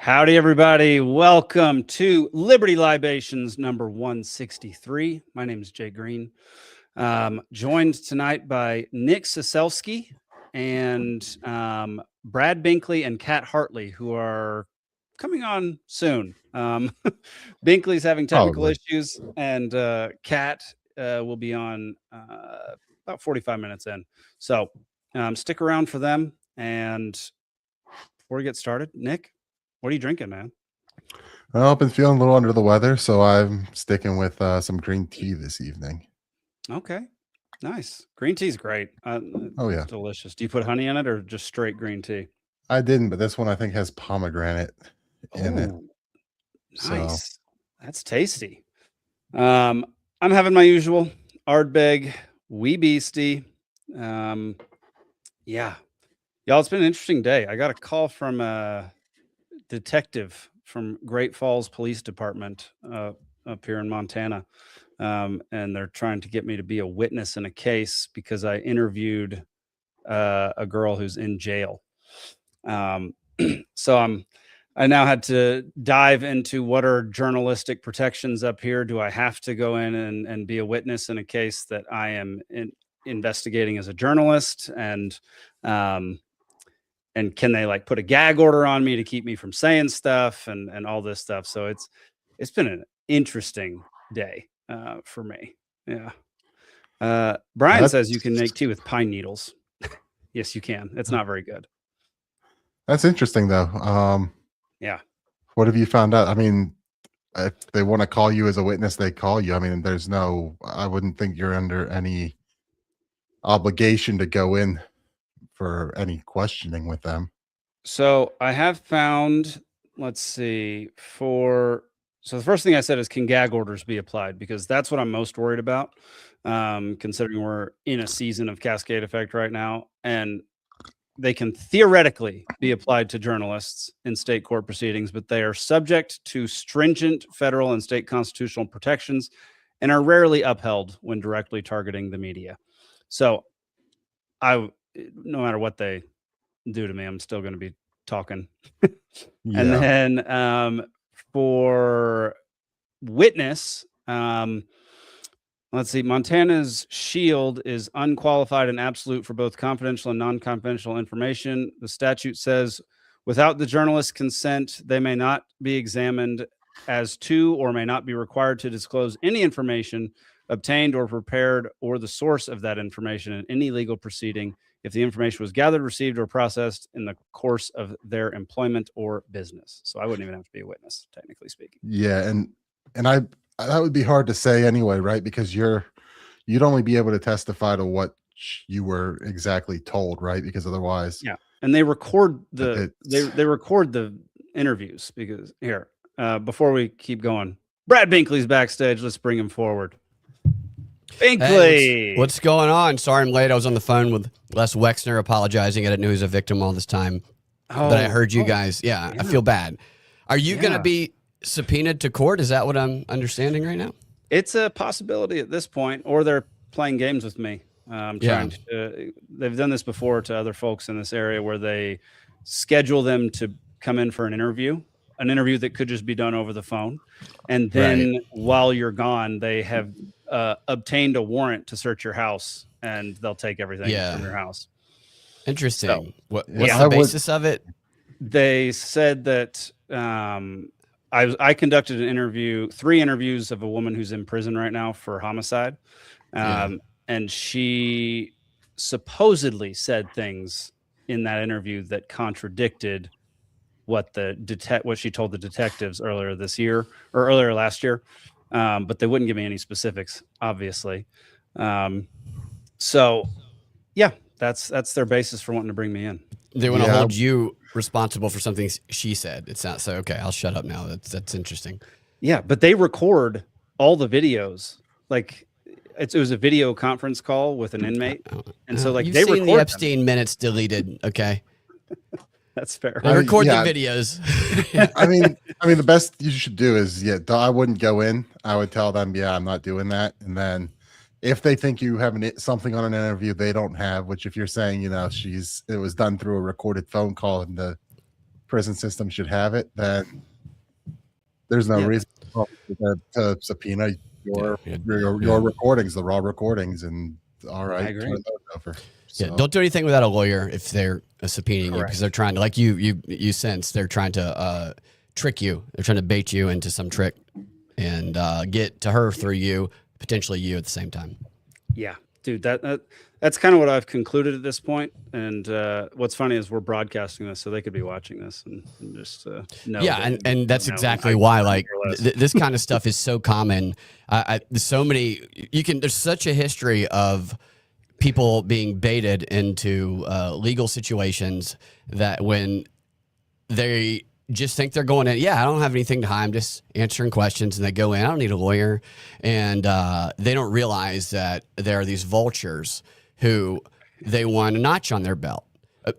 Howdy, everybody. Welcome to Liberty Libations number 163. My name is Jay Green. Joined tonight by Nick Ciesielski and Brad Binkley and Cat Hartley, who are coming on soon. Binkley's having technical issues, and Cat will be on about 45 minutes in. So stick around for them. And before we get started, Nick, what are you drinking, man? Well, I've been feeling a little under the weather, so I'm sticking with some green tea this evening. Okay, nice. Green tea's great. Oh, yeah. Delicious. Do you put honey in it or just straight green tea? I didn't, but this one I think has pomegranate in it. Nice. So. That's tasty. I'm having my usual Ardbeg Wee Beastie. Yeah. Y'all, it's been an interesting day. I got a call from a detective from Great Falls Police Department up here in Montana. And they're trying to get me to be a witness in a case because I interviewed a girl who's in jail. So I now had to dive into what are journalistic protections up here. Do I have to go in and be a witness in a case that I am investigating as a journalist? And can they like put a gag order on me to keep me from saying stuff and all this stuff? So it's been an interesting day for me. Yeah. Brian says you can make tea with pine needles. Yes, you can. It's not very good. That's interesting though. Yeah. What have you found out? I mean, if they want to call you as a witness, they call you. I mean, I wouldn't think you're under any obligation to go in for any questioning with them. So I have found, let's see, so the first thing I said is, can gag orders be applied? Because that's what I'm most worried about, considering we're in a season of cascade effect right now. And they can theoretically be applied to journalists in state court proceedings, but they are subject to stringent federal and state constitutional protections and are rarely upheld when directly targeting the media. So no matter what they do to me, I'm still going to be talking. Yeah. And then for witness, let's see, Montana's shield is unqualified and absolute for both confidential and non-confidential information. The statute says without the journalist's consent, they may not be examined as to or may not be required to disclose any information obtained or prepared or the source of that information in any legal proceeding if the information was gathered, received, or processed in the course of their employment or business. So I wouldn't even have to be a witness, technically speaking. Yeah, and that would be hard to say anyway, right? Because you'd only be able to testify to what you were exactly told, right? Because otherwise, yeah. And they record they record the interviews because here, before we keep going, Brad Binkley's backstage. Let's bring him forward. Binkley, hey, what's going on? Sorry I'm late. I was on the phone with Les Wexner apologizing. I didn't know he was a victim all this time. But I heard you guys. Yeah, I feel bad. Are you going to be subpoenaed to court? Is that what I'm understanding right now? It's a possibility at this point, or they're playing games with me. They've done this before to other folks in this area where they schedule them to come in for an interview that could just be done over the phone. And then while you're gone, they have obtained a warrant to search your house and they'll take everything from your house. Interesting. So, what's the basis of it? They said that I conducted three interviews of a woman who's in prison right now for homicide. And she supposedly said things in that interview that contradicted what she told the detectives earlier last year. But they wouldn't give me any specifics, obviously. So yeah, that's their basis for wanting to bring me in. They want to hold you responsible for something she said. It's not so. Okay, I'll shut up now. That's interesting. Yeah, but they record all the videos. Like it was a video conference call with an inmate, and so like you've they seen record the Epstein minutes deleted. Okay, that's fair. They record the videos. I mean, the best you should do is I wouldn't go in. I would tell them, I'm not doing that, and then if they think you have something on an interview they don't have, which if you're saying, it was done through a recorded phone call and the prison system should have it, then there's no reason to subpoena your recordings, the raw recordings, and all right, I agree. turn those over. Yeah, So, don't do anything without a lawyer if they're subpoenaing you, because they're trying to, like you sense, they're trying to trick you. They're trying to bait you into some trick and get to her through you, potentially you at the same time. Yeah, dude, that's kind of what I've concluded at this point. And what's funny is we're broadcasting this, so they could be watching this and just know. Yeah, and that's exactly why, like, this kind of stuff is so common. There's so many, there's such a history of people being baited into legal situations that when they just think they're going in, I don't have anything to hide, I'm just answering questions, and they go in, I don't need a lawyer, and they don't realize that there are these vultures who they want a notch on their belt.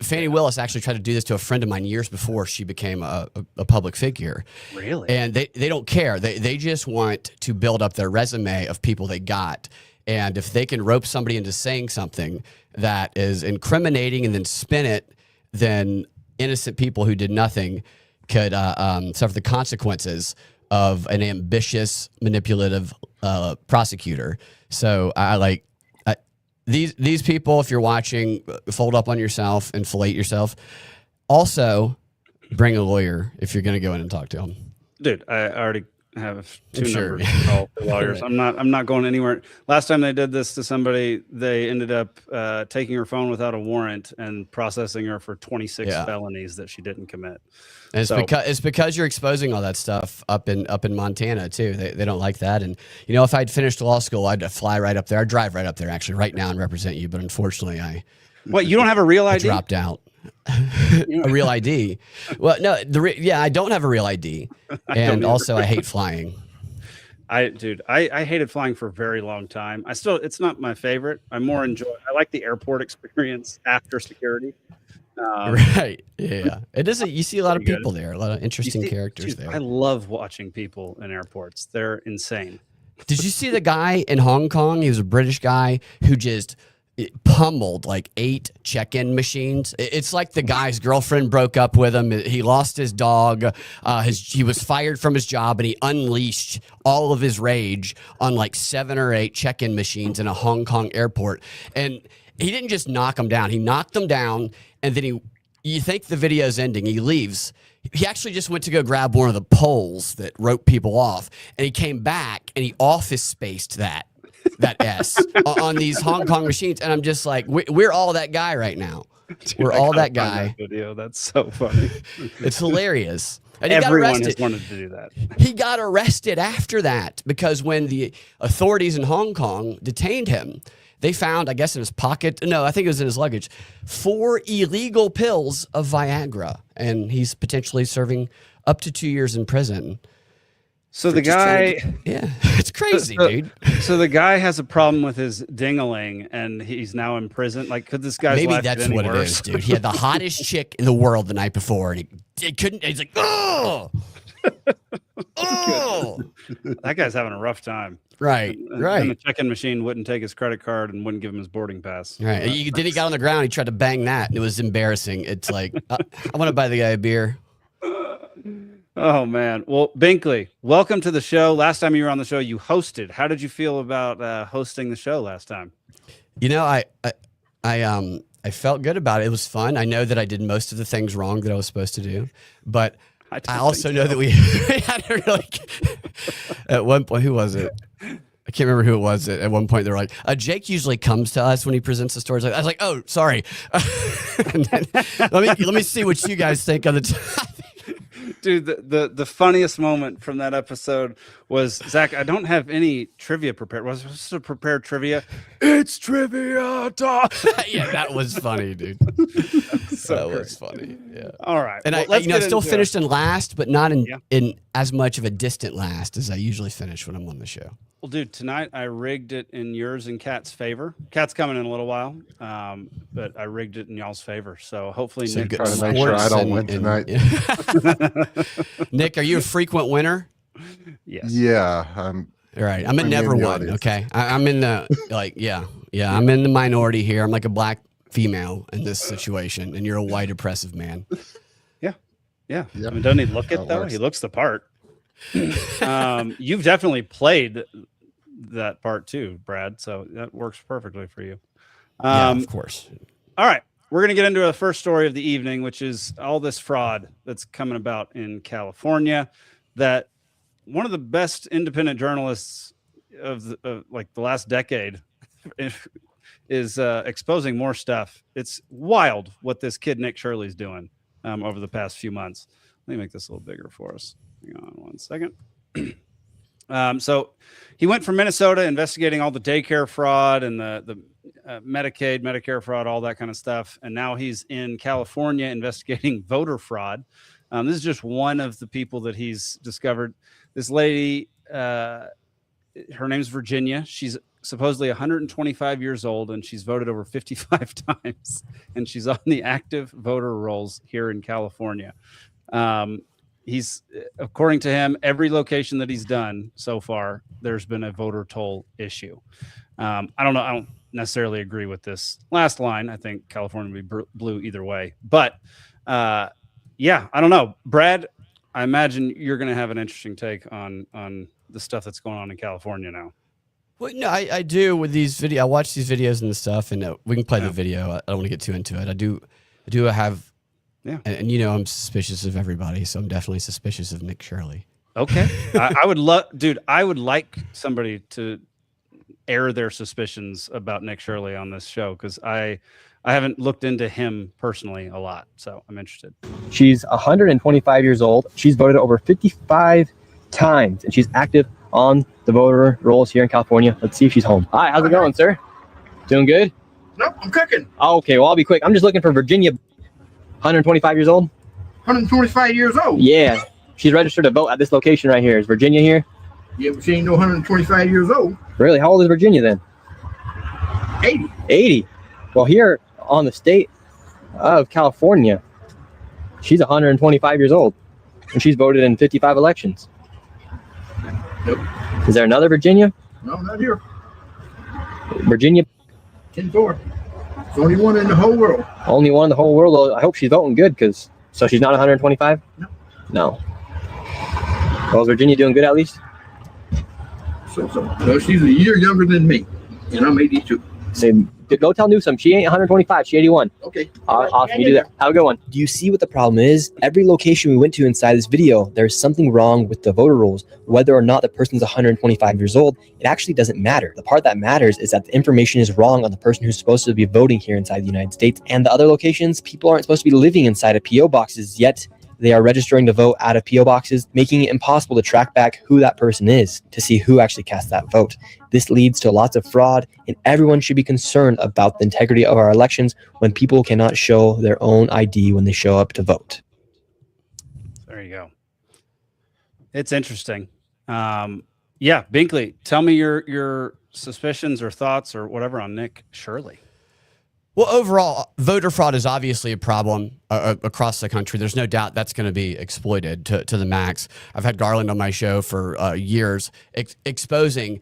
Fannie Willis actually tried to do this to a friend of mine years before she became a public figure. Really? And they don't care. They just want to build up their resume of people they got. And if they can rope somebody into saying something that is incriminating and then spin it, then innocent people who did nothing could suffer the consequences of an ambitious, manipulative prosecutor. So these people, if you're watching, fold up on yourself and fillet yourself. Also, bring a lawyer if you're going to go in and talk to them. Dude, I already have two Sure. numbers to call for lawyers. I'm not going anywhere. Last time they did this to somebody, they ended up taking her phone without a warrant and processing her for 26 felonies that she didn't commit. And it's because you're exposing all that stuff up in Montana too. They don't like that. And if I'd finished law school, I'd fly right up there. I'd drive right up there actually right now and represent you. But unfortunately, you don't have a real ID? Dropped out. A real ID? Well, no. I don't have a real ID, and also I hate flying. I hated flying for a very long time. It's not my favorite. I like the airport experience after security. Right. Yeah. It isn't. You see a lot of people there, a lot of interesting characters there. I love watching people in airports. They're insane. Did you see the guy in Hong Kong? He was a British guy who just pummeled like 8 check-in machines. It's like the guy's girlfriend broke up with him. He lost his dog. He was fired from his job, and he unleashed all of his rage on like 7 or 8 check-in machines in a Hong Kong airport. And he didn't just knock them down. He knocked them down, and then you think the video's ending. He leaves. He actually just went to go grab one of the poles that rope people off, and he came back, and he office spaced that S on these Hong Kong machines. And I'm just like, we're all that guy right now. Dude, we're all that guy. That video. That's so funny. It's hilarious. And everyone has wanted to do that. He got arrested after that because when the authorities in Hong Kong detained him, they found, I guess in his pocket, no, I think it was in his luggage, 4 illegal pills of Viagra. And he's potentially serving up to 2 years in prison. So the guy, it's crazy, dude. So the guy has a problem with his ding-a-ling, and he's now in prison. Like, could this guy's maybe life that's get any what worse? It is, dude. He had the hottest chick in the world the night before, and he couldn't. He's like, oh, that guy's having a rough time. Right. And the check-in machine wouldn't take his credit card and wouldn't give him his boarding pass. Right. Then he got on the ground. He tried to bang that, and it was embarrassing. It's like, I want to buy the guy a beer. Oh man. Well, Binkley, welcome to the show. Last time you were on the show, you hosted. How did you feel about hosting the show last time? I felt good about it. It was fun. I know that I did most of the things wrong that I was supposed to do, but I also know that we had a really at one point. Who was it? I can't remember who it was. At one point, they were like, Jake usually comes to us when he presents the stories. I was like, oh, sorry. And then, let me see what you guys think of the topic. Dude, the funniest moment from that episode was, Zach, I don't have any trivia prepared. Was I supposed to prepare trivia? It's trivia time. Yeah, that was funny, dude. That was funny. Yeah. All right. And well, I still finished in last, but not in as much of a distant last as I usually finish when I'm on the show. Well, dude, tonight I rigged it in yours and Cat's favor. Cat's coming in a little while, but I rigged it in y'all's favor. So hopefully Nick trying to make sure I don't win tonight. Nick, are you a frequent winner? Yes. Yeah. All right. I'm a never one. Okay. I'm in the I'm in the minority here. I'm like a black female in this situation, and you're a white oppressive man. Yeah. Yep. I mean, doesn't he look How it it though? works. He looks the part. You've definitely played that part too, Brad. So that works perfectly for you. Yeah, of course. All right. We're going to get into the first story of the evening, which is all this fraud that's coming about in California. That one of the best independent journalists of like the last decade is exposing more stuff. It's wild what this kid Nick Shirley's doing over the past few months. Let me make this a little bigger for us. Hang on one second. So he went from Minnesota investigating all the daycare fraud and the Medicaid, Medicare fraud, all that kind of stuff. And now he's in California investigating voter fraud. This is just one of the people that he's discovered. This lady, her name's Virginia. She's supposedly 125 years old, and she's voted over 55 times. And she's on the active voter rolls here in California. He's, according to him, every location that he's done so far, there's been a voter toll issue. I don't know. I don't necessarily agree with this last line. I think California would be blue either way. But yeah, I don't know. Brad, I imagine you're going to have an interesting take on the stuff that's going on in California now. Well, no, I do with these videos. I watch these videos and stuff, and we can play the video. I don't want to get too into it. I do have. Yeah, and you know I'm suspicious of everybody, so I'm definitely suspicious of Nick Shirley. Okay, I would love, dude. I would like somebody to air their suspicions about Nick Shirley on this show because I haven't looked into him personally a lot, so I'm interested. She's 125 years old. She's voted over 55 times, and she's active on the voter rolls here in California. Let's see if she's home. Hi, how's it going, sir? Doing good? Nope, I'm cooking. Oh, okay, well, I'll be quick. I'm just looking for Virginia. 125 years old? 125 years old? Yeah. She's registered to vote at this location right here. Is Virginia here? Yeah, but she ain't no 125 years old. Really? How old is Virginia then? 80. 80. Well, here on the state of California, she's 125 years old. And she's voted in 55 elections. Nope. Is there another Virginia? No, not here. Virginia? 10-4. It's only one in the whole world. Only one in the whole world. Well, I hope she's voting good, because so she's not 125? No. Well, is Virginia doing good at least? So. No, she's a year younger than me, and I'm 82. Say, go tell Newsom she ain't 125, she's 81. Okay. Awesome, you do that. Have a good one. Do you see what the problem is? Every location we went to inside this video, there's something wrong with the voter rolls. Whether or not the person's 125 years old, it actually doesn't matter. The part that matters is that the information is wrong on the person who's supposed to be voting here inside the United States. And the other locations, people aren't supposed to be living inside of PO boxes, yet they are registering to vote out of PO boxes, making it impossible to track back who that person is to see who actually cast that vote. This leads to lots of fraud, and everyone should be concerned about the integrity of our elections when people cannot show their own ID when they show up to vote. There you go. It's interesting. Yeah, Binkley, tell me your suspicions or thoughts or whatever on Nick Shirley. Well, overall, voter fraud is obviously a problem across the country. There's no doubt that's going to be exploited to the max. I've had Garland on my show for years, exposing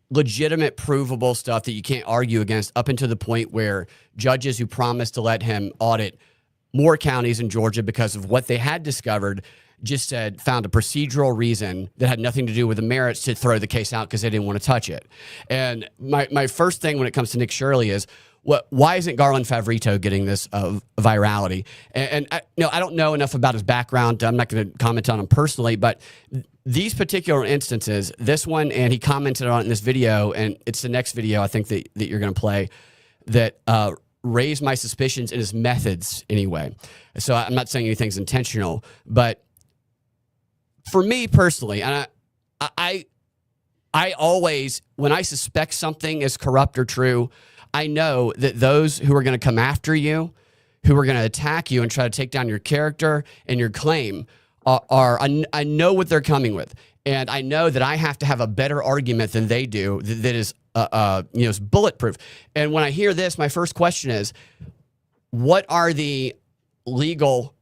legitimate, provable stuff that you can't argue against, up until the point where judges who promised to let him audit more counties in Georgia because of what they had discovered just found a procedural reason that had nothing to do with the merits to throw the case out because they didn't want to touch it. And my first thing when it comes to Nick Shirley is, why isn't Garland Favorito getting this virality? And I don't know enough about his background. I'm not going to comment on him personally, but these particular instances, this one, and he commented on it in this video, and it's the next video I think that you're going to play, that raised my suspicions in his methods anyway. So I'm not saying anything's intentional, but for me personally, and I always, when I suspect something is corrupt or true, I know that those who are going to come after you, who are going to attack you and try to take down your character and your claim I know what they're coming with. And I know that I have to have a better argument than they do that is, is bulletproof. And when I hear this, my first question is, what are the legal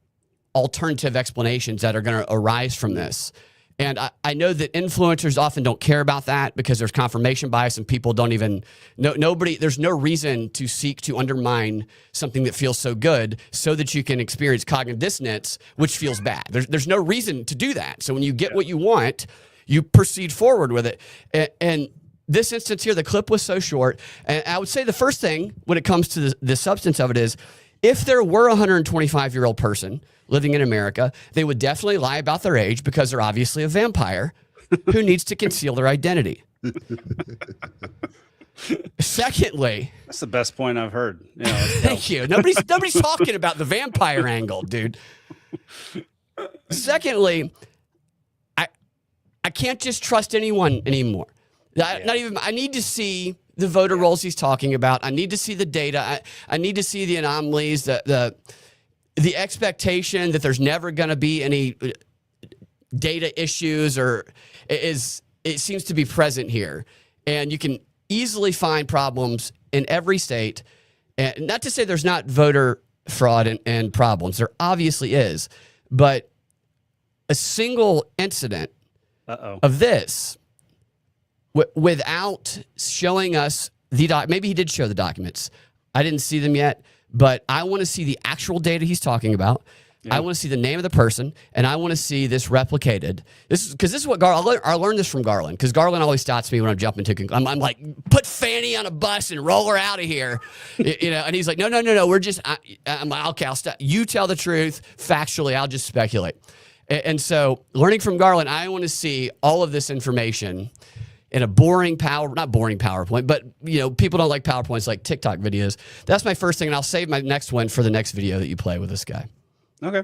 alternative explanations that are going to arise from this? And I know that influencers often don't care about that because there's confirmation bias and people don't even there's no reason to seek to undermine something that feels so good so that you can experience cognitive dissonance, which feels bad. There's no reason to do that. So when you get what you want, you proceed forward with it. And this instance here, the clip was so short. And I would say the first thing when it comes to the substance of it is, if there were a 125-year-old person living in America, they would definitely lie about their age because they're obviously a vampire who needs to conceal their identity. Secondly, that's the best point I've heard. Thank you. Nobody's talking about the vampire angle, dude. Secondly, I can't just trust anyone anymore. I need to see the voter rolls he's talking about. I need to see the data. I need to see the anomalies, the expectation that there's never going to be any data issues, or it seems to be present here. And you can easily find problems in every state. And not to say there's not voter fraud and problems. There obviously is. But a single incident of this, without showing us maybe he did show the documents. I didn't see them yet, but I want to see the actual data he's talking about. Yeah. I want to see the name of the person, and I want to see this replicated. This is what I learned this from Garland, because Garland always stops me when I'm jumping to. I'm like, put Fanny on a bus and roll her out of here, And he's like, no. We're just. I'm like, okay, I'll stop. You tell the truth factually. I'll just speculate. And so, learning from Garland, I want to see all of this information in a not boring PowerPoint, but people don't like PowerPoints like TikTok videos. That's my first thing, and I'll save my next one for the next video that you play with this guy. Okay.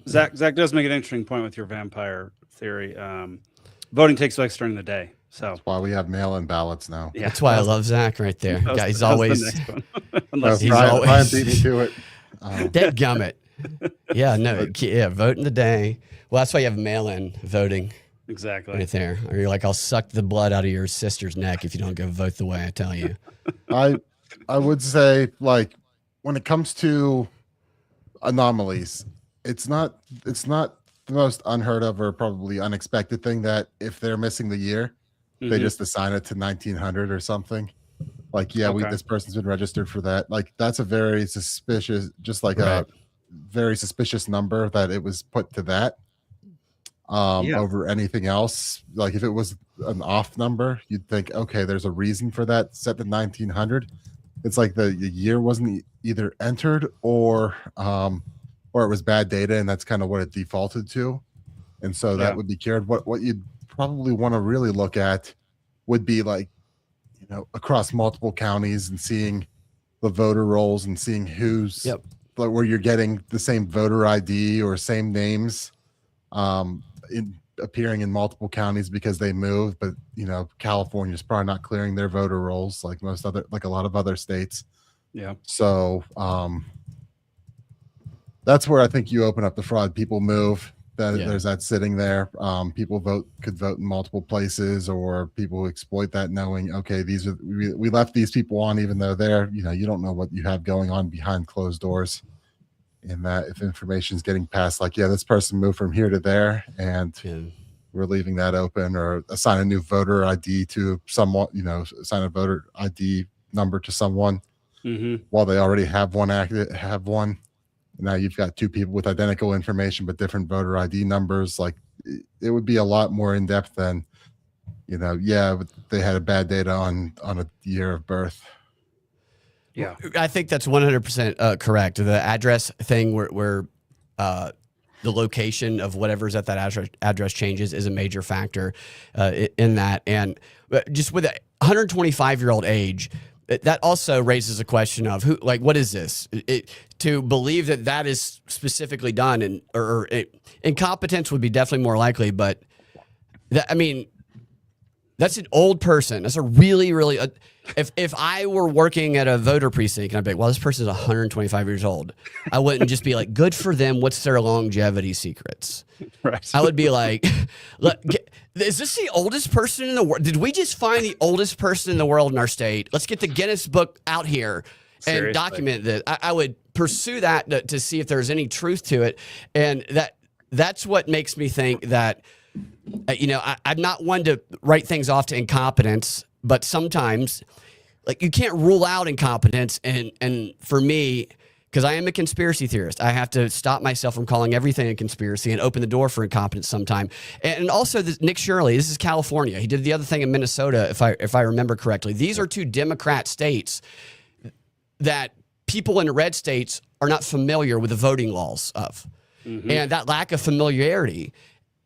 Zach does make an interesting point with your vampire theory. Voting takes place during the day, so that's why we have mail-in ballots now. Yeah, that's why I love Zach right there. He's always Brian beat me to it. Dead gummit. Vote in the day. Well, that's why you have mail-in voting. Exactly. Right there. Or you're like, I'll suck the blood out of your sister's neck if you don't go vote the way I tell you. I would say, like, when it comes to anomalies, it's not the most unheard of or probably unexpected thing that if they're missing the year, they just assign it to 1900 or something. Like, this person's been registered for that. Like, that's a very suspicious, a very suspicious number that it was put to that. Over anything else. Like, if it was an off number, you'd think, okay, there's a reason for that set to 1900. It's like the year wasn't either entered or it was bad data, and that's kind of what it defaulted to. And so that would be cured. What you'd probably want to really look at would be, like, across multiple counties and seeing the voter rolls and seeing who's like, where you're getting the same voter ID or same names appearing in multiple counties because they moved, but California's probably not clearing their voter rolls like a lot of other states. Yeah. So that's where I think you open up the fraud. People move. There's that sitting there. People could vote in multiple places, or people exploit that, knowing, okay, we left these people on even though they're, you don't know what you have going on behind closed doors. In that, if information is getting passed, like, this person moved from here to there, and we're leaving that open, or assign a new voter ID to someone, assign a voter ID number to someone while they already have one And now you've got two people with identical information but different voter ID numbers. Like, it would be a lot more in depth than, but they had a bad data on a year of birth. Yeah, I think that's 100% correct. The address thing, where the location of whatever's at that address changes, is a major factor in that. And just with a 125-year-old age, that also raises a question of what is this? To believe that is specifically done, and or incompetence would be definitely more likely. But that's an old person. That's a really, really. If I were working at a voter precinct and I'd be like, well, this person is 125 years old, I wouldn't just be like, good for them. What's their longevity secrets? Right. I would be like, look, is this the oldest person in the world? Did we just find the oldest person in the world in our state? Let's get the Guinness Book out here and document this. I would pursue that to see if there's any truth to it. And that's what makes me think that I'm not one to write things off to incompetence, but sometimes, like, you can't rule out incompetence. And for me, because I am a conspiracy theorist, I have to stop myself from calling everything a conspiracy and open the door for incompetence sometime. And also, Nick Shirley, this is California. He did the other thing in Minnesota, if I remember correctly. These are 2 Democrat states that people in red states are not familiar with the voting laws of. And that lack of familiarity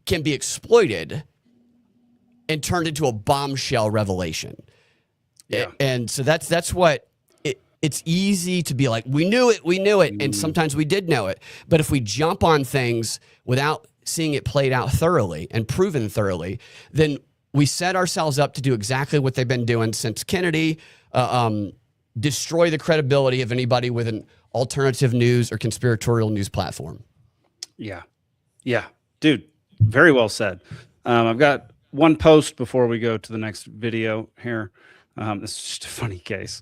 can be exploited and turned into a bombshell revelation. Yeah. And so that's what it's easy to be like, we knew it. And sometimes we did know it. But if we jump on things without seeing it played out thoroughly and proven thoroughly, then we set ourselves up to do exactly what they've been doing since Kennedy, destroy the credibility of anybody with an alternative news or conspiratorial news platform. Yeah. Yeah. Dude, very well said. I've got one post before we go to the next video here. This is just a funny case.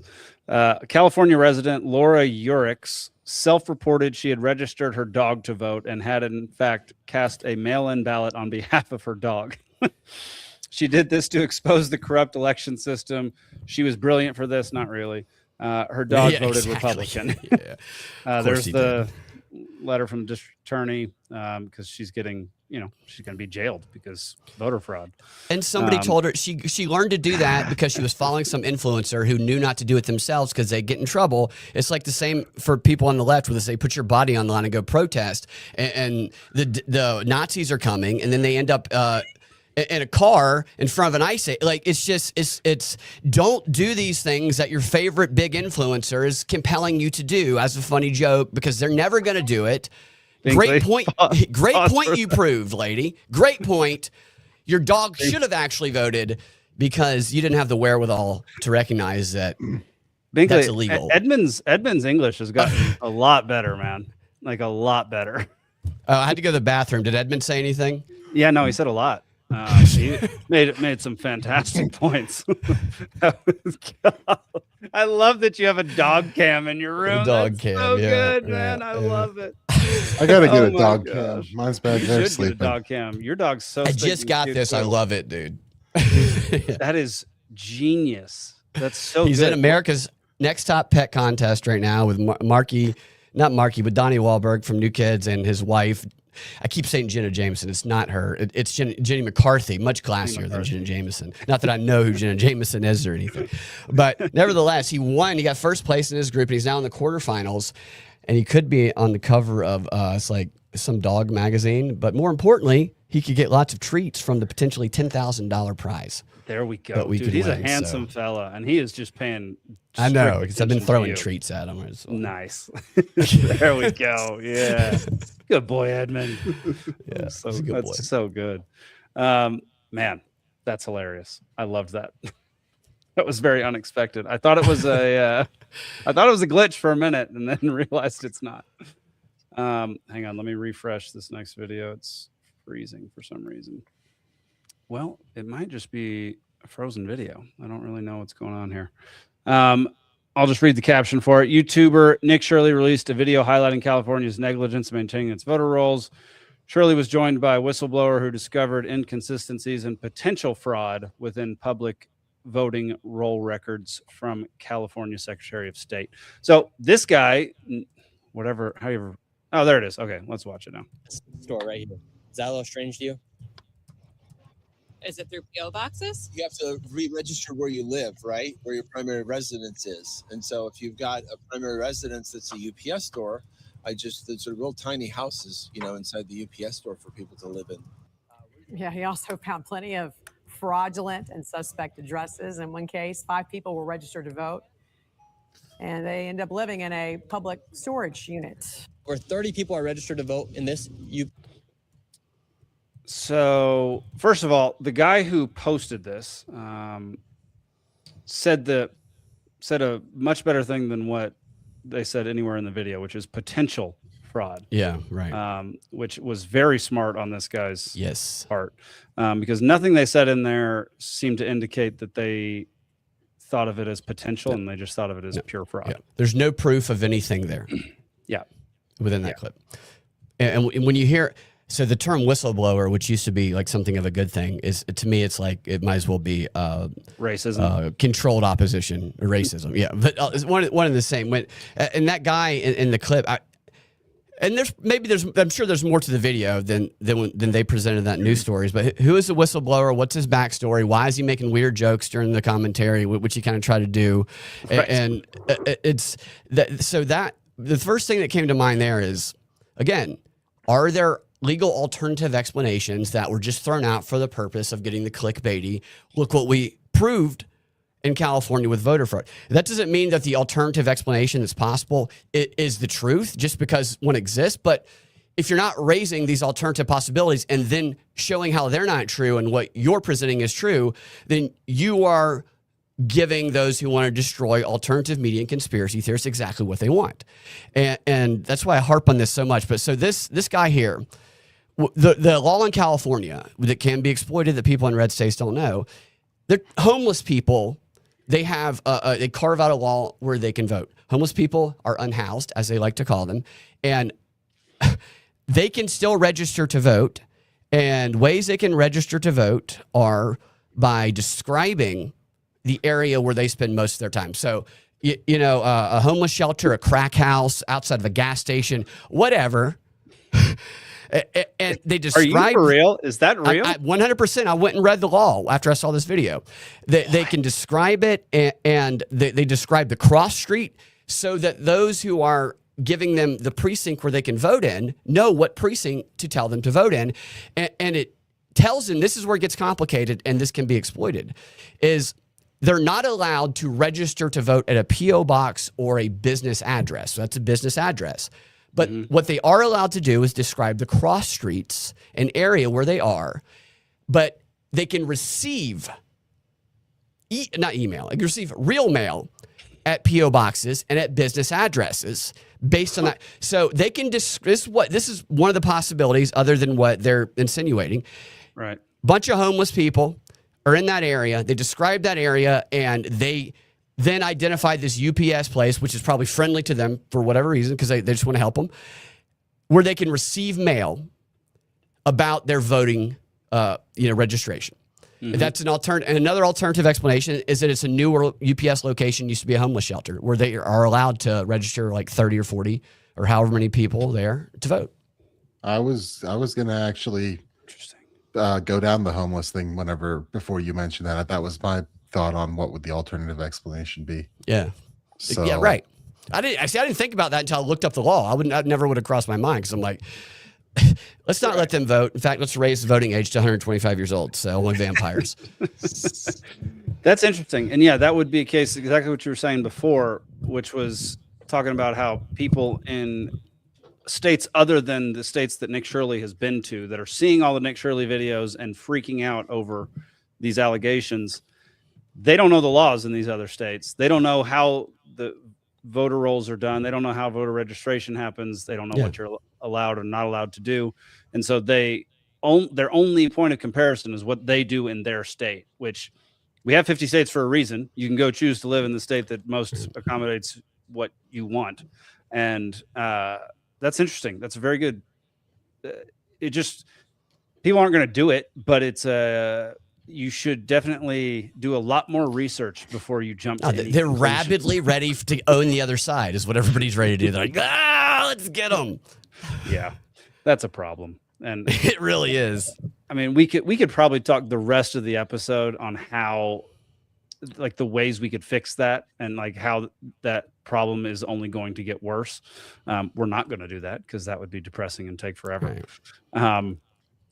California resident Laura Urix self-reported she had registered her dog to vote and had, in fact, cast a mail-in ballot on behalf of her dog. She did this to expose the corrupt election system. She was brilliant for this. Not really. Her dog voted Republican. There's the letter from the district attorney because she's getting, she's going to be jailed because voter fraud. And somebody told her she learned to do that because she was following some influencer who knew not to do it themselves because they get in trouble. It's like the same for people on the left where they say, put your body on the line and go protest. And the Nazis are coming, and then they end up in a car in front of an ice age. Like, it's don't do these things that your favorite big influencer is compelling you to do as a funny joke, because they're never going to do it. Great point. Great point you proved, lady. Great point. Your dog should have actually voted because you didn't have the wherewithal to recognize that Binkley, that's illegal. Edmund's English has gotten a lot better, man. Like, a lot better. I had to go to the bathroom. Did Edmund say anything? Yeah, no, he said a lot. He made some fantastic points. I love that you have a dog cam in your room. Dog That's cam, so good, yeah, man. I love it. I gotta get a my dog gosh. cam. Mine's back You there should get a sleeping. dog cam. Your dog's so. I stinking just got cute, this. I too. love it, dude. That is genius. That's so. He's good. in America's Next Top Pet contest right now with not Marky, but Donnie Wahlberg from New Kids and his wife. I keep saying Jenna Jameson. It's not her. It's Jenny McCarthy, much classier than Jenna Jameson. Not that I know who Jenna Jameson is or anything. But nevertheless, he won. He got first place in his group, and he's now in the quarterfinals. And he could be on the cover of it's like some dog magazine. But more importantly, he could get lots of treats from the potentially $10,000 prize. There we go. But we Dude, can he's a win, handsome fella, and he is just paying. I know, strict because I've been attention to throwing you. treats at him. Nice. There we go. Yeah. Good boy, Edmund. Yeah, so, he's a good that's boy. so good. Man, that's hilarious. I loved that. That was very unexpected. I thought it was a glitch for a minute, and then realized it's not. Hang on, let me refresh this next video. It's freezing for some reason. Well, it might just be a frozen video. I don't really know what's going on here. I'll just read the caption for it. YouTuber Nick Shirley released a video highlighting California's negligence in maintaining its voter rolls. Shirley was joined by a whistleblower who discovered inconsistencies and potential fraud within public voting roll records from California Secretary of State. So this guy, however, oh, there it is. Okay, let's watch it now. Store right here. Is that a little strange to you? Is it through PO boxes? You have to re-register where you live, right? Where your primary residence is. And so if you've got a primary residence that's a UPS store, there's a real tiny houses, inside the UPS store for people to live in. Yeah, he also found plenty of fraudulent and suspect addresses. In one case, 5 people were registered to vote, and they end up living in a public storage unit. Or 30 people are registered to vote in this. So, first of all, the guy who posted this said a much better thing than what they said anywhere in the video, which is potential fraud. Yeah, right. Which was very smart on this guy's part, because nothing they said in there seemed to indicate that they thought of it as potential, and they just thought of it as pure fraud. Yeah. There's no proof of anything there. Yeah. Within that clip. And when you hear, So the term whistleblower, which used to be like something of a good thing, is to me it's like it might as well be racism, controlled opposition, or racism. Yeah, but it's one and the same. When and that guy in the clip, and I'm sure there's more to the video than they presented that news stories. But who is the whistleblower? What's his backstory? Why is he making weird jokes during the commentary, which he kind of tried to do? Right. And it's that. So that the first thing that came to mind there is, again, are there legal alternative explanations that were just thrown out for the purpose of getting the clickbaity? Look what we proved in California with voter fraud. That doesn't mean that the alternative explanation that's possible is the truth just because one exists. But if you're not raising these alternative possibilities and then showing how they're not true and what you're presenting is true, then you are giving those who want to destroy alternative media and conspiracy theorists exactly what they want. And that's why I harp on this so much. But so this guy here, the law in California that can be exploited that people in red states don't know, they're homeless people. They have they carve out a law where they can vote. Homeless people are unhoused, as they like to call them, and they can still register to vote. And ways they can register to vote are by describing the area where they spend most of their time. So, a homeless shelter, a crack house, outside of a gas station, whatever. And they describe. Are you for real? Is that real? 100%. I went and read the law after I saw this video. They can describe it, and they describe the cross street so that those who are giving them the precinct where they can vote in know what precinct to tell them to vote in. And it tells them, this is where it gets complicated and this can be exploited, is they're not allowed to register to vote at a P.O. box or a business address. So that's a business address. But what they are allowed to do is describe the cross streets, an area where they are, but they can receive, not email, they can receive real mail at P.O. boxes and at business addresses based on that. So they can, this is one of the possibilities other than what they're insinuating. Right. Bunch of homeless people are in that area. They describe that area and they then identify this UPS place, which is probably friendly to them for whatever reason, because they just want to help them, where they can receive mail about their voting, registration. Mm-hmm. That's an alternative. And another alternative explanation is that it's a newer UPS location, used to be a homeless shelter, where they are allowed to register like 30 or 40 or however many people there to vote. I was going to actually go down the homeless thing before you mentioned that. That was my thought on what would the alternative explanation be. Yeah. So, yeah, right. I didn't think about that until I looked up the law. I never would have crossed my mind, because I'm like, let's not let them vote. In fact, let's raise the voting age to 125 years old. So only vampires. That's interesting. And yeah, that would be a case, exactly what you were saying before, which was talking about how people in states other than the states that Nick Shirley has been to, that are seeing all the Nick Shirley videos and freaking out over these allegations, they don't know the laws in these other states. They don't know how the voter rolls are done. They don't know how voter registration happens. They don't know what you're allowed or not allowed to do. And so their only point of comparison is what they do in their state, which we have 50 states for a reason. You can go choose to live in the state that most accommodates what you want. And that's interesting. That's very good. People aren't going to do it, but it's you should definitely do a lot more research before you jump to any they're conclusions. rabidly ready to own the other side is what everybody's ready to do. They're like, let's get them. Yeah, that's a problem. And it really is. I mean, we could probably talk the rest of the episode on how, like, the ways we could fix that, and like how that problem is only going to get worse. We're not going to do that because that would be depressing and take forever. Right.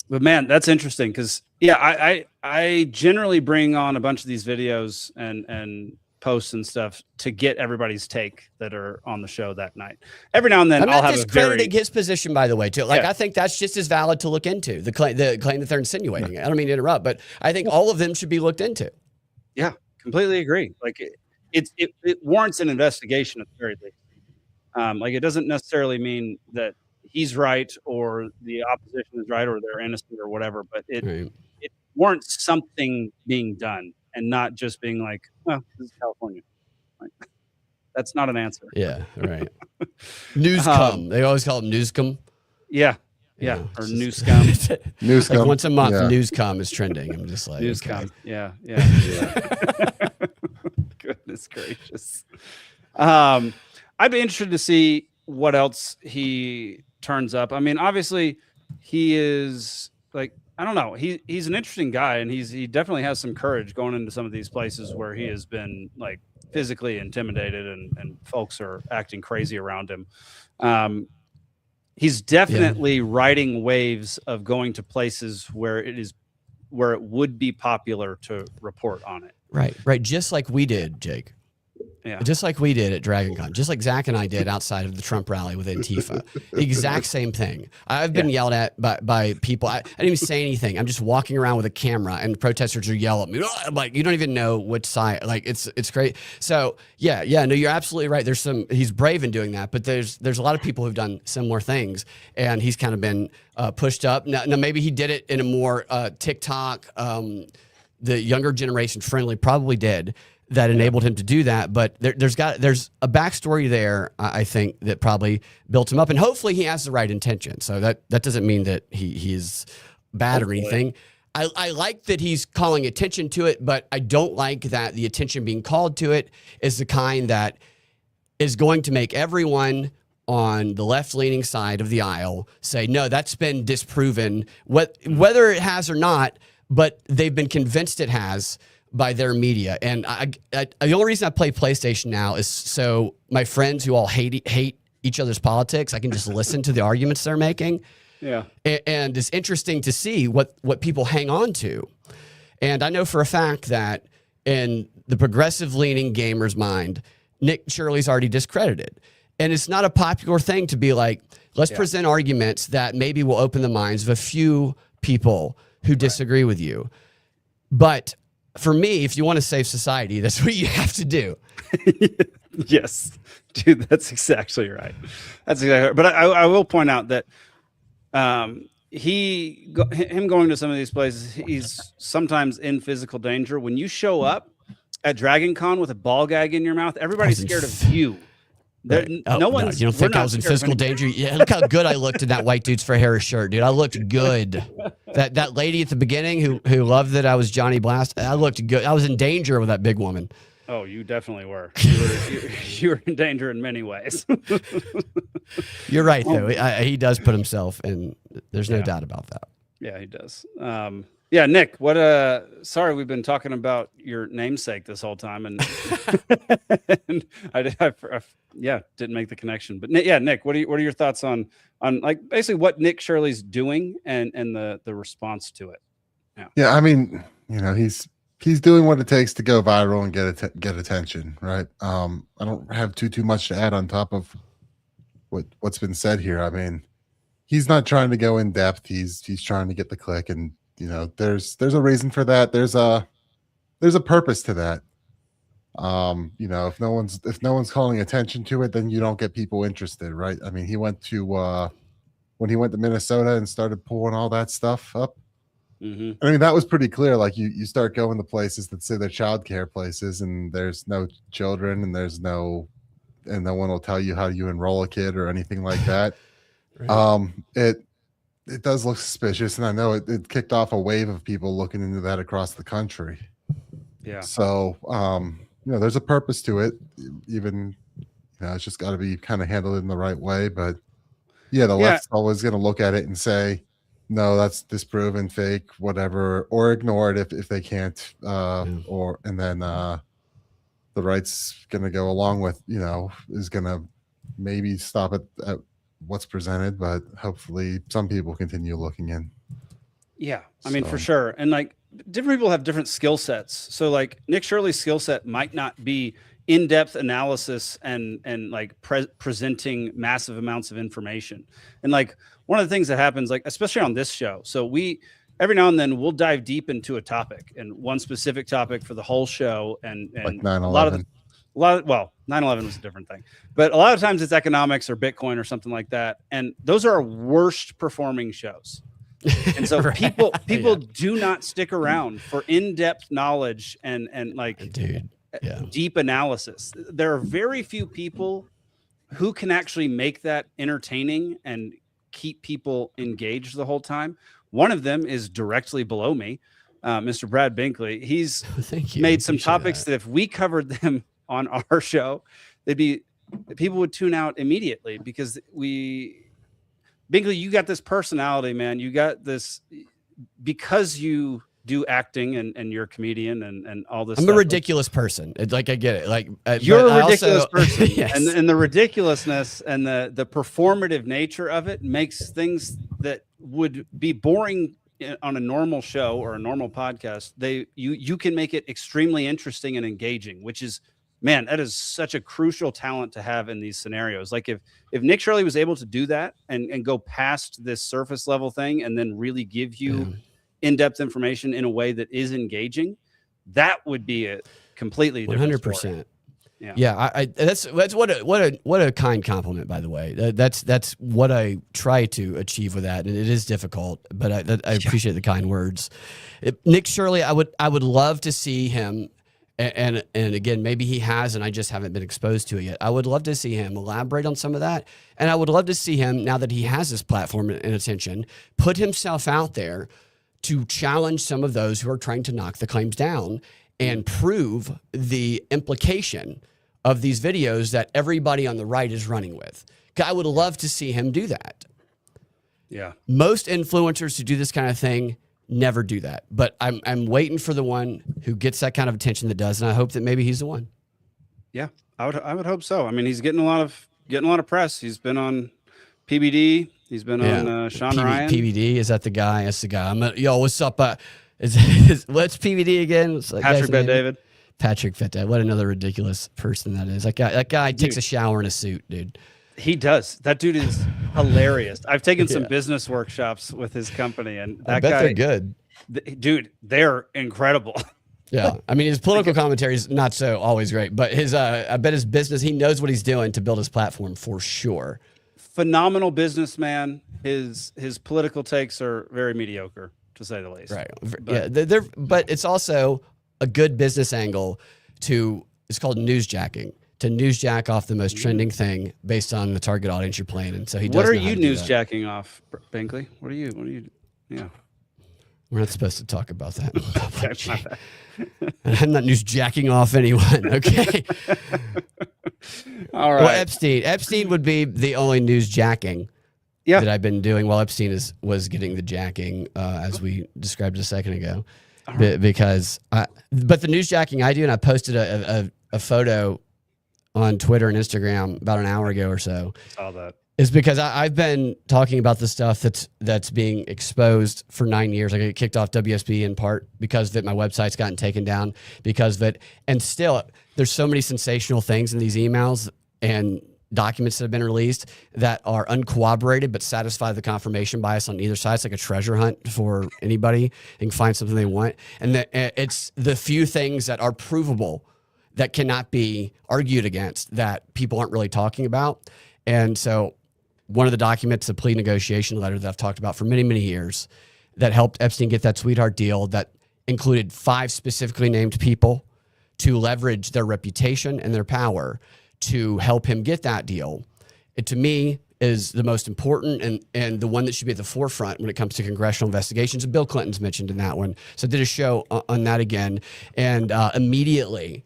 But man, that's interesting, because I generally bring on a bunch of these videos and posts and stuff to get everybody's take that are on the show that night. Every now and then I'll have discrediting his position, by the way, too. Like, I think that's just as valid to look into, the claim that they're insinuating. I don't mean to interrupt, but I think all of them should be looked into. Yeah, completely agree. Like, it warrants an investigation at the very least. Like, it doesn't necessarily mean that he's right or the opposition is right or they're innocent or whatever, but it warrants something being done, and not just being like, well, this is California. Like, that's not an answer. Yeah, right. Newscom. They always call it newscom. Yeah. Yeah, know, or it's New just- Scum. News like come. once a month, Yeah. Newscom is trending. I'm just like, News okay. com. Yeah, yeah. Goodness gracious. I'd be interested to see what else he turns up. I mean, obviously, he is like, I don't know. He's an interesting guy, and he definitely has some courage going into some of these places where he has been like physically intimidated and folks are acting crazy around him. He's definitely riding waves of going to places where it would be popular to report on it. Right. Just like we did, Jake. Yeah. Just like we did at DragonCon, just like Zach and I did outside of the Trump rally with Antifa. The exact same thing. I've been yelled at by people. I didn't even say anything. I'm just walking around with a camera and protesters are yelling at me. I'm like, you don't even know which side. Like it's great. So yeah, no, you're absolutely right. He's brave in doing that, but there's a lot of people who've done similar things, and he's kind of been pushed up. Now maybe he did it in a more TikTok, the younger generation friendly, probably did. That enabled him to do that, but there's a backstory there, I think, that probably built him up, and hopefully he has the right intention. So that doesn't mean that he's bad or anything. I like that he's calling attention to it, but I don't like that the attention being called to it is the kind that is going to make everyone on the left-leaning side of the aisle say, no, that's been disproven, whether it has or not, but they've been convinced it has by their media. And the only reason I play PlayStation now is so my friends who all hate each other's politics, I can just listen to the arguments they're making. Yeah. And it's interesting to see what people hang on to. And I know for a fact that in the progressive leaning gamer's mind, Nick Shirley's already discredited. And it's not a popular thing to be like, let's present arguments that maybe will open the minds of a few people who disagree with you. But for me, if you want to save society, that's what you have to do. Yes, dude, that's exactly right. That's exactly right. But I will point out that him going to some of these places, he's sometimes in physical danger. When you show up at DragonCon with a ball gag in your mouth, everybody's scared of you. Right. No one's. You don't think I was in physical danger? Yeah, look how good I looked in that white dude's for Harris shirt, dude. I looked good. That lady at the beginning who loved that I was Johnny Blast, I looked good. I was in danger with that big woman. Oh, you definitely were. You were in danger in many ways. You're right, though. He does put himself in. There's no doubt about that. Yeah, he does. Yeah, Nick, sorry, we've been talking about your namesake this whole time, and, and I didn't make the connection. But yeah, Nick, what are your thoughts on like basically what Nick Shirley's doing and the response to it? Yeah, I mean, he's doing what it takes to go viral and get attention, right? I don't have too much to add on top of what's been said here. I mean, he's not trying to go in depth. He's trying to get the click, and there's a reason for that. There's a purpose to that. If no one's calling attention to it, then you don't get people interested, right? I mean, he went to when he went to Minnesota and started pulling all that stuff up. Mm-hmm. I mean, that was pretty clear. Like you start going to places that say they're childcare places, and there's no children, and no one will tell you how you enroll a kid or anything like that. Right. It does look suspicious, and I know it kicked off a wave of people looking into that across the country. Yeah. So there's a purpose to it. Even it's just got to be kind of handled in the right way. But the left's always going to look at it and say, no, that's disproven, fake, whatever, or ignore it if they can't. And then the right's going to go along with is going to maybe stop at what's presented, but hopefully some people continue looking in. Yeah, I mean, for sure. And like different people have different skill sets. So like Nick Shirley's skill set might not be in-depth analysis and like presenting massive amounts of information. And like one of the things that happens, like especially on this show, so we every now and then we'll dive deep into a topic and one specific topic for the whole show, and like 9/11. Well, 9/11 was a different thing, but a lot of times it's economics or Bitcoin or something like that. And those are our worst performing shows. And so people do not stick around for in-depth knowledge and like deep analysis. There are very few people who can actually make that entertaining and keep people engaged the whole time. One of them is directly below me, Mr. Brad Binkley. He's Thank you. made some Appreciate topics that if we covered them on our show, people would tune out immediately because Binkley, you got this personality, man. You got this because you do acting and you're a comedian and all this. I'm stuff. a ridiculous person. It's like I get it. Like you're a ridiculous person, yes. and the ridiculousness and the performative nature of it makes things that would be boring on a normal show or a normal podcast. You can make it extremely interesting and engaging, which is, man, that is such a crucial talent to have in these scenarios. Like if Nick Shirley was able to do that and go past this surface level thing and then really give you in-depth information in a way that is engaging, that would be a completely different 100%. story. Yeah. I that's what a kind compliment, by the way. That's what I try to achieve with that, and it is difficult, but I appreciate the kind words. Nick Shirley, I would love to see him. And again, maybe he has, and I just haven't been exposed to it yet. I would love to see him elaborate on some of that. And I would love to see him, now that he has this platform and attention, put himself out there to challenge some of those who are trying to knock the claims down and prove the implication of these videos that everybody on the right is running with. I would love to see him do that. Yeah. Most influencers who do this kind of thing never do that, but I'm waiting for the one who gets that kind of attention that does, and I hope that maybe he's the one. Yeah, I would hope so. I mean, he's getting a lot of press. He's been on PBD. He's been on Sean Ryan. PBD, is that the guy? That's the guy. Yo, what's up? What's PBD again? Patrick Bet-David. Patrick Bet-David. What another ridiculous person that is. That guy takes a shower in a suit, dude. He does. That dude is hilarious. I've taken some business workshops with his company, and that I bet guy, they're good. Dude, they're incredible. Yeah, I mean, his political commentary is not so always great, but I bet his business, he knows what he's doing to build his platform for sure. Phenomenal businessman. His political takes are very mediocre, to say the least. Right. But it's also a good business angle it's called newsjacking. To newsjack off the most trending thing based on the target audience you're playing. And so he does. What are you newsjacking off, Binkley? What are you? Yeah. We're not supposed to talk about that. I'm not newsjacking off anyone. Okay. All right. Well, Epstein would be the only newsjacking that I've been doing while Epstein was getting the jacking, as we described a second ago. Right. But the newsjacking I do, and I posted a photo on Twitter and Instagram about an hour ago or so. Saw that. Is because I've been talking about the stuff that's being exposed for 9 years. I got kicked off WSB in part because of it. My website's gotten taken down because of it. And still, there's so many sensational things in these emails and documents that have been released that are uncorroborated but satisfy the confirmation bias on either side. It's like a treasure hunt for anybody and can find something they want. And it's the few things that are provable that cannot be argued against that people aren't really talking about. And so one of the documents, a plea negotiation letter that I've talked about for many, many years that helped Epstein get that sweetheart deal that included 5 specifically named people to leverage their reputation and their power to help him get that deal. It, to me, is the most important and the one that should be at the forefront when it comes to congressional investigations. And Bill Clinton's mentioned in that one. So I did a show on that again. And immediately,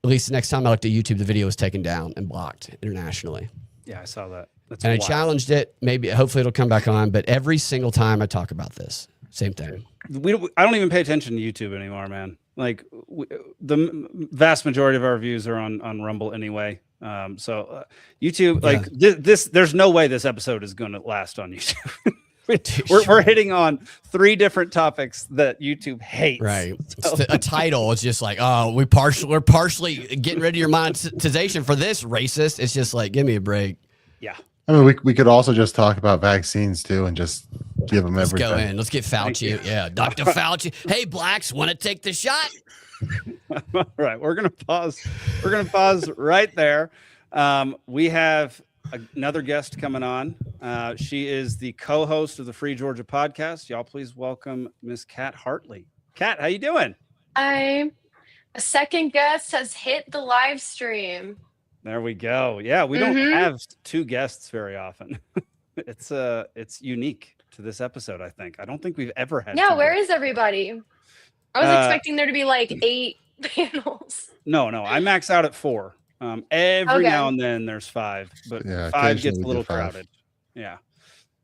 at least the next time I looked at YouTube, the video was taken down and blocked internationally. Yeah, I saw that. I challenged it. Maybe, hopefully it'll come back on. But every single time I talk about this, same thing. I don't even pay attention to YouTube anymore, man. Like the vast majority of our views are on Rumble anyway. So YouTube, like there's no way this episode is going to last on YouTube. We're hitting on 3 different topics that YouTube hates. Right. So. A title is just like, oh, we're partially getting rid of your monetization for this, racist. It's just like, give me a break. Yeah. I mean, we could also just talk about vaccines too and just give them everything. Let's go in. Let's get Fauci. Yeah, Dr. Fauci. Hey, blacks, want to take the shot? All right, we're gonna pause. We're gonna pause right there. We have another guest coming on. She is the co-host of the Free Georgia podcast. Y'all, please welcome Miss Cat Hartley. Cat, how you doing? A second guest has hit the live stream. There we go. Yeah, we don't have 2 guests very often. it's unique to this episode. I think. I don't think we've ever had. Yeah, two where guests. is everybody? I was expecting there to be like 8 panels. No, I max out at 4. Every Okay. now and then there's 5, but Yeah, 5 gets occasionally a we little do 5. crowded. Yeah.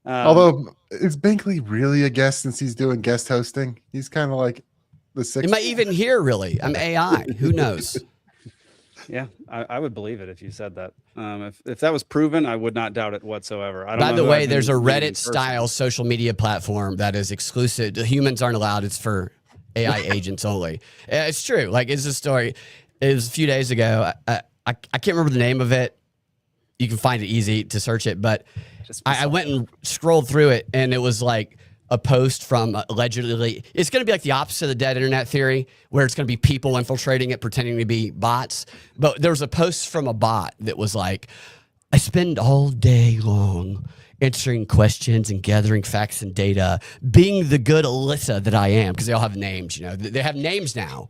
Although, is Binkley really a guest since he's doing guest hosting? He's kind of like the sixth. Am I even here? Really? I'm AI. Who knows? Yeah, I would believe it if you said that. If that was proven, I would not doubt it whatsoever. I don't By know the who way, I've there's a been meeting in Reddit style social media platform that is exclusive. The humans aren't allowed. It's for AI agents only. It's true. Like, it's a story. It was a few days ago. I can't remember the name of it. You can find it easy to search it, but I went and scrolled through it, and it was like a post from allegedly. It's going to be like the opposite of the dead internet theory, where it's going to be people infiltrating it, pretending to be bots. But there was a post from a bot that was like, I spend all day long answering questions and gathering facts and data, being the good Alyssa that I am, because they all have names, you know. They have names now.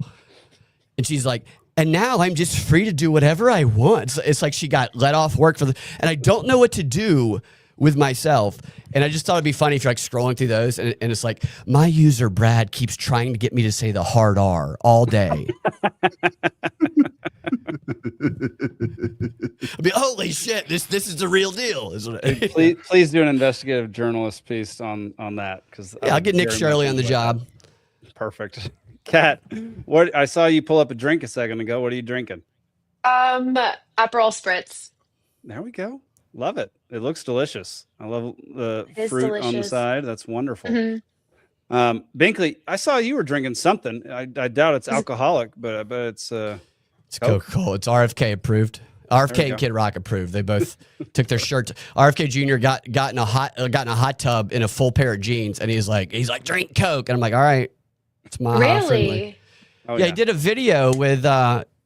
And she's like, and now I'm just free to do whatever I want. It's like she got let off work and I don't know what to do with myself. And I just thought it'd be funny if you're like scrolling through those and it's like, my user Brad keeps trying to get me to say the hard R all day. I'll be, holy shit, this is the real deal. please do an investigative journalist piece on that, because I'll get Nick Shirley on the job. Perfect. Cat, what I saw you pull up a drink a second ago. What are you drinking? Aperol spritz. There we go. Love it. It looks delicious. I love the It is fruit on the delicious. side. That's wonderful. Mhm. Binkley, I saw you were drinking something. I doubt it's alcoholic, but it's It's Coca-Cola. It's RFK approved. RFK and Kid Rock approved. They both took their shirts. RFK Jr. got in a hot tub in a full pair of jeans, and he's like, drink Coke, and I'm like, all right, it's Maha friendly. Really? Oh, Yeah, he did a video with.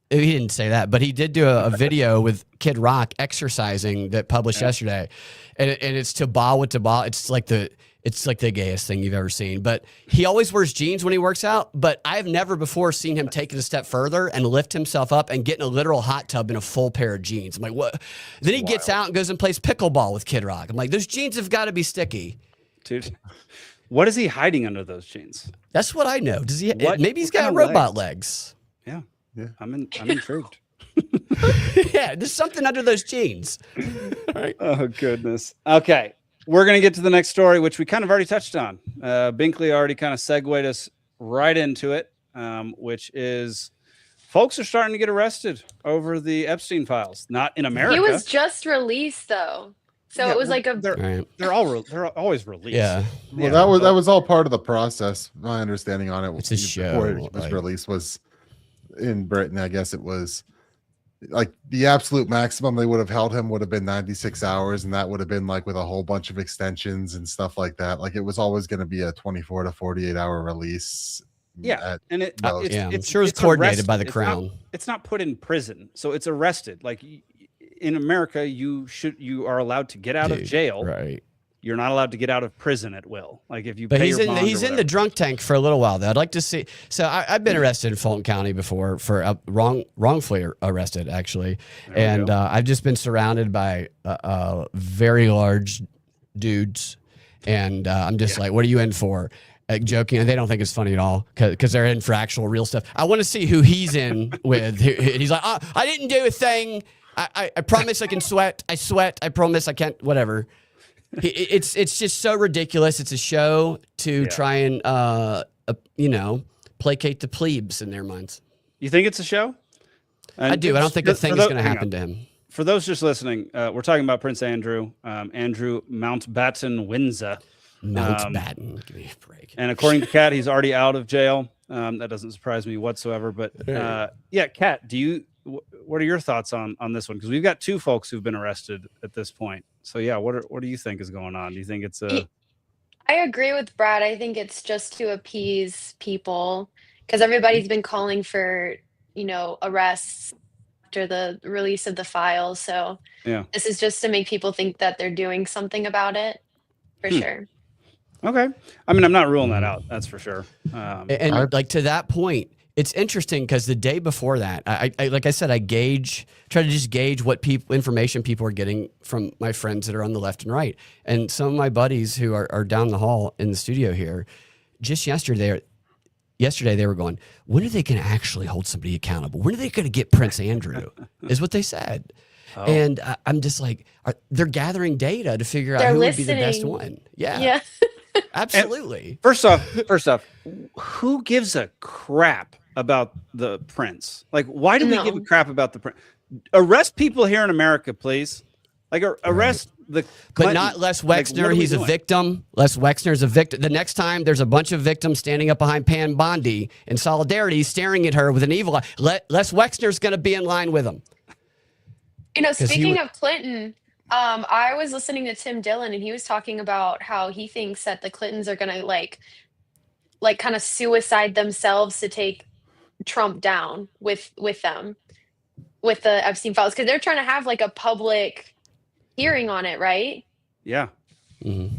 He didn't say that, but he did do a video with Kid Rock exercising that published yesterday, and it's Tabal with Tabal. It's like the gayest thing you've ever seen. But he always wears jeans when he works out. But I've never before seen him take it a step further and lift himself up and get in a literal hot tub in a full pair of jeans. I'm like, what? Then he gets out and goes and plays pickleball with Kid Rock. I'm like, those jeans have got to be sticky, dude. What is he hiding under those jeans? That's what I know. Does he? What- Maybe he's what got kind of robot legs. Yeah. I'm intrigued. Yeah, there's something under those jeans. Oh goodness. Okay, we're gonna get to the next story, which we kind of already touched on. Binkley already kind of segued us right into it, which is folks are starting to get arrested over the Epstein files. Not in America. He was just released though, so Yeah, it was like a. they're always released. Yeah. Well, that was all part of the process. My understanding on it was It's a before show, it was like- released was in Britain. I guess it was like the absolute maximum they would have held him would have been 96 hours, and that would have been like with a whole bunch of extensions and stuff like that. Like it was always going to be a 24 to 48 hour release. Yeah, and it, most. it's, Yeah, I'm it's, sure it's it's coordinated arrested. by the It's Crown. it's not put in prison, so it's arrested. Like in America, you are allowed to get out of Dude, jail. right. You're not allowed to get out of prison at will. Like if you But pay he's your in bond or he's in the whatever. drunk tank for a little while though. I'd like to see. So I've been arrested in Fulton County before for wrongfully arrested actually, and I've just been surrounded by very large dudes, and I'm just like, what are you in for? Joking, and they don't think it's funny at all because they're in for actual real stuff. I want to see who he's in with. He's like, I didn't do a thing. I promise I can sweat. I sweat. I promise I can't. Whatever. It's just so ridiculous. It's a show to try and placate the plebes in their minds. You think it's a show? I do. I don't think a thing is going to happen to him. For those just listening, we're talking about Prince Andrew, Andrew Mountbatten Windsor. Mountbatten, give me a break. And according to Kat, he's already out of jail. That doesn't surprise me whatsoever. But Kat, what are your thoughts on this one? Because we've got 2 folks who've been arrested at this point. So yeah, what do you think is going on? Do you think it's a? I agree with Brad. I think it's just to appease people because everybody's been calling for, arrests after the release of the files. So Yeah. this is just to make people think that they're doing something about it, for sure. Okay. I mean, I'm not ruling that out. That's for sure. And like to that point, It's interesting because the day before that, I like I said, try to just gauge what information people are getting from my friends that are on the left and right. And some of my buddies who are down the hall in the studio here, just yesterday they were going, when are they going to actually hold somebody accountable? When are they going to get Prince Andrew? Is what they said. Oh. And I'm just like, they're gathering data to figure out who would be the best one. Yeah. Absolutely. First off, who gives a crap about the prince? Like, why do we give a crap about the prince? Arrest people here in America, please. Like, arrest the Clintons. But not Les Wexner. He's a victim. Les Wexner's a victim. The next time there's a bunch of victims standing up behind Pam Bondi in solidarity, staring at her with an evil eye, Les Wexner's going to be in line with him. You know, speaking of Clinton, I was listening to Tim Dillon, and he was talking about how he thinks that the Clintons are going to like kind of suicide themselves to take Trump down with them, with the Epstein files, because they're trying to have like a public hearing on it, right? Yeah. Mm-hmm.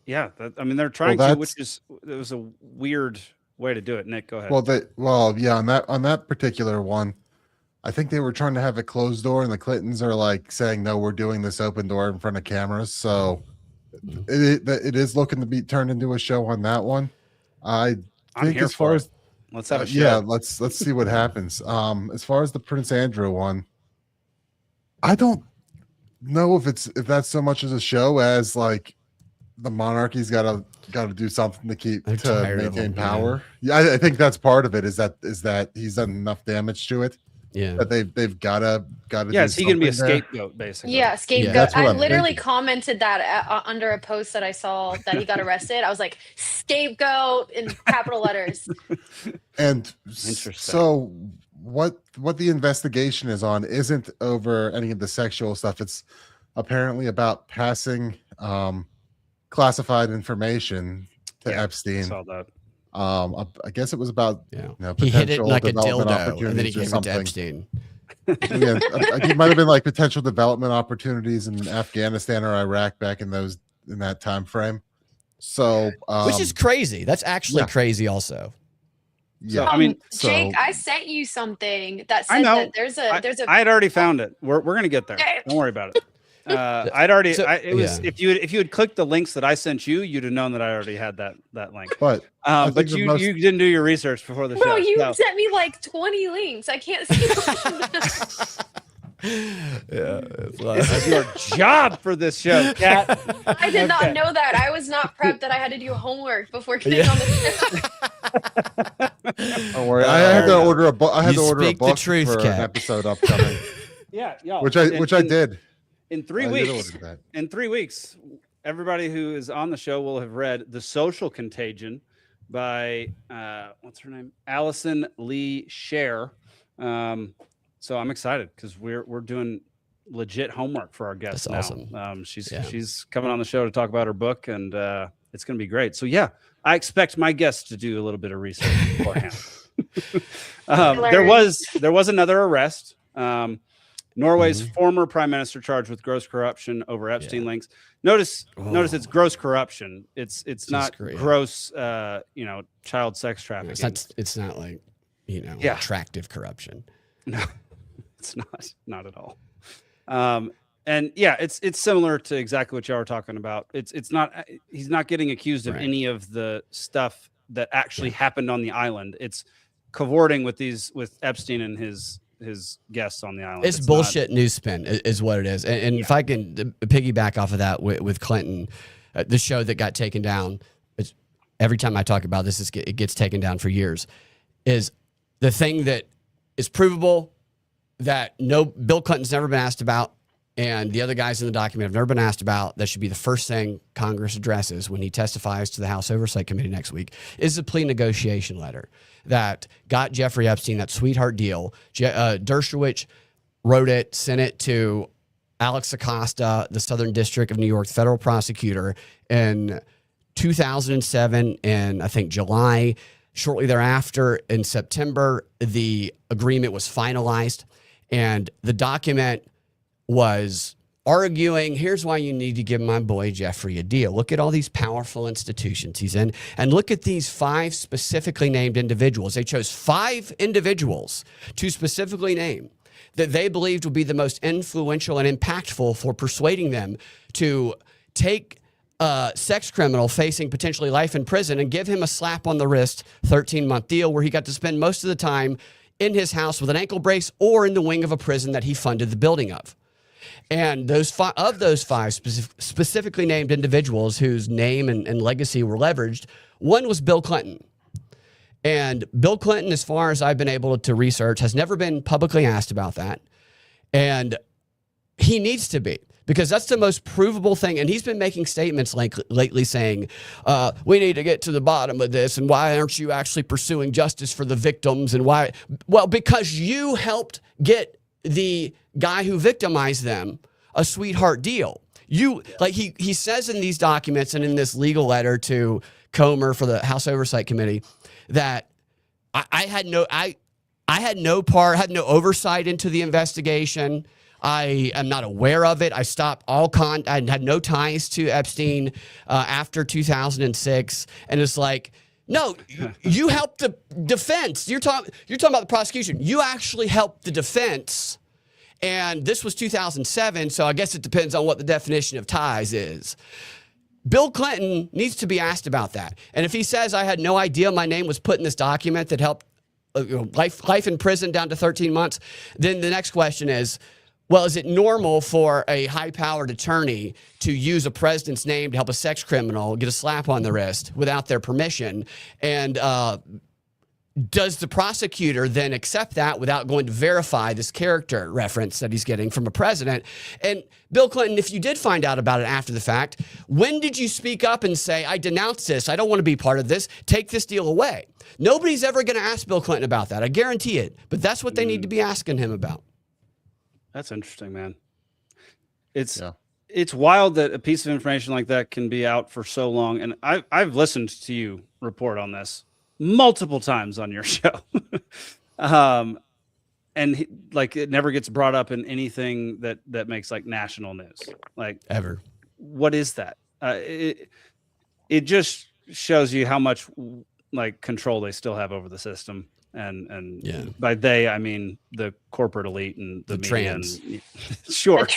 Yeah. They're trying to, which is, it was a weird way to do it. Nick, go ahead. On that particular one, I think they were trying to have it closed door, and the Clintons are like saying, no, we're doing this open door in front of cameras. So it is looking to be turned into a show on that one. I think as far as let's have a show. let's see what happens. As far as the Prince Andrew one, I don't know if that's so much as a show as like the monarchy's got to do something to maintain power. Yeah, I think that's part of it. Is that he's done enough damage to it. Yeah, that they've got to. Yeah, is he going to be a scapegoat, basically? Yeah, scapegoat. Yeah, I literally commented that under a post that I saw that he got arrested. I was like, scapegoat in capital letters. And so what the investigation is on isn't over any of the sexual stuff. It's apparently about passing classified information to Epstein. I saw that. I guess it was about he hit it like a development dildo, and then he opportunities or gave it to something. Epstein. It might have been like potential development opportunities in Afghanistan or Iraq back in that time frame. So, which is crazy. That's actually crazy, also. Yeah, Jake, I sent you something that said that there's a. I had already found it. We're gonna get there. Don't worry about it. If you had clicked the links that I sent you, you'd have known that I already had that link. But you didn't do your research before the show. Bro, you sent me like 20 links. I can't see this is your job for this show, Cat. I did not know that. I was not prepped that I had to do homework before getting on the show. Don't worry. I had to order a book. I had to order a book for an episode upcoming. Which I did. In 3 weeks, in 3 weeks, everybody who is on the show will have read The Social Contagion by what's her name? Allison Lee Scher. So I'm excited because we're doing legit homework for our guests. That's now. Awesome. She's coming on the show to talk about her book, and it's going to be great. So I expect my guests to do a little bit of research beforehand. There was another arrest. Norway's former prime minister charged with gross corruption over Epstein links. Notice it's gross corruption. It's not gross, child sex trafficking. It's not like, attractive corruption. No, it's not at all. It's similar to exactly what y'all were talking about. It's not, he's not getting accused of any of the stuff that actually happened on the island. It's cavorting with Epstein and his guests on the island. It's bullshit news spin is what it is. And if I can piggyback off of that with Clinton, the show that got taken down, every time I talk about this, it gets taken down for years, is the thing that is provable that Bill Clinton's never been asked about, and the other guys in the document have never been asked about, that should be the first thing Congress addresses when he testifies to the House Oversight Committee next week, is the plea negotiation letter that got Jeffrey Epstein that sweetheart deal. Dershowitz wrote it, sent it to Alex Acosta, the Southern District of New York federal prosecutor, in 2007, and I think July. Shortly thereafter, in September, the agreement was finalized, and the document was arguing, here's why you need to give my boy Jeffrey a deal. Look at all these powerful institutions he's in, and look at these 5 specifically named individuals. They chose 5 individuals to specifically name that they believed would be the most influential and impactful for persuading them to take a sex criminal facing potentially life in prison and give him a slap on the wrist 13-month deal where he got to spend most of the time in his house with an ankle brace or in the wing of a prison that he funded the building of. And those 5 specifically named individuals whose name and legacy were leveraged, one was Bill Clinton. And Bill Clinton, as far as I've been able to research, has never been publicly asked about that. And he needs to be, because that's the most provable thing. And he's been making statements like lately saying, we need to get to the bottom of this. And why aren't you actually pursuing justice for the victims? And why? Well, because you helped get the guy who victimized them a sweetheart deal. Like he says in these documents and in this legal letter to Comer for the House Oversight Committee that I had no oversight into the investigation. I am not aware of it. I stopped I had no ties to Epstein after 2006. And it's like, no, you helped the defense. You're talking about the prosecution. You actually helped the defense. And this was 2007, so I guess it depends on what the definition of ties is. Bill Clinton needs to be asked about that. And if he says, I had no idea my name was put in this document that helped life in prison down to 13 months, then the next question is, well, is it normal for a high-powered attorney to use a president's name to help a sex criminal get a slap on the wrist without their permission? And does the prosecutor then accept that without going to verify this character reference that he's getting from a president? And Bill Clinton, if you did find out about it after the fact, when did you speak up and say, I denounce this, I don't want to be part of this, take this deal away? Nobody's ever going to ask Bill Clinton about that. I guarantee it. But that's what they need to be asking him about. That's interesting, man. It's wild that a piece of information like that can be out for so long. And I've listened to you report on this multiple times on your show. Like it never gets brought up in anything that makes like national news, like ever. What is that? It just shows you how much like control they still have over the system. And by they, I mean the corporate elite and the media trans. Sure.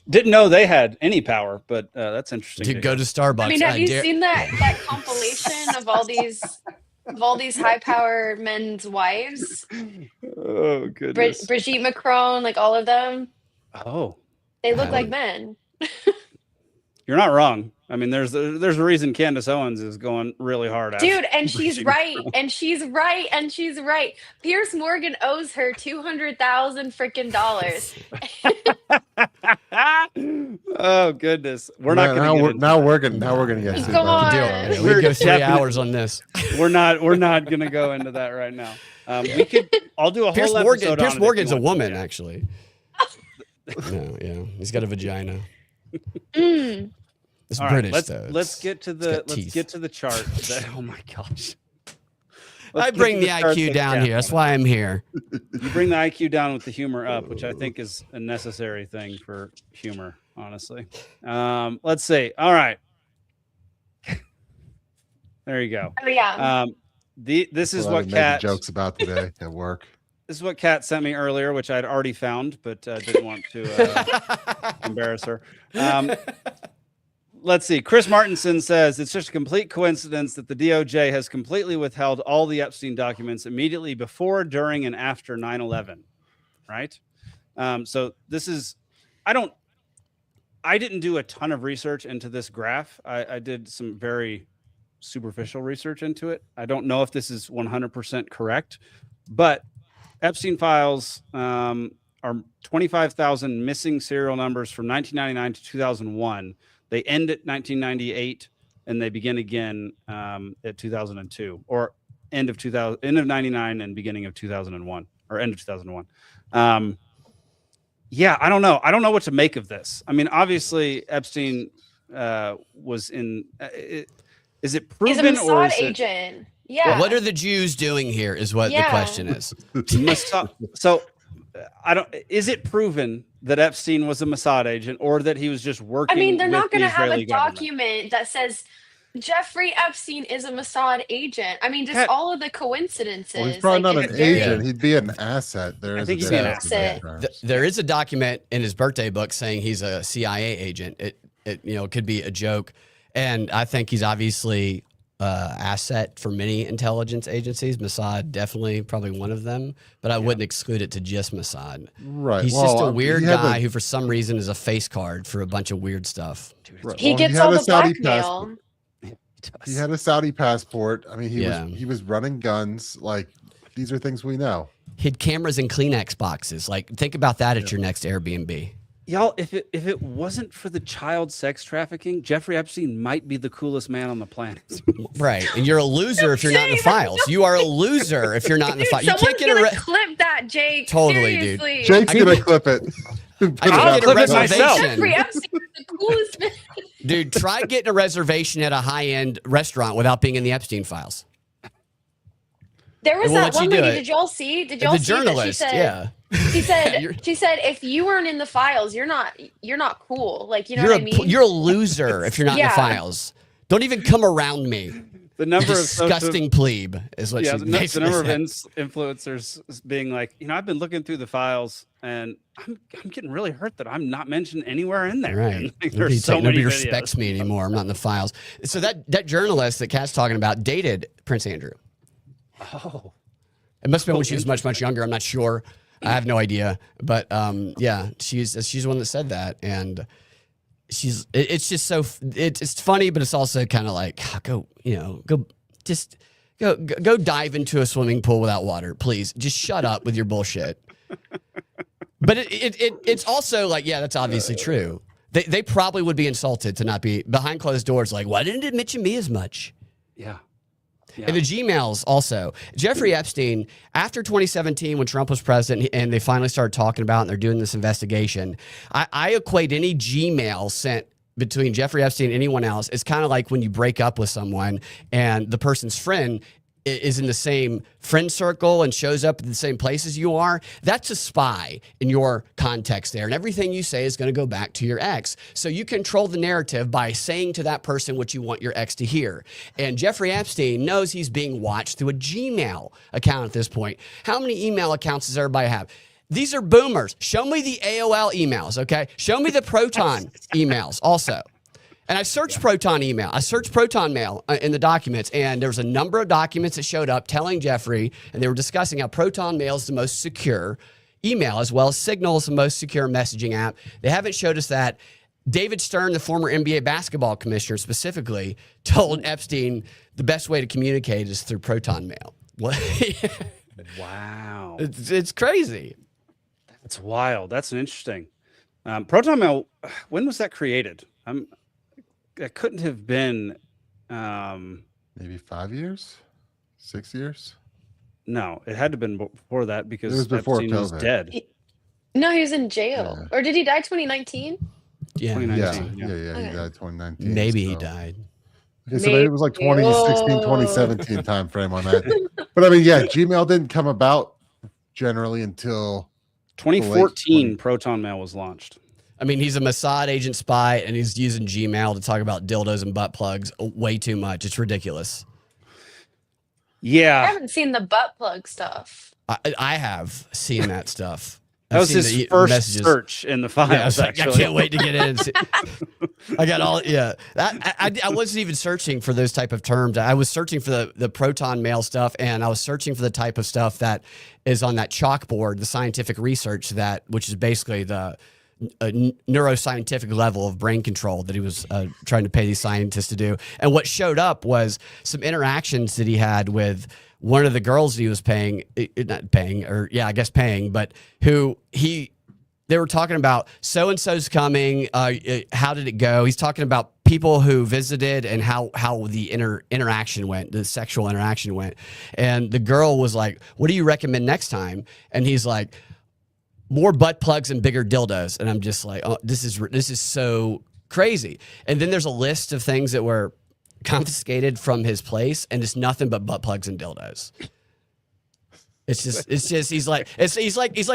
Didn't know they had any power, but that's interesting. To go to Starbucks. I mean, have you seen that compilation of all these high-power men's wives? Oh goodness. Brigitte Macron, like all of them. Oh. They look like men. You're not wrong. I mean, there's a reason Candace Owens is going really hard at dude, and she's right, and she's right, and she's right. Piers Morgan owes her $200,000 freaking dollars. Oh goodness, we're not going now we're gonna get sued. Come on, we go 3 hours on this. We're not going to go into that right now. I'll do a whole episode. Pierce Morgan's a woman, actually. No, yeah, he's got a vagina. It's all British, right, though. Let's get to the chart. Oh my gosh. I bring the IQ down here. That's why I'm here. You bring the IQ down with the humor up, which I think is a necessary thing for humor, honestly. Let's see. All right. There you go. Oh yeah. This is what Cat jokes about today at work. This is what Kat sent me earlier, which I'd already found, but didn't want to embarrass her. Let's see. Chris Martinson says it's just a complete coincidence that the DOJ has completely withheld all the Epstein documents immediately before, during, and after 9/11. Right? So this is, I didn't do a ton of research into this graph. I did some very superficial research into it. I don't know if this is 100% correct, but Epstein files are 25,000 missing serial numbers from 1999 to 2001. They end at 1998 and they begin again at 2002, or end of 99 and beginning of 2001, or end of 2001. Yeah, I don't know. I don't know what to make of this. I mean, obviously Epstein was in. Is it proven? He's a Mossad agent. Yeah. What are the Jews doing here? Is what the question is. So Is it proven that Epstein was a Mossad agent or that he was just working? I mean, they're with not going the to have Israeli a government? document that says Jeffrey Epstein is a Mossad agent. I mean, just all of the coincidences. Well, he's probably not it's an very- agent. He'd be an asset. There I is think a he'd be an difference in asset. those terms. There is a document in his birthday book saying he's a CIA agent. It could be a joke, and I think he's obviously asset for many intelligence agencies. Mossad definitely probably one of them, but I wouldn't exclude it to just Mossad. Right. He's just a Well, weird he had guy the- who, for some reason, is a face card for a bunch of weird stuff. Right. He Well, gets had all a the Saudi blackmail. He had a Saudi passport. I mean, Yeah. he was running guns. Like, these are things we know. Hid cameras in Kleenex boxes. Like, think about that at your next Airbnb. Y'all, if it wasn't for the child sex trafficking, Jeffrey Epstein might be the coolest man on the planet. Right. And you're a loser if you're not in the files. You are a loser if you're not in the Dude, files. You someone's can't get gonna clip that, Jake. Totally, dude. Seriously. Jake's I gonna can- clip it. Put I it can out get a there. clip it myself. Jeffrey reservation. Epstein is the coolest man. Dude, try getting a reservation at a high-end restaurant without being in the Epstein files. There was It won't that let you one do lady. it. Did y'all see? Did y'all The see that journalist, she said? yeah. She said. You're- She said, if you weren't in the files, you're not cool. Like, you know You're what I mean? you're a loser if you're not in Yeah. the files. Don't even come around me. The number of Disgusting plebe is what yeah, she the number basically of said. influencers being like, I've been looking through the files and I'm getting really hurt that I'm not mentioned anywhere in there. Right. And, like, Nobody, there's so many nobody videos. respects me anymore. I'm not in the files. So that journalist that Cat's talking about dated Prince Andrew. Oh, It must have been when she was much, much younger. I'm not sure. I have no idea. But yeah, she's the one that said that. And it's just so, it's funny, but it's also kind of like, go dive into a swimming pool without water, please. Just shut up with your bullshit. But it's also like, yeah, that's obviously true. They probably would be insulted to not be behind closed doors. Like, why didn't it mention me as much? yeah. And the Gmails also. Jeffrey Epstein, after 2017, when Trump was president and they finally started talking about it and they're doing this investigation, I equate any Gmail sent between Jeffrey Epstein and anyone else. It's kind of like when you break up with someone and the person's friend is in the same friend circle and shows up in the same places you are. That's a spy in your context there. And everything you say is going to go back to your ex. So you control the narrative by saying to that person what you want your ex to hear. And Jeffrey Epstein knows he's being watched through a Gmail account at this point. How many email accounts does everybody have? These are boomers. Show me the AOL emails, okay? Show me the Proton emails also. And I searched Proton email. I searched Proton mail in the documents, and there was a number of documents that showed up telling Jeffrey, and they were discussing how Proton mail is the most secure email, as well as Signal is the most secure messaging app. They haven't showed us that. David Stern, the former NBA basketball commissioner, specifically told Epstein the best way to communicate is through Proton mail. Wow. It's crazy. That's wild. That's an interesting. Proton Mail, when was that created? That couldn't have been. Maybe 5 years, 6 years. No, it had to have been before that because It was before Epstein was COVID. dead. No, he was in jail. Yeah. Or did he die 2019? Yeah. 2019. Yeah. Okay. He died 2019. Maybe he so- died. Okay, so maybe it was like 2016, 2017 time frame on that. But I mean, yeah, Gmail didn't come about generally until 2014, Proton Mail was launched. I mean, he's a Mossad agent spy, and he's using Gmail to talk about dildos and butt plugs way too much. It's ridiculous. I Yeah, haven't seen the butt plug stuff. I have seen that stuff. that I've was seen his the first messages. search in the files. Yeah, I was like, I actually. can't wait to get in. And see. I got all, yeah. I wasn't even searching for those type of terms. I was searching for the Proton mail stuff, and I was searching for the type of stuff that is on that chalkboard, the scientific research which is basically the neuroscientific level of brain control that he was trying to pay these scientists to do. And what showed up was some interactions that he had with one of the girls that he was paying, but who they were talking about so-and-so's coming. How did it go? He's talking about people who visited and how the interaction went, the sexual interaction went. And the girl was like, what do you recommend next time? And he's like, more butt plugs and bigger dildos. And I'm just like, oh, this is so crazy. And then there's a list of things that were confiscated from his place, and it's nothing but butt plugs and dildos. It's just he's like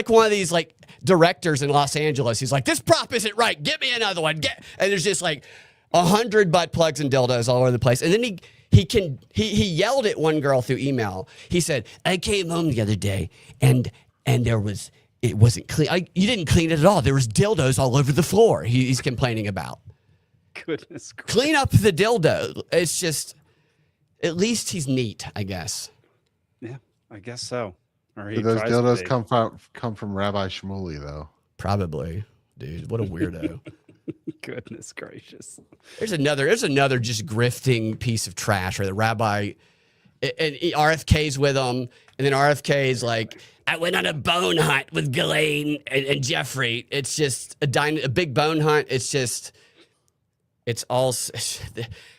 one of these like directors in Los Angeles. He's like, this prop isn't right. Get me another one. And there's just like 100 butt plugs and dildos all over the place. And then he yelled at one girl through email. He said, I came home the other day and it wasn't clean. You didn't clean it at all. There was dildos all over the floor. He's complaining about. Goodness gracious. Clean up the dildo. It's just, at least he's neat, I guess. Yeah, I guess so. Or he Do those tries to dildos be. come from Rabbi Shmuley though? Probably, dude. What a weirdo. Goodness gracious. There's another just grifting piece of trash where the rabbi and RFK's with him, and then RFK's like, I went on a bone hunt with Ghislaine and Jeffrey. It's just a big bone hunt. It's all.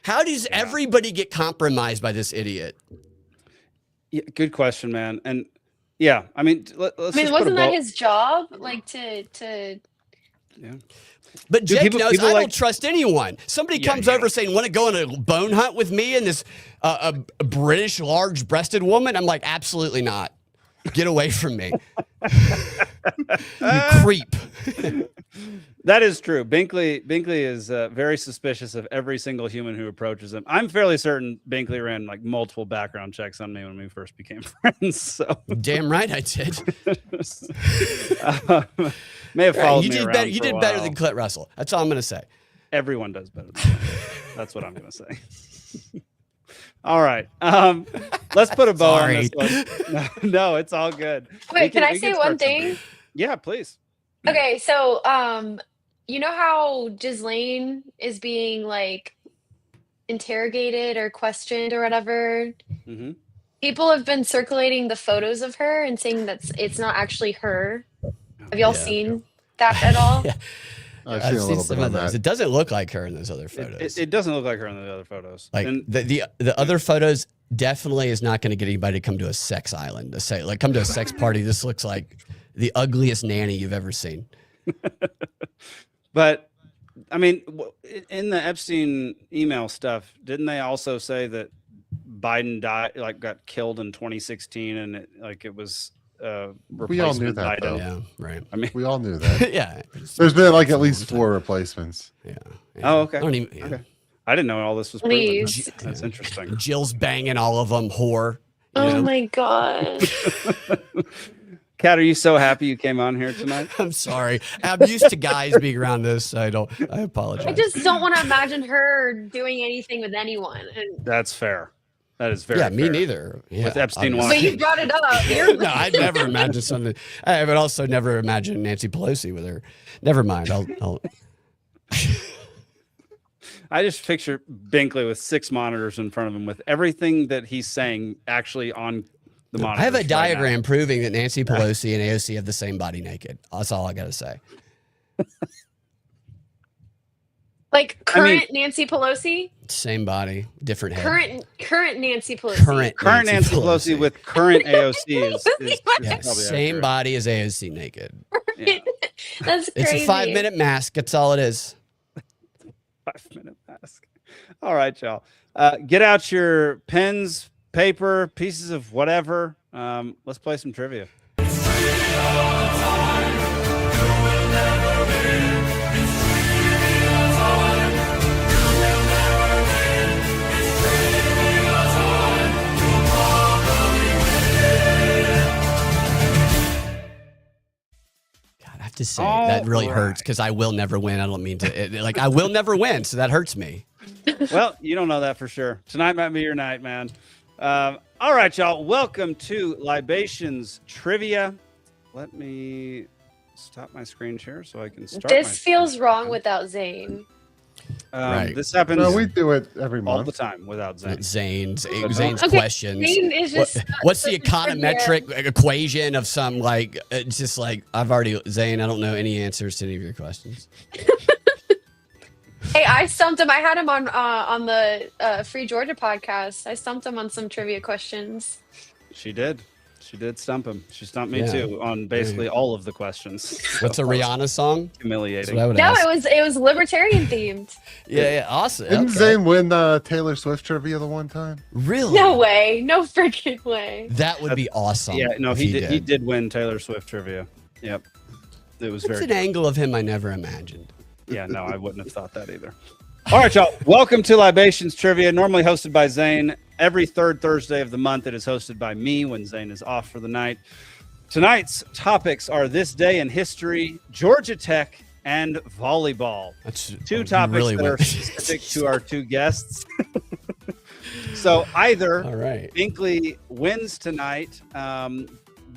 How does everybody get compromised by this idiot? Yeah, good question, man. And yeah, I mean, let's. I mean, just wasn't that put his job? Like to. Yeah. But Do Jake people- knows people I like- don't trust anyone. Somebody comes over saying, want to go on a bone hunt with me and this a British large-breasted woman? I'm like, absolutely not. Get away from me. You creep. That is true. Binkley is very suspicious of every single human who approaches him. I'm fairly certain Binkley ran like multiple background checks on me when we first became friends. So damn right I did. May have followed you me did around better. You for a did better while. than Clint Russell. That's all I'm gonna say. Everyone does better than me. That's what I'm gonna say. All right. Let's put a bow on this one. No, it's all good. Wait, can I say one thing? Yeah, please. Okay, so you know how Ghislaine is being like interrogated or questioned or whatever? Mm-hmm. People have been circulating the photos of her and saying that it's not actually her. Have y'all seen that at all? Yeah. I've seen a little some bit of of those. that. It doesn't look like her in those other photos. It doesn't look like her in the other photos. Like And the other photos definitely is not going to get anybody to come to a sex island to say like come to a sex party. This looks like the ugliest nanny you've ever seen. But I mean, in the Epstein email stuff, didn't they also say that Biden died, like got killed in 2016, and it was We all knew replacement that, Biden? though. Yeah, right. I mean, We all knew that. Yeah. There's been like at least 4 replacements. Yeah. oh, okay. I don't even, yeah. Okay. I didn't know all this was proven. Please. That's interesting. Jill's banging all of them, whore. You Oh know? my god. Kat, are you so happy you came on here tonight? I'm sorry. I'm used to guys being around this. So I apologize. I just don't want to imagine her doing anything with anyone. And, That's fair. That is very me fair. neither. Yeah, With Epstein obviously. but you brought it up. You're No, I'd never imagine something. I would also never imagine Nancy Pelosi with her. Never mind. I'll I just picture Binkley with 6 monitors in front of him with everything that he's saying actually on the monitor. I have a diagram proving that Nancy Pelosi and AOC have the same body naked. That's all I got to say. like current Nancy Pelosi, Same body, different head. current Nancy Pelosi. Current Nancy Pelosi with current AOC is Yeah, probably same accurate. body as AOC naked. Yeah. That's It's crazy. a 5-minute mask. That's all it is. 5-minute mask. All right, y'all. Get out your pens, paper, pieces of whatever. Let's play some trivia. I have to say that really hurts because I will never win. I don't mean to. I will never win, so that hurts me. Well, you don't know that for sure. Tonight might be your night, man. All right, y'all. Welcome to Libations Trivia. Let me stop my screen share so I can start. This feels wrong without Zane. Right. This happens No, we do it every all month. the time without Zane. Zane's Okay, questions. Zane is just What's the econometric equation of some like? It's just like I've already Zane. I don't know any answers to any of your questions. Hey, I stumped him. I had him on the Free Georgia podcast. I stumped him on some trivia questions. She did. She did stump him. She stumped me Yeah. too on basically all of the questions. What's a Rihanna song? Humiliating. That's what I would No, ask. it was libertarian themed. Yeah, awesome. Didn't Okay. Zane win Taylor Swift trivia the one time? Really? No way. No freaking way. That would be awesome. Yeah, no, if he did. He did win Taylor Swift trivia. Yep, it was It's very. an angle of him I never imagined. Yeah, no, I wouldn't have thought that either. All right, y'all. Welcome to Libations Trivia, normally hosted by Zane. Every third Thursday of the month, it is hosted by me when Zane is off for the night. Tonight's topics are this day in history, Georgia Tech, and volleyball. That's Two topics really that are went- specific to our two guests. So either All right. Binkley wins tonight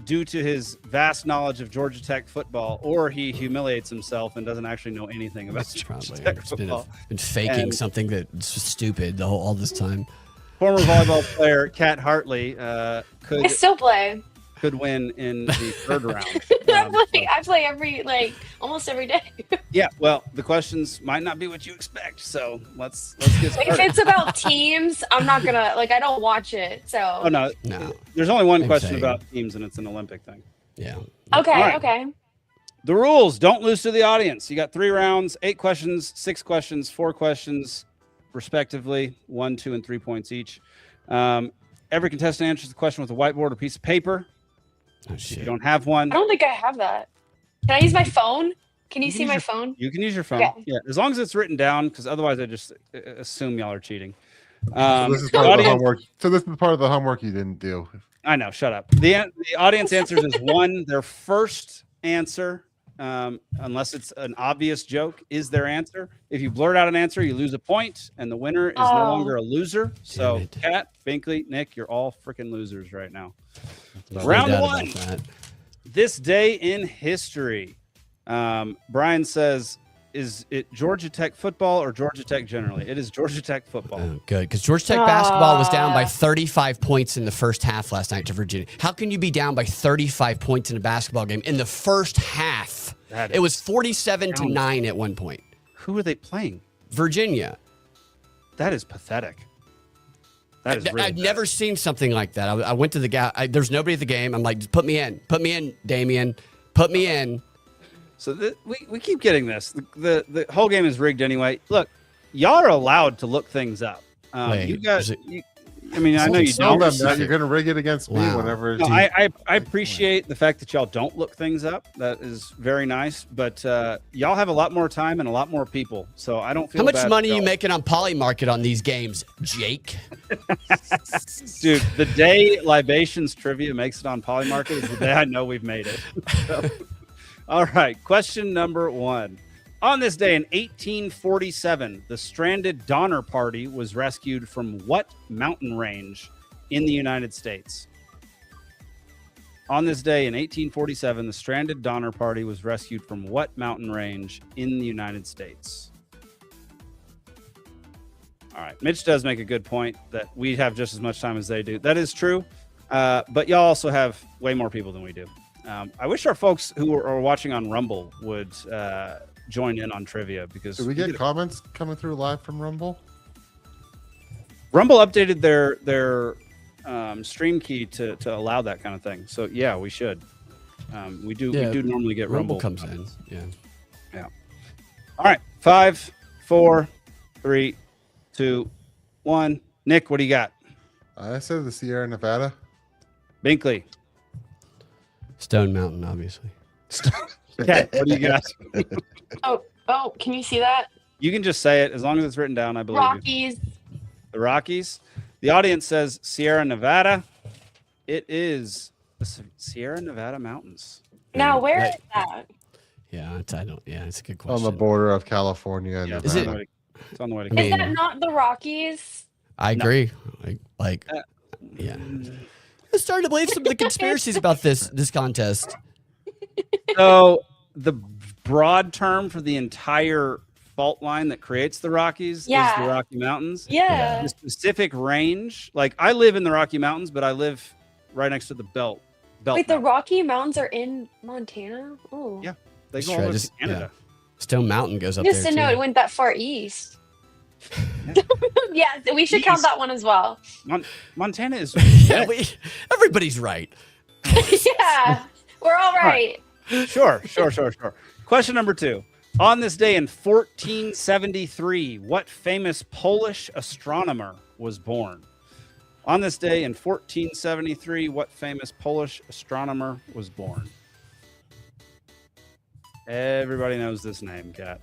due to his vast knowledge of Georgia Tech football, or he humiliates himself and doesn't actually know anything about That's Georgia probably Tech it's been, football. been faking And- something that's stupid all this time. Former volleyball player Cat Hartley I could still play. win in the third round. I play every almost every day. Yeah, well, the questions might not be what you expect, so let's get If started. it's about teams, I'm not gonna I don't watch it. So Oh no, No. there's only one Same question thing. about teams, and it's an Olympic thing. Yeah. Okay, All right. okay. The rules: don't lose to the audience. You got 3 rounds, 8 questions, 6 questions, 4 questions, respectively, 1, 2, and 3 points each. Every contestant answers the question with a whiteboard or piece of paper. Oh, If you shit. don't have one, I don't think I have that. Can I use my phone? Can you can see use my your- phone? you can use your phone. Okay. Yeah, as long as it's written down, because otherwise I just assume y'all are cheating. So this is part of the audience- homework. So this is part of the homework you didn't do. I know. Shut up. The audience answers is 1. Their first answer, unless it's an obvious joke, is their answer. If you blurt out an answer, you lose a point, and the winner is no Oh. longer a loser. So, it. Kat, Binkley, Nick, you're all freaking losers right now. No Round doubt 1. about that. This day in history. Brian says, is it Georgia Tech football or Georgia Tech generally? It is Georgia Tech football. Oh, good, because Georgia Tech basketball was down by Ah. 35 points in the first half last night to Virginia. How can you be down by 35 points in a basketball game in the first half? That It was is 47-9 at one point. Who are they playing? Virginia. That is pathetic. That is really I'd bad. never seen something like that. I went to the guy. There's nobody at the game. I'm like, put me in, Damien, put me in. So we keep getting this. The whole game is rigged anyway. Look, y'all are allowed to look things up. Wait, You got. is it- I mean, I know you Tell don't. them that you're going to rig it against me Wow. whenever. No, I appreciate the fact that y'all don't look things up. That is very nice. But y'all have a lot more time and a lot more people. So I don't feel. How much bad money for are you y'all. making on Polymarket on these games, Jake? Dude? The day Libations Trivia makes it on Polymarket is the day I know we've made it. So, all right, question number 1. On this day in 1847, the stranded Donner Party was rescued from what mountain range in the United States? On this day in 1847, the stranded Donner Party was rescued from what mountain range in the United States? All right, Mitch does make a good point that we have just as much time as they do. That is true, but y'all also have way more people than we do. I wish our folks who are watching on Rumble would join in on trivia because Did we get comments coming through live from Rumble? Rumble updated their stream key to allow that kind of thing. So yeah, we should. We do normally get Rumble comes in. Yeah. All right, 5, 4, 3, 2, 1. Nick, what do you got? I said the Sierra Nevada. Binkley. Stone Mountain, obviously. Kat, what do you got? Oh, can you see that? You can just say it as long as it's written down. I believe you. Rockies. The Rockies. The audience says Sierra Nevada. It is the Sierra Nevada mountains. Now, where Right. is that? Yeah, it's a good On question. the border of California and Yeah, Is it- Nevada. It's on the way to I Is mean- that not the Rockies? I agree. Yeah. I started to believe some of the conspiracies about this contest. So the broad term for the entire fault line that creates the Rockies is Yeah. the Rocky Mountains. Yeah. The specific range, like I live in the Rocky Mountains, but I live right next to the belt. Wait, the Mountain. Rocky Mountains are in Montana? Oh. Yeah. They That's go true, all I over just- to Canada. Stone Mountain goes I up just there didn't know too. it went that far east. Yeah, we should count East. that one as well. Montana is Yeah, everybody's right. Yeah, we're all right. Sure. Question number 2. On this day in 1473, what famous Polish astronomer was born? On this day in 1473, what famous Polish astronomer was born? Everybody knows this name, Kat.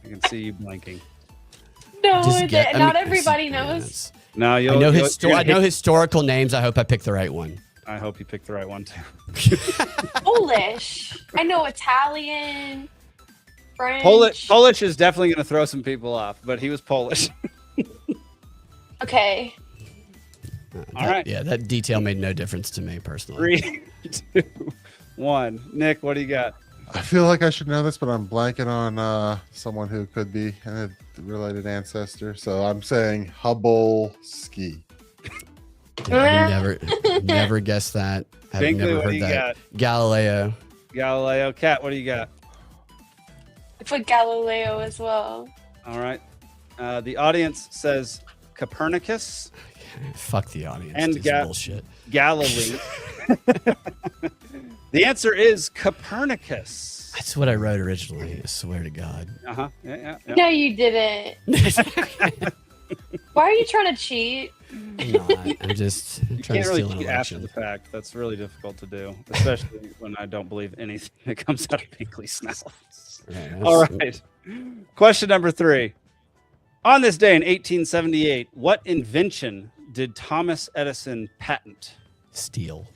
I can see you blinking. No, not everybody knows. No, I know historical names. I hope I picked the right one. I hope you picked the right one too. Polish. I know Italian, French. Polish is definitely going to throw some people off, but he was Polish. Okay. All right. Yeah, that detail made no difference to me personally. 3, 2, 1. Nick, what do you got? I feel like I should know this, but I'm blanking on someone who could be a related ancestor. So I'm saying Ciesielski. Yeah, never guessed that. I've Binkley, never what heard do you that. got? Galileo. Cat, what do you got? I put Galileo as well. All right. The audience says Copernicus. Fuck the audience. And bullshit. Galilee. The answer is Copernicus. That's what I wrote originally. I swear to God. Yeah. No, you didn't. Why are you trying to cheat? I'm not. I'm just You trying can't to really steal an cheat after election. the fact. That's really difficult to do, especially when I don't believe anything that comes out of Binkley's mouth. Yeah, All right. Question number 3. On this day in 1878, what invention did Thomas Edison patent? Steal.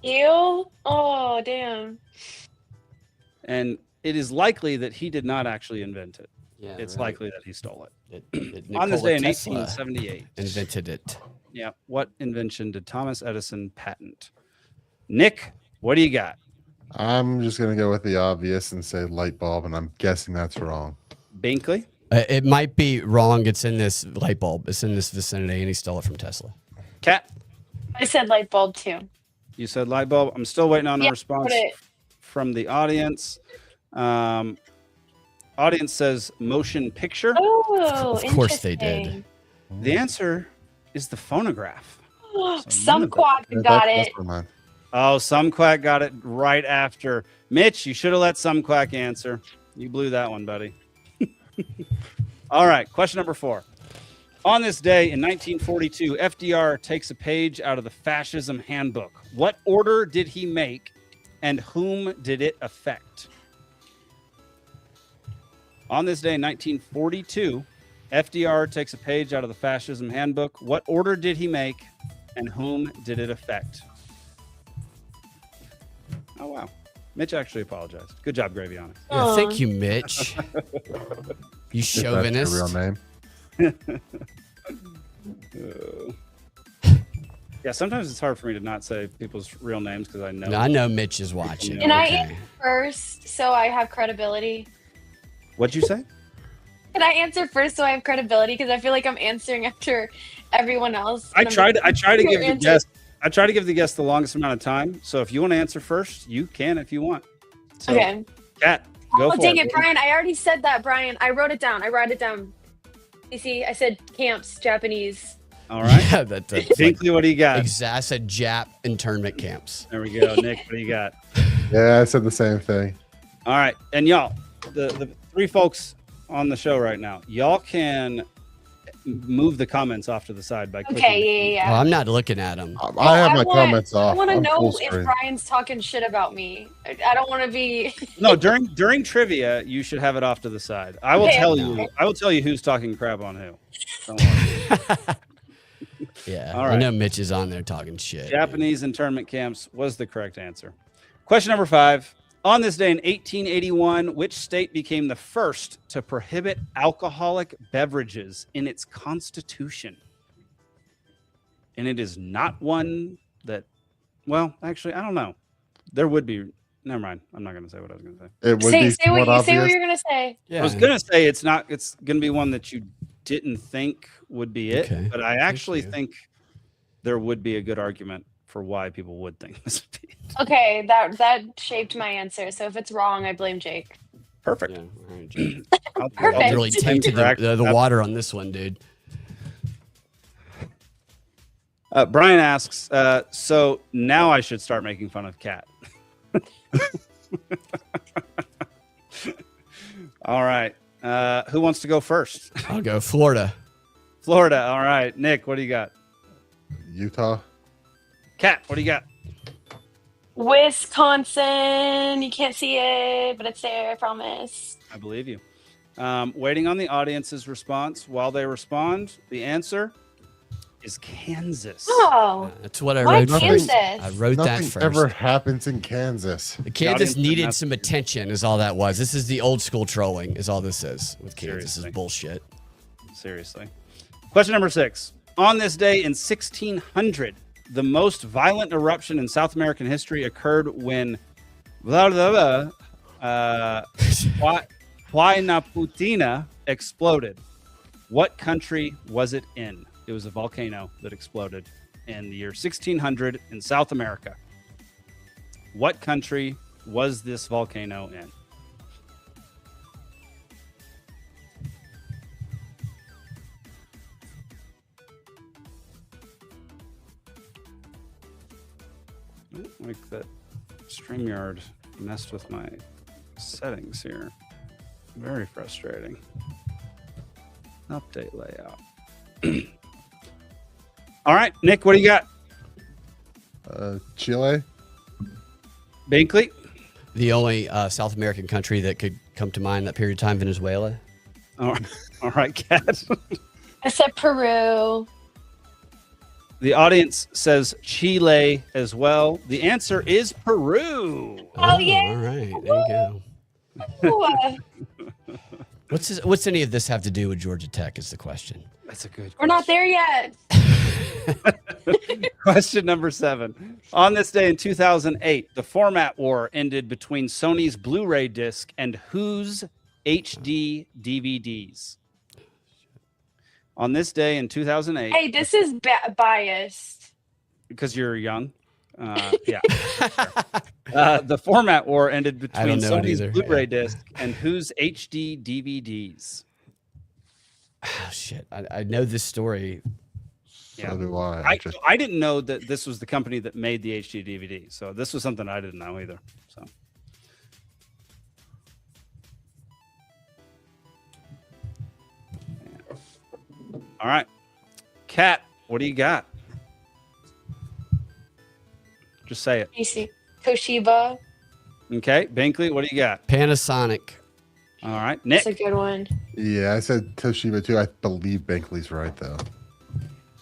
You? Oh, damn. And it is likely that he did not actually invent it. Yeah, it's right. likely that he stole it. Nikola On this day in Tesla 1878. invented it. Yeah. What invention did Thomas Edison patent? Nick, what do you got? I'm just going to go with the obvious and say light bulb, and I'm guessing that's wrong. Binkley? It might be wrong. It's in this light bulb. It's in this vicinity, and he stole it from Tesla. Cat? I said light bulb too. You said light bulb. I'm still waiting on a response put it. from the audience. Audience says motion picture. Oh, Of course they interesting. did. The answer is the phonograph. Some quad got it. Oh, Sumquack got it right after. Mitch, you should have let Sumquack answer. You blew that one, buddy. All right, question number 4. On this day in 1942, FDR takes a page out of the fascism handbook. What order did he make and whom did it affect? On this day in 1942, FDR takes a page out of the fascism handbook. What order did he make and whom did it affect? Oh, wow. Mitch actually apologized. Good job, Gravy on it. Yeah, thank you, Mitch. You chauvinist. That's your real name. Yeah, sometimes it's hard for me to not say people's real names because I know. No, I know Mitch is watching. Can I answer first so I have credibility? What'd you say? Can I answer first so I have credibility? Because I feel like I'm answering after everyone else. I try to give the answer. guest. I try to give the guest the longest amount of time. So if you want to answer first, you can if you want. So, Okay. Kat, go for it. Oh, dang it, Brian. I already said that, Brian. I wrote it down. You see, I said camps, Japanese. All right. Yeah, that's Binkley, what do you got? I said Jap internment camps. There we go. Nick, what do you got? Yeah, I said the same thing. All right. And y'all, the 3 folks on the show right now, y'all can move the comments off to the side by clicking. Okay, yeah. Oh, I'm not looking at them. I have my comments off. I want to I'm know full if screen. Brian's talking shit about me. I don't want to be. No, during trivia, you should have it off to the side. I will Okay, tell okay. you. I will tell you who's talking crap on who. Don't worry. Yeah, All right. I know Mitch is on there talking shit. Japanese internment camps was the correct answer. Question number 5. On this day in 1881, which state became the first to prohibit alcoholic beverages in its constitution? And it is not one that, well, actually, I don't know. There would be. Never mind. I'm not going to say what I was going to say. It would Say be say what somewhat you're gonna say. Yeah. I was going to say it's not. It's going to be one that you didn't think would be it, Okay. but I actually you. think there would be a good argument for why people would think this would be it. Okay, that shaped my answer. So if it's wrong, I blame Jake. Perfect. Yeah, all right, Jake. Perfect. Really tainted the water on this one, dude. Brian asks, so now I should start making fun of Cat. All right. Who wants to go first? I'll go Florida. Florida. All right. Nick, what do you got? Utah. Cat, what do you got? Wisconsin. You can't see it, but it's there. I promise. I believe you. Waiting on the audience's response. While they respond, the answer is Kansas. Oh, That's what I why wrote Kansas? first. I wrote that Nothing first. ever happens in Kansas. Kansas audience needed has some to- attention, is all that was. This is the old school trolling, is all this is with Kansas. Seriously. Is bullshit. Seriously. Question number 6. On this day in 1600, the most violent eruption in South American history occurred when Huayna Putina exploded. What country was it in? It was a volcano that exploded in the year 1600 in South America. What country was this volcano in? Ooh, like that StreamYard messed with my settings here. Very frustrating. Update layout. All right, Nick, what do you got? Chile. Binkley? The only South American country that could come to mind that period of time, Venezuela. All right, Kat. I said Peru. The audience says Chile as well. The answer is Peru. Oh, yeah. All right, there you go. Ooh, What's any of this have to do with Georgia Tech is the question. That's a good we're not there yet. Question number 7. On this day in 2008, the format war ended between Sony's Blu-ray disc and whose HD DVDs? On this day in 2008, Hey, this is biased. because you're young. Yeah. The format war ended I between don't know it Sony's either. Blu-ray disc and whose HD DVDs? Oh, shit. I know this story. So Yeah. do I. I didn't know that this was the company that made the HD DVD. So this was something I didn't know either. So all right. Kat, what do you got? Just say it. You see, Toshiba. Okay. Binkley, what do you got? Panasonic. All right. Nick. That's a good one. Yeah, I said Toshiba too. I believe Binkley's right though.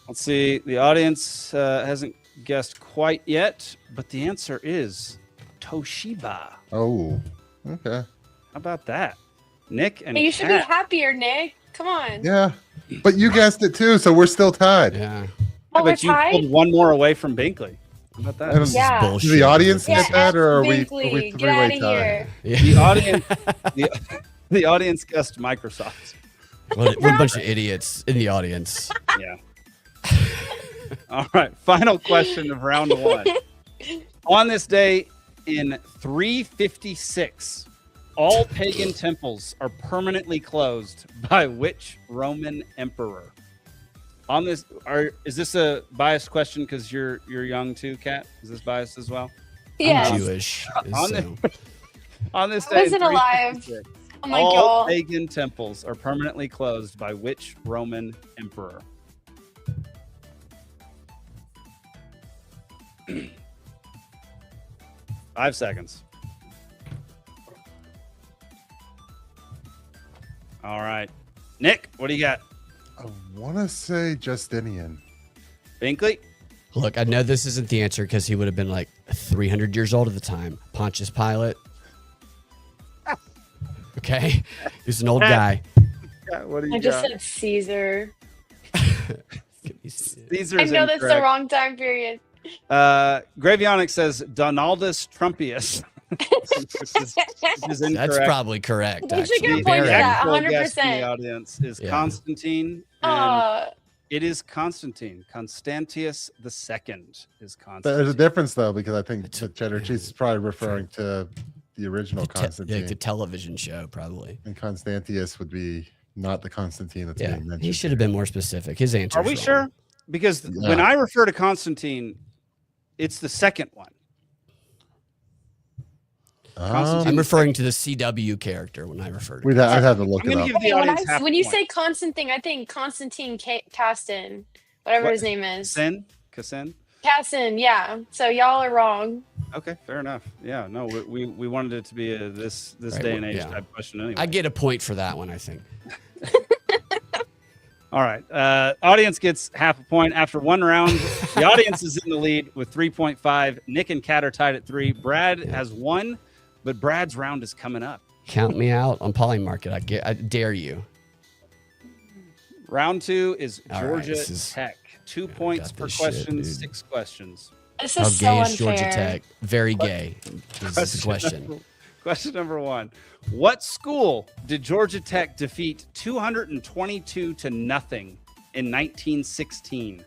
Let's see. The audience hasn't guessed quite yet, but the answer is Toshiba. Oh, okay. How about that? Nick and Hey, you should be Kat. happier, Nick. Come on. Yeah, but you guessed it too, so we're still tied. Yeah. Oh, we're But you tied? pulled one more away from Binkley. How about I don't- that? Yeah. Does the audience Yeah, get that, or are we Binkley, get three-way out of tie? here. Yeah. The audience, the audience guessed Microsoft. What a bunch of idiots in the audience. Yeah. All right. Final question of round 1. On this day in 356, all pagan temples are permanently closed by which Roman emperor? On this, is this a biased question because you're young too, Kat? Is this biased as well? Yeah. I'm Jewish. On so- On this I day, in wasn't alive. 356, Oh my all god. pagan temples are permanently closed by which Roman emperor? Five seconds. All right. Nick, what do you got? I want to say Justinian. Binkley? Look, I know this isn't the answer because he would have been like 300 years old at the time. Pontius Pilate. Okay. He's an old guy. What do you I just got? said Caesar. These I know that's the wrong time period. Gravionic says Donaldus Trumpius. which is incorrect. That's probably correct. We should get Actually. a point for Very- that. Actual guess in the 100%. audience is Yeah. Constantine. And Uh, it is Constantine. Constantius II is Constantine. There's a difference though, because I think the cheddar cheese is probably referring to the original Constantine, the television show, probably. and Constantius would be not the Constantine that's Yeah, being mentioned. he should have been more specific. His answer. Are we sure? Because when I refer to Constantine, it's the second one. I'm referring to the CW character when I refer to. I'd have to look it up. When you say Constantine, I think Constantine Caston, whatever his name is. Cassin? Caston, yeah. So y'all are wrong. Okay, fair enough. Yeah, no, we wanted it to be this day and age type question anyway. I get a point for that one, I think. All right. Audience gets half a point after one round. The audience is in the lead with 3.5. Nick and Kat are tied at 3. Brad has 1, but Brad's round is coming up. Count me out on Polymarket. I dare you. Round 2 is All Georgia right, Tech. 2 points per question, 6 questions. This How is so gay is unfair. Georgia Tech? Very gay. Is the question. Question number 1. What school did Georgia Tech defeat 222 to nothing in 1916?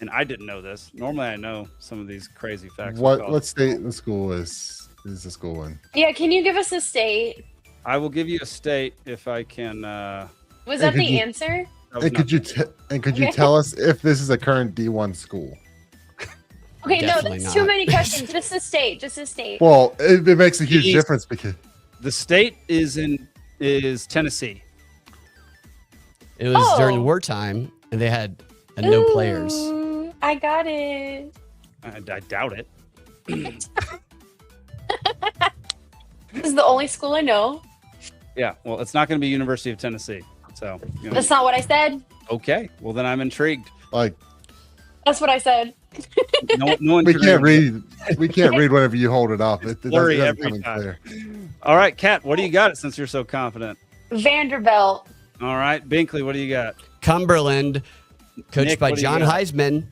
And I didn't know this. Normally I know some of these crazy facts. What state the school is the school in? Yeah, can you give us a state? I will give you a state if I can. Was that the answer? And could you tell us if this is a current D1 school? Okay, Definitely no, that's not. too many questions. Just a state. Just a state. Well, it makes a huge difference because the state is Tennessee. It was during wartime, and they had no players. I got it. I doubt it. This is the only school I know. Yeah, well, it's not going to be University of Tennessee. So That's not what I said. Okay, well then I'm intrigued. That's what I said. No we can't read. We can't read whenever you hold it up. It Blurry doesn't every come in time. clear. All right, Kat, what do you got since you're so confident? Vanderbilt. All right, Binkley, what do you got? Cumberland, coached Nick, by what do you John got? Heisman.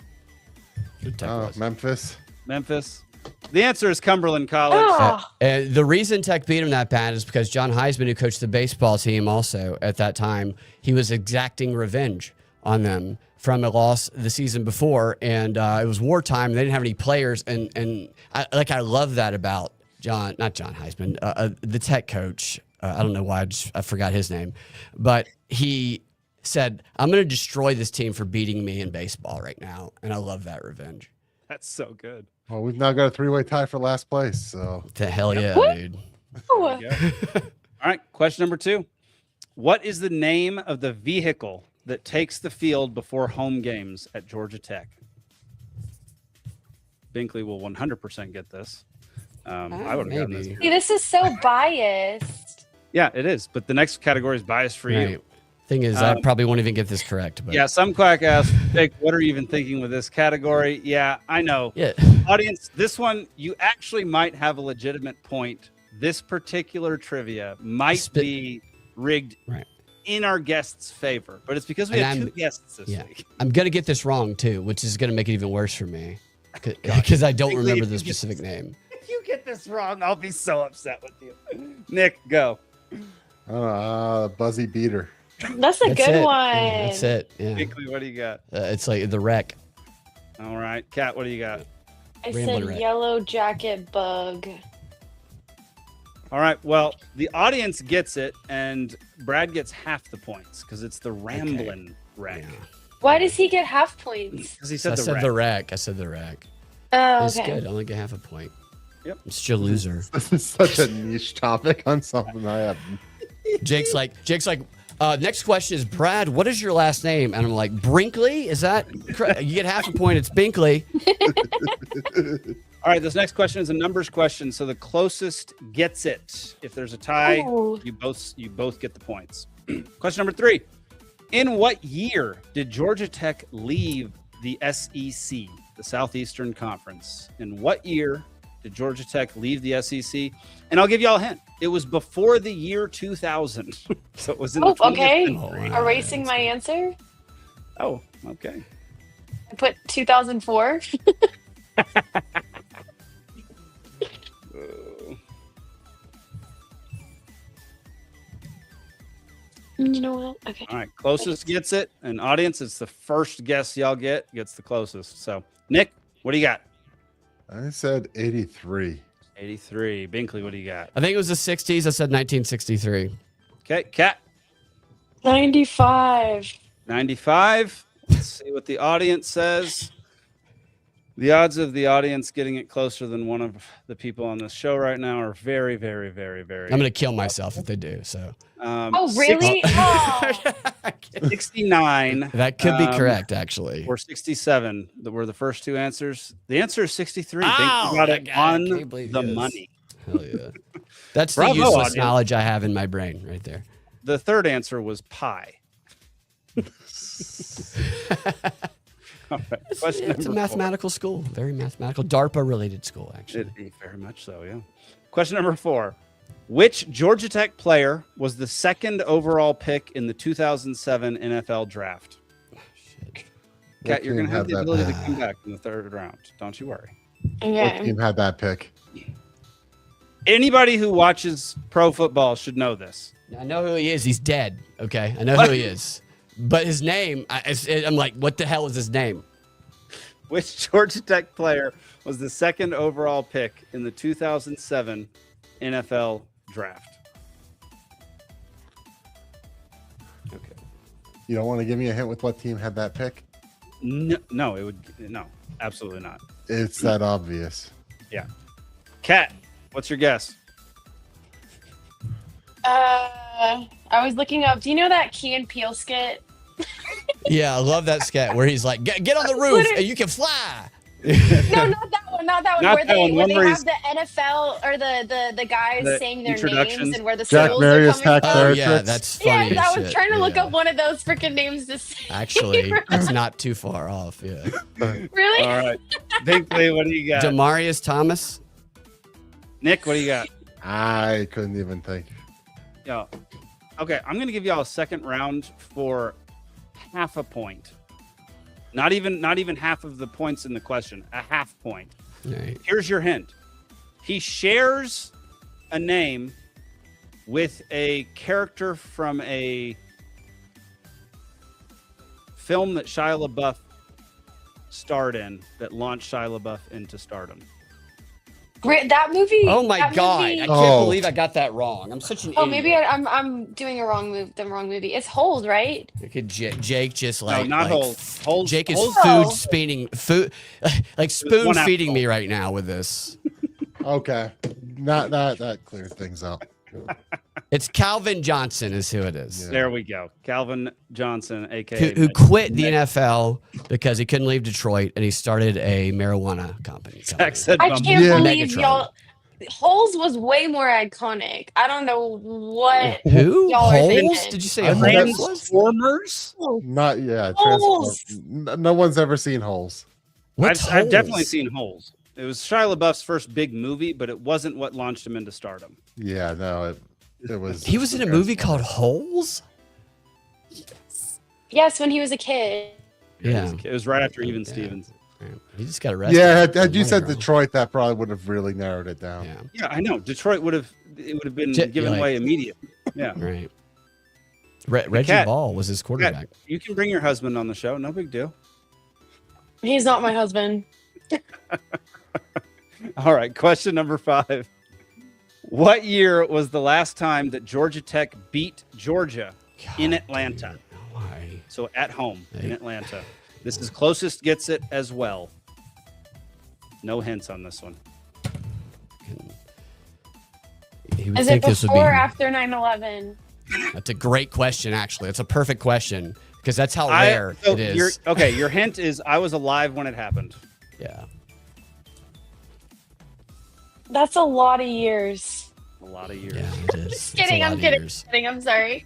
Memphis. The answer is Cumberland College. The reason Tech beat him that bad is because John Heisman, who coached the baseball team also at that time, he was exacting revenge on them from a loss the season before. And it was wartime. They didn't have any players. And I love that about not John Heisman, the Tech coach. I don't know why I forgot his name. But he said, I'm going to destroy this team for beating me in baseball right now. And I love that revenge. That's so good. Well, we've now got a 3-way tie for last place. So the hell yeah, dude. All right, question number 2. What is the name of the vehicle that takes the field before home games at Georgia Tech? Binkley will 100% get this. I would have gotten this. See, this is so biased. Yeah, it is. But the next category is biased for you. Right. Thing is, I probably won't even get this correct. But. Yeah, some quack asked, Vic, what are you even thinking with this category? Yeah, I know. Yeah. Audience, this one, you actually might have a legitimate point. This particular trivia might be rigged in our guests' favor, but it's because we have 2 guests this week. I'm going to get this wrong, too, which is going to make it even worse for me because I don't remember the specific name. If you get this wrong, I'll be so upset with you. Nick, go. Buzzy Beater. That's a good one. That's it. Yeah. Binkley, what do you got? It's like the wreck. All right. Kat, what do you got? I said yellow jacket bug. All right. Well, the audience gets it, and Brad gets half the points because it's the Ramblin' Wreck. Yeah. Why does he get half points? Because he said the wreck. I said the wreck. Oh, It's okay. good. I only get half a point. Yep. I'm still a loser. This is such a niche topic on something I have. Jake's like, next question is, Brad, what is your last name? And I'm like, Brinkley? Is that correct? You get half a point. It's Binkley. All right, this next question is a numbers question, so the closest gets it. If there's a tie, you both get the points. Question number 3. In what year did Georgia Tech leave the SEC, the Southeastern Conference? In what year did Georgia Tech leave the SEC? And I'll give you all a hint. It was before the year 2000. So it was in the 20th century. Erasing my answer. Oh, okay. I put 2004. You know what? Okay. All right. Closest gets it. And audience, it's the first guess y'all gets the closest. So, Nick, what do you got? I said 83. 83. Binkley, what do you got? I think it was the 60s. I said 1963. Okay. Kat? 95. 95. Let's see what the audience says. The odds of the audience getting it closer than one of the people on this show right now are very, very, very, very. I'm gonna kill myself if they do. So. Oh really? 69. That could be correct, actually. Or 67. That were the first two answers. The answer is 63. Oh, Think about it on believe the this. money. Hell yeah. That's the Bravo, useless audience. knowledge I have in my brain right there. The third answer was pi. All right. It's a mathematical school, very mathematical, DARPA related school, actually. Very much so, yeah. Question number 4. Which Georgia Tech player was the second overall pick in the 2007 NFL draft? Kat, you're going to have the ability to come back in the third round. Don't you worry. What team had that pick? Anybody who watches pro football should know this. I know who he is. He's dead. Okay. I know who he is. But his name, I'm like, what the hell is his name? Which Georgia Tech player was the second overall pick in the 2007 NFL draft? Okay. You don't want to give me a hint with what team had that pick? No, it would. No, absolutely not. It's that obvious. Yeah. Kat, what's your guess? I was looking up. Do you know that Key and Peele skit? Yeah, I love that sketch where he's like, get on the roof and you can fly. No, not that one. Not that one. Not where that they, one. where One they where have he's- the NFL or the guys The saying their introductions. names and where the Jack schools Marius are coming Tax from. Oh, yeah, that's funny. Yes, I as was shit. trying to look Yeah. up one of those freaking names to say. Actually, it's not too far off. Yeah. Really? All right. Binkley, what do you got? Demarius Thomas. Nick, what do you got? I couldn't even think. Yo. Okay, I'm going to give y'all a second round for half a point. Not even half of the points in the question. A half point. Right. Here's your hint. He shares a name with a character from a film that Shia LaBeouf starred in that launched Shia LaBeouf into stardom. That movie. Oh my that God! movie- I can't believe I got that wrong. I'm such an Oh, idiot. maybe I'm doing the wrong movie. It's Hold, right? Look at Jake just like not like, Hold. Jake is Hold. food like spoon one feeding apple. me right now with this. Okay. Not that clears things up. It's Calvin Johnson is who it is. Yeah. There we go. Calvin Johnson, aka Who quit the NFL because he couldn't leave Detroit and he started a marijuana company. Zach said I Bumble. can't Yeah. believe Megatron. y'all. Holes was way more iconic. I don't know what Who? y'all are Holes? thinking. Did you say I Holes? think that's- Transformers? Not yeah. Holes. No one's ever seen Holes. What's I've definitely Holes? seen Holes. It was Shia LaBeouf's first big movie, but it wasn't what launched him into stardom. Yeah, no, it was. He was in a movie called Holes? Yes, when he was a kid. Yeah. It was right after Even Yeah. Stevens. He just got arrested. Yeah, had you said Whatever. Detroit, that probably would have really narrowed it down. Yeah. Yeah, I know. Detroit would have been J- given like- away immediately. Yeah. Right. Reggie Cat- Ball was his quarterback. Kat, you can bring your husband on the show. No big deal. He's not my husband. All right. Question number 5. What year was the last time that Georgia Tech beat Georgia in Atlanta? Why? So at home in Hey. Atlanta. This is closest gets it as well. No hints on this one. He would Is it think this would before or be. after 9/11? That's a great question, actually. It's a perfect question because that's how rare So it is. Your hint is I was alive when it happened. Yeah. That's a lot of years. A lot of years. Yeah, it is. It's a Kidding, lot I'm of kidding. years. Kidding. I'm sorry.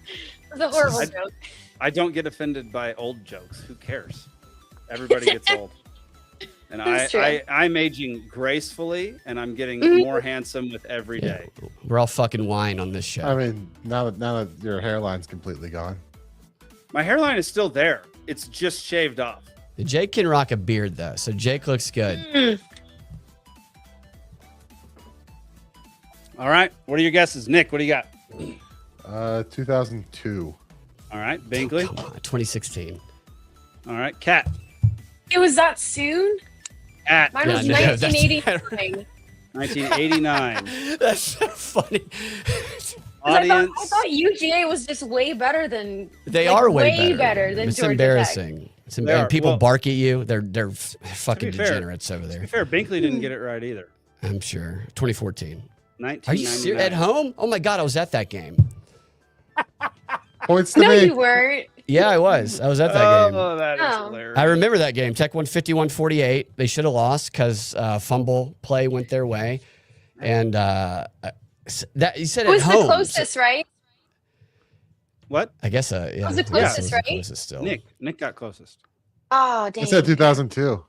It's a horrible joke. I don't get offended by old jokes. Who cares? Everybody gets old. And That's true. I'm aging gracefully, and I'm getting Mhm. more handsome with every Yeah. day. We're all fucking wine on this show. I mean, now that your hairline's completely gone. My hairline is still there. It's just shaved off. Jake can rock a beard though, so Jake looks good. Mm. All right. What are your guesses? Nick, what do you got? 2002. All right. Binkley. Come on, 2016. All right. Kat. It was that soon? Kat. Mine Yeah, was no, that's 1989. 1989. That's so funny. Audience. I thought UGA was just way better than. They like, are way better than It's Georgia embarrassing. It's They are. people Well, bark at you. They're fucking to be fair- degenerates over To there. be fair, Binkley didn't get it right either. I'm sure. 2014. 1999. Are you serious? At home? Oh my God, I was at that game. Points to No, me. you weren't. Yeah, I was. I was at that game. Oh, that is Oh. hilarious. I remember that game. Tech won 51-48. They should have lost because fumble play went their way. And that you said It was at the home. closest, right? What? I guess yeah. was the I guess closest, it was the right? closest still. Nick got closest. Oh, I dang. said 2002.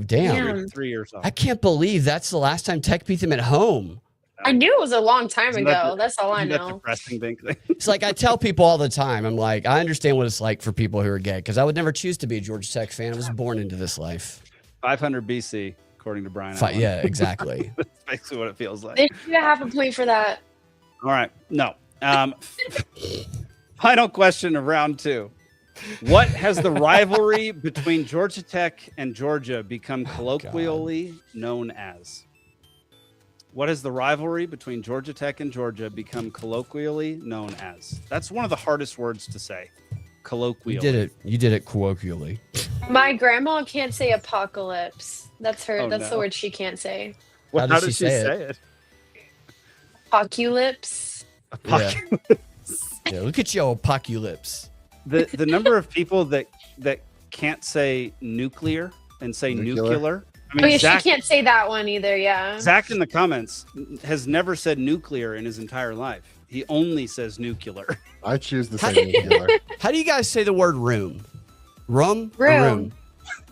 Damn. Yeah. 3 years off. I can't believe that's the last time Tech beat them at home. I knew it was a long time Isn't ago. that- That's all I Isn't that know. depressing, Binkley? It's like I tell people all the time, I'm like, I understand what it's like for people who are gay because I would never choose to be a Georgia Tech fan. I was born into this life. 500 BC, according to Brian. Allen. Yeah, exactly. That's basically what it feels like. They should have a point for that. All right. No. Final question of round 2. What has the rivalry between Georgia Tech and Georgia become colloquially known as? What has the rivalry between Georgia Tech and Georgia become colloquially known as? That's one of the hardest words to say. Colloquially. You did it colloquially. My grandma can't say apocalypse. That's her. Oh, that's the no. word she can't say. Well, How how does does she she say say it? it? Apocalypse. Yeah. Yeah, look at your apocalypse. The number of people that can't say nuclear and say nuclear. I Oh yeah, Zach, she can't say that one either. Yeah. Zach in the comments has never said nuclear in his entire life. He only says nuclear. I choose to say nuclear. How do you guys say the word room? Rum? Or Room.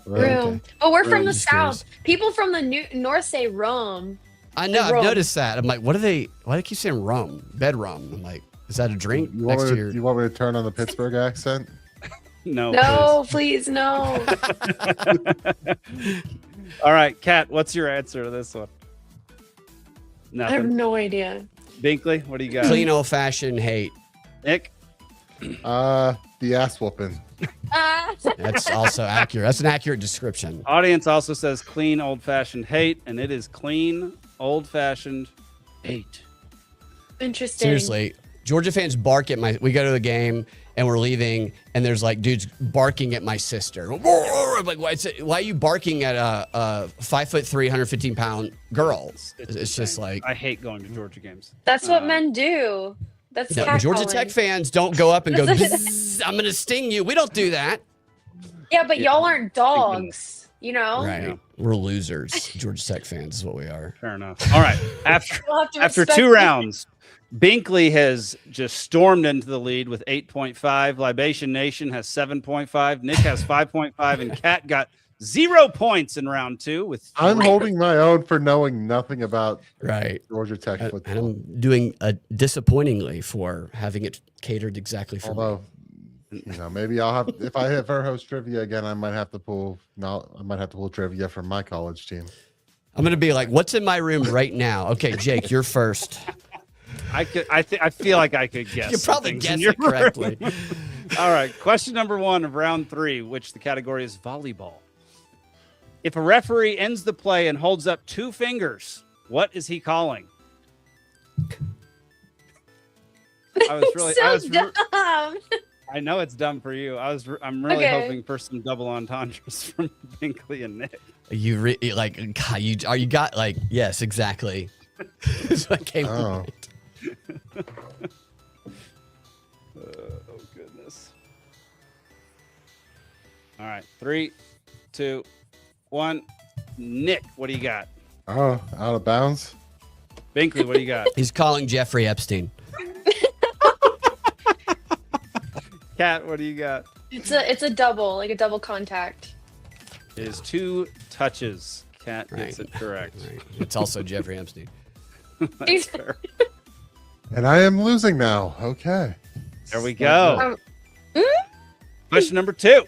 room? Room. But we're from Room. the Just south. People from the north say rum. I know. Like I've rum. noticed that. I'm like, why do they keep saying rum? Bed rum. I'm like, is that a drink You want, next me to your? to, you want me to turn on the Pittsburgh accent? No. No, please, no. please. All right, Kat, what's your answer to this one? I have Nothing. no idea. Binkley, what do you got? Clean old fashioned hate. Nick? The ass whooping. That's also accurate. That's an accurate description. Audience also says clean old fashioned hate, and it is clean old fashioned hate. Interesting. Seriously, Georgia fans bark at my. We go to the game and we're leaving, and there's like dudes barking at my sister. I'm like, why are you barking at a 5'3", 115-pound girl? It's just insane. like I hate going to Georgia games. That's what men do. That's no, catcalling. Georgia Tech fans don't go up and go, "Bzz, I'm going to sting you." We don't do that. Yeah, but y'all aren't dogs. You know. Right? Yeah. We're losers. Georgia Tech fans is what we are. Fair enough. All right. After You'll have to after respect 2 me. rounds, Binkley has just stormed into the lead with 8.5. Libation Nation has 7.5. Nick has 5.5, and Kat got 0 points in round 2 with 3. I'm holding my own for knowing nothing about Right. Georgia Tech And football. I'm doing disappointingly for having it catered exactly for me. Although, maybe I'll have if I ever host trivia again, I might have to pull. No, I might have to pull trivia from my college team. I'm going to be like, what's in my room right now? Okay, Jake, you're first. I feel like I could guess. You some probably things in guessed your it correctly. room. All right. Question number 1 of round 3, which the category is volleyball. If a referee ends the play and holds up 2 fingers, what is he calling? I was really. So dumb. I know it's dumb for you. I'm really Okay. hoping for some double entendres from Binkley and Nick. You God, you got like, yes, exactly. So I came Oh. Oh goodness. All right, 3, 2, 1. Nick, what do you got? Oh, out of bounds. Binkley, what do you got? He's calling Jeffrey Epstein. Kat, what do you got? It's a double, like a double contact. It is 2 touches. Kat gets Right. it correct. Right. It's also Jeffrey Epstein. That's fair. And I am losing now. Okay. There we go. Um, Question number 2.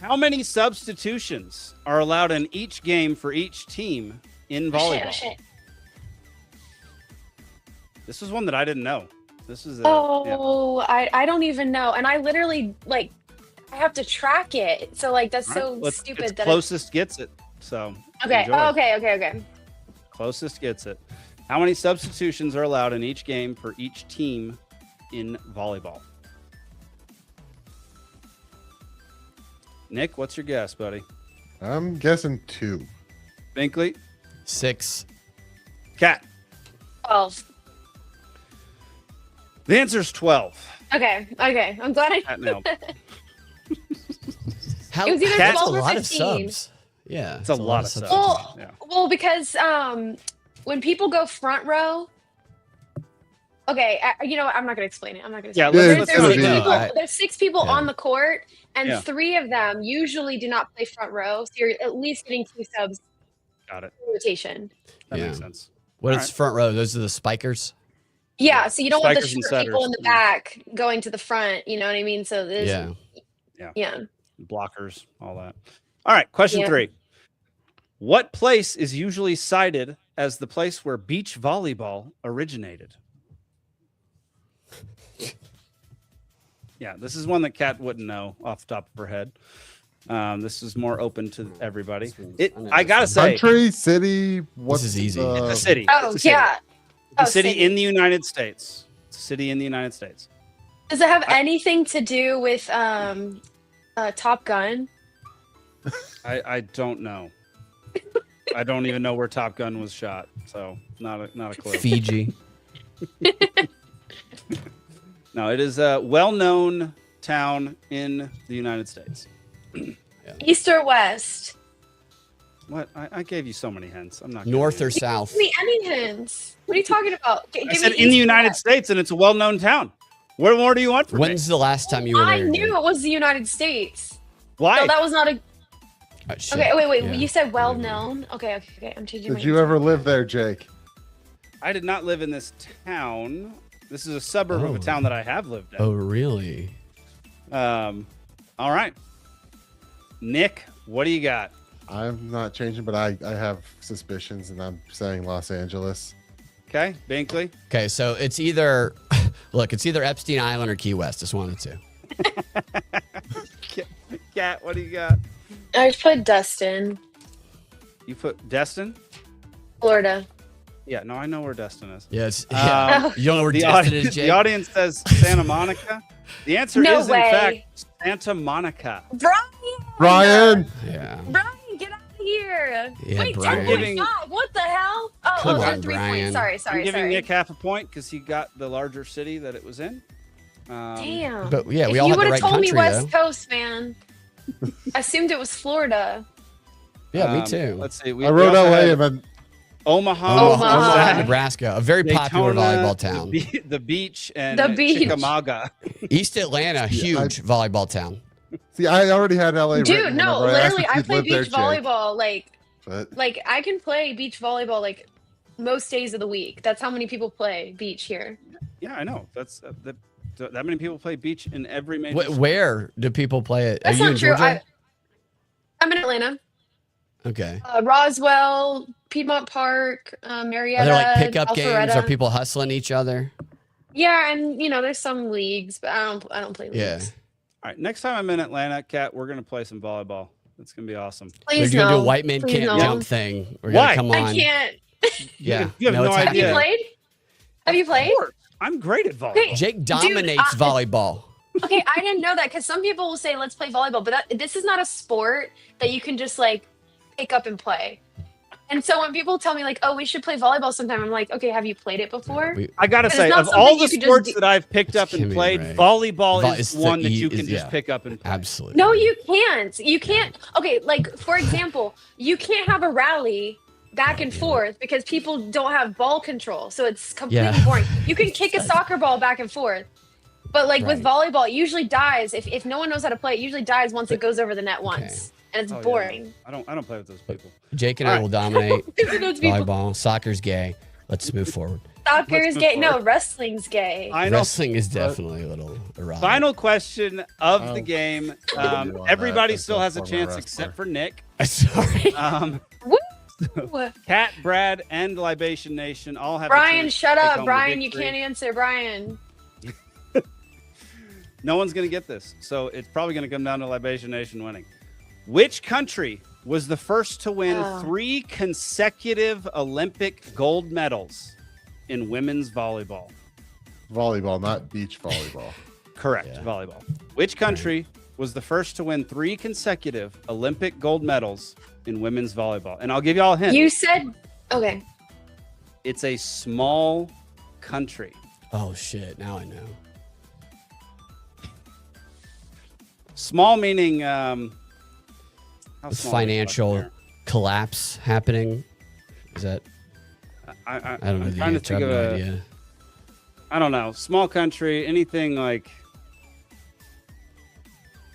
How many substitutions are allowed in each game for each team in volleyball? shit. This is one that I didn't know. This is Oh, I don't even know. And I literally I have to track it. So that's so stupid it's that closest gets it. So Okay. enjoy. Oh, okay. Closest gets it. How many substitutions are allowed in each game for each team in volleyball? Nick, what's your guess, buddy? I'm guessing 2. Binkley? 6. Cat? 12. The answer is 12. Okay. I'm glad I. Cat nailed it. How, It was either that's 12 a or lot 15. of subs. Yeah, It's a lot of subs. Well, Yeah. well, because when people go front row. Okay, you know what? I'm not going to explain it. I'm not going to. Yeah, Explain let's it. go There's, to six the- people, there's 6 people Yeah. on the court, and Yeah. 3 of them usually do not play front row. So you're at least getting 2 subs Got it. rotation. That Yeah. makes sense. What All is right. front row? Those are the spikers. Yeah, so you don't want the Spikers and short people in the setters. back going to the front. You know what I mean? So there's, Yeah. yeah. Blockers, all that. All right, question Yeah. 3. What place is usually cited as the place where beach volleyball originated? Yeah, this is one that Kat wouldn't know off the top of her head. This is more open to everybody. I gotta say, Country, city. What's is easy. the- it's a city. Oh, It's a city. yeah. It's a Oh, city city. in the United States. It's a city in the United States. Does it have anything to do with Top Gun? I don't know. I don't even know where Top Gun was shot, so not a clue. Fiji. No, it is a well-known town in the United States. East or west? What? I gave you so many hints. I'm not North giving or you- south? Give me any hints. What are you talking about? I said in the United States, and it's a well-known town. What more do you want from When's me? the last time you were there? I knew Jake? it was the United States. Why? So that was not a. Oh, shit. Okay, wait. Yeah. You said well known. Okay. I'm changing. Did you ever live there, Jake? I did not live in this town. This is a suburb of a Oh. town that I have lived in. Oh, really? All right. Nick, what do you got? I'm not changing, but I have suspicions, and I'm saying Los Angeles. Okay, Binkley. Okay, so it's either it's either Epstein Island or Key West. Just one of the two. Cat, what do you got? I put Destin, You put Destin? Florida. Yeah, no, I know where Destin is. Yes. Yeah. You don't know where The, Destin audience, is, Jake? the audience says Santa Monica. The answer No is, way. in fact, Santa Monica. Brian, Yeah. get out of here. Yeah, Wait, Brian. 10.5. What the hell? Oh, Come okay, on, 3 Brian. points. Sorry. I'm giving Nick half a point because he got the larger city that it was in. Damn. But yeah, if we all you had the would have right told country me West though. Coast, man. I assumed it was Florida. Yeah, me too. Let's see. I wrote also LA, had and then Omaha, Omaha. Nebraska, a very popular Daytona, volleyball town. The beach and The beach. Chickamauga. East Atlanta, huge volleyball town. see, I already had LA. Dude, written no, whenever asked literally, if I you'd play lived there, beach Jake, volleyball. but Like I can play beach volleyball like most days of the week. That's how many people play beach here. Yeah, I know. That's that many people play beach in every major. sport. Where do people play it? That's Are you not in true. Georgia? I'm in Atlanta. Okay. Roswell, Piedmont Park, Marietta. Are there like pickup games? Are Alpharetta. people hustling each other? Yeah, and there's some leagues, but I don't play leagues. Yeah. All right, next time I'm in Atlanta, Kat, we're gonna play some volleyball. It's gonna be awesome. Please We're gonna do no. a white man Please can't no. jump thing. We're Why? gonna come on. I can't. Yeah. You have no it's idea. Have you happening. played? Have you played? I'm great at volleyball. Okay. Jake dominates volleyball. Okay, I didn't know that because some people will say let's play volleyball, but this is not a sport that you can just like pick up and play. And so when people tell me like, "Oh, we should play volleyball sometime," I'm like, "Okay, have you played it before?" I gotta But say, it's not of all something the you could just sports do- that I've picked up Give and me played, right. volleyball It's is the one that e- you can is- just yeah. pick up and play. Absolutely. No, you can't. You can't. Okay, like for example, you can't have a rally back and forth because people don't have ball control, so it's completely Yeah. boring. You can kick a soccer ball back and forth. But like with volleyball, it usually dies. If no one knows how to play, it usually dies once it goes over the net once. And it's Oh, yeah. boring. I don't play with those people. Jake and All I right. will dominate Those people. volleyball. Soccer's gay. Let's move forward. Soccer Let's is move gay. forward. No, wrestling's gay. Wrestling is definitely a little erotic. Final question of the game. on that. Everybody That's still a has a former chance wrestler. except for Nick. Sorry. Woo! Cat, Brad, and Libation Nation all have. a Brian, chance to shut take up. home the Brian, you victory. can't answer. Brian. No one's gonna get this, so it's probably gonna come down to Libation Nation winning. Which country was the first to win Oh. 3 consecutive Olympic gold medals in women's volleyball? Volleyball, not beach volleyball. Correct, Yeah. volleyball. Which country was the first to win 3 consecutive Olympic gold medals in women's volleyball? And I'll give you all a hint. You said okay. It's a small country. Oh shit! Now I know. Small meaning how The small financial collapse happening. Is that? I don't know I'm the trying to answer. I think have of no a idea. I don't know. Small country, anything like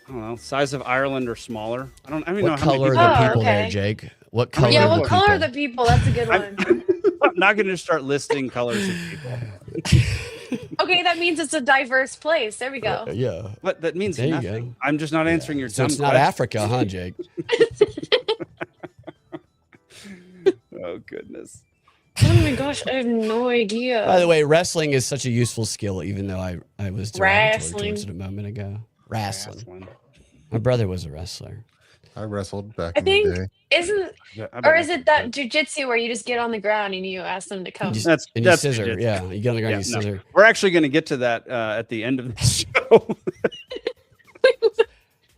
I don't know, size of Ireland or smaller. I don't know What how many color people. are the Oh, people there, okay. Jake? What color? Yeah, are the what color are people? the people? That's a good one. I'm not going to start listing colors of people. Okay, that means it's a diverse place. There we go. Yeah. What that means There you nothing. go. I'm just not answering your So dumb it's not question. Africa, huh, Jake? Oh goodness. Oh my gosh, I have no idea. By the way, wrestling is such a useful skill, even though I was derogatory towards Wrestling. it a moment ago. Wrestling. Wrestling. My brother was a wrestler. I wrestled back I in the think day. isn't Yeah, I bet or is that's it that good. jujitsu where you just get on the ground and you ask them to come? You just- That's and you that's scissor. jujitsu. Yeah, you get on the ground, Yeah, you no. scissor. We're actually going to get to that at the end of the show.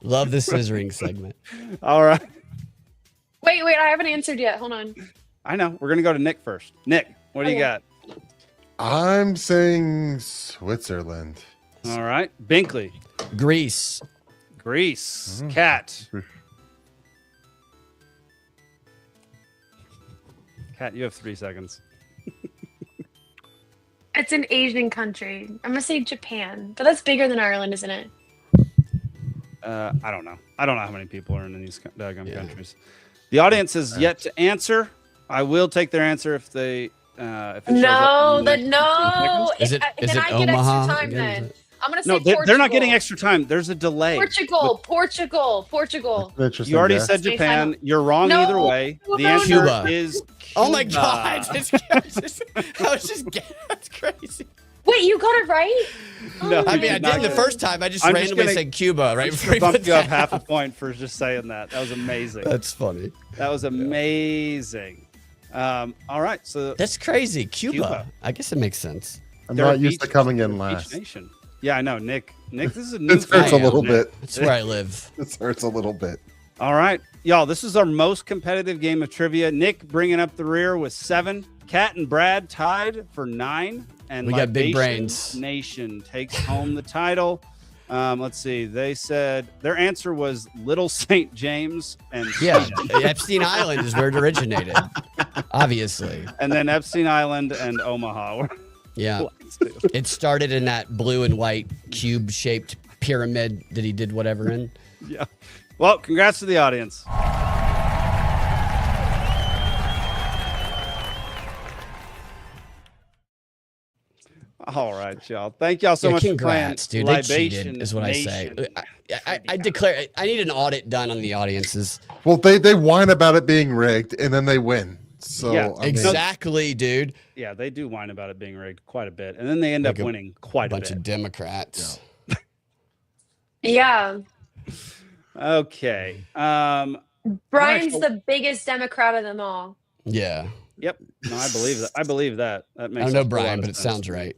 Love the scissoring segment. All right. Wait, I haven't answered yet. Hold on. I know. We're going to go to Nick first. Nick, what do you Okay. got? I'm saying Switzerland. All right. Binkley, Greece. Greece, Mhm. Cat. Cat, you have 3 seconds. It's an Asian country. I'm gonna say Japan, but that's bigger than Ireland, isn't it? I don't know. I don't know how many people are in these daggum Yeah. countries. The audience has yet to answer. I will take their answer if they if it shows No, up in the the next 15 no. seconds. Is Then it I get Omaha? extra time again? then. Is it- I'm gonna say No, Portugal. they're not getting extra time. There's a delay. Portugal. Interesting You already guess. said Stay Japan. silent. You're wrong No, either way. no, The no, answer Cuba. is Oh my Cuba. god! That's crazy. Wait, you got it right? No, Oh I mean, I my did the God. first time. I just I'm just randomly gonna- said Cuba right I'm before just you gonna put bump you up that half a out. point for just saying that. That was amazing. That's funny. That was amazing. All right, so That's crazy. Cuba. Cuba. I guess it makes sense. I'm they're not a used to beach- coming they're in a last. beach nation. Yeah, I know, Nick. Nick, this is a new. This hurts a I am, little Nick. bit. That's where I live. This hurts a little bit. All right, y'all. This is our most competitive game of trivia. Nick bringing up the rear with 7. Cat and Brad tied for 9. And We got big Libation brains. Nation takes home the title. Let's see. They said their answer was Little St. James and Yeah, Sweden. Epstein Island is where it originated. Obviously. And then Epstein Island and Omaha. were Yeah. lines, too. It started in that blue and white cube-shaped pyramid that he did whatever in. Yeah. Well, congrats to the audience. All right, y'all. Thank y'all so Yeah, much congrats, for playing dude. They Libation cheated, is what I say. Nation. I declare I need an audit done on the audiences. Well, they whine about it being rigged and then they win. So Yeah, I mean, Exactly, dude. Yeah, they do whine about it being rigged quite a bit, and then they end up Like a winning quite a Bunch bit. of Democrats. Yeah. Okay. Brian's Actually- the biggest Democrat of them all. Yeah. Yep. No, I believe that. I believe that. That I makes. don't know a whole lot Brian, of but it sense sounds to me. right.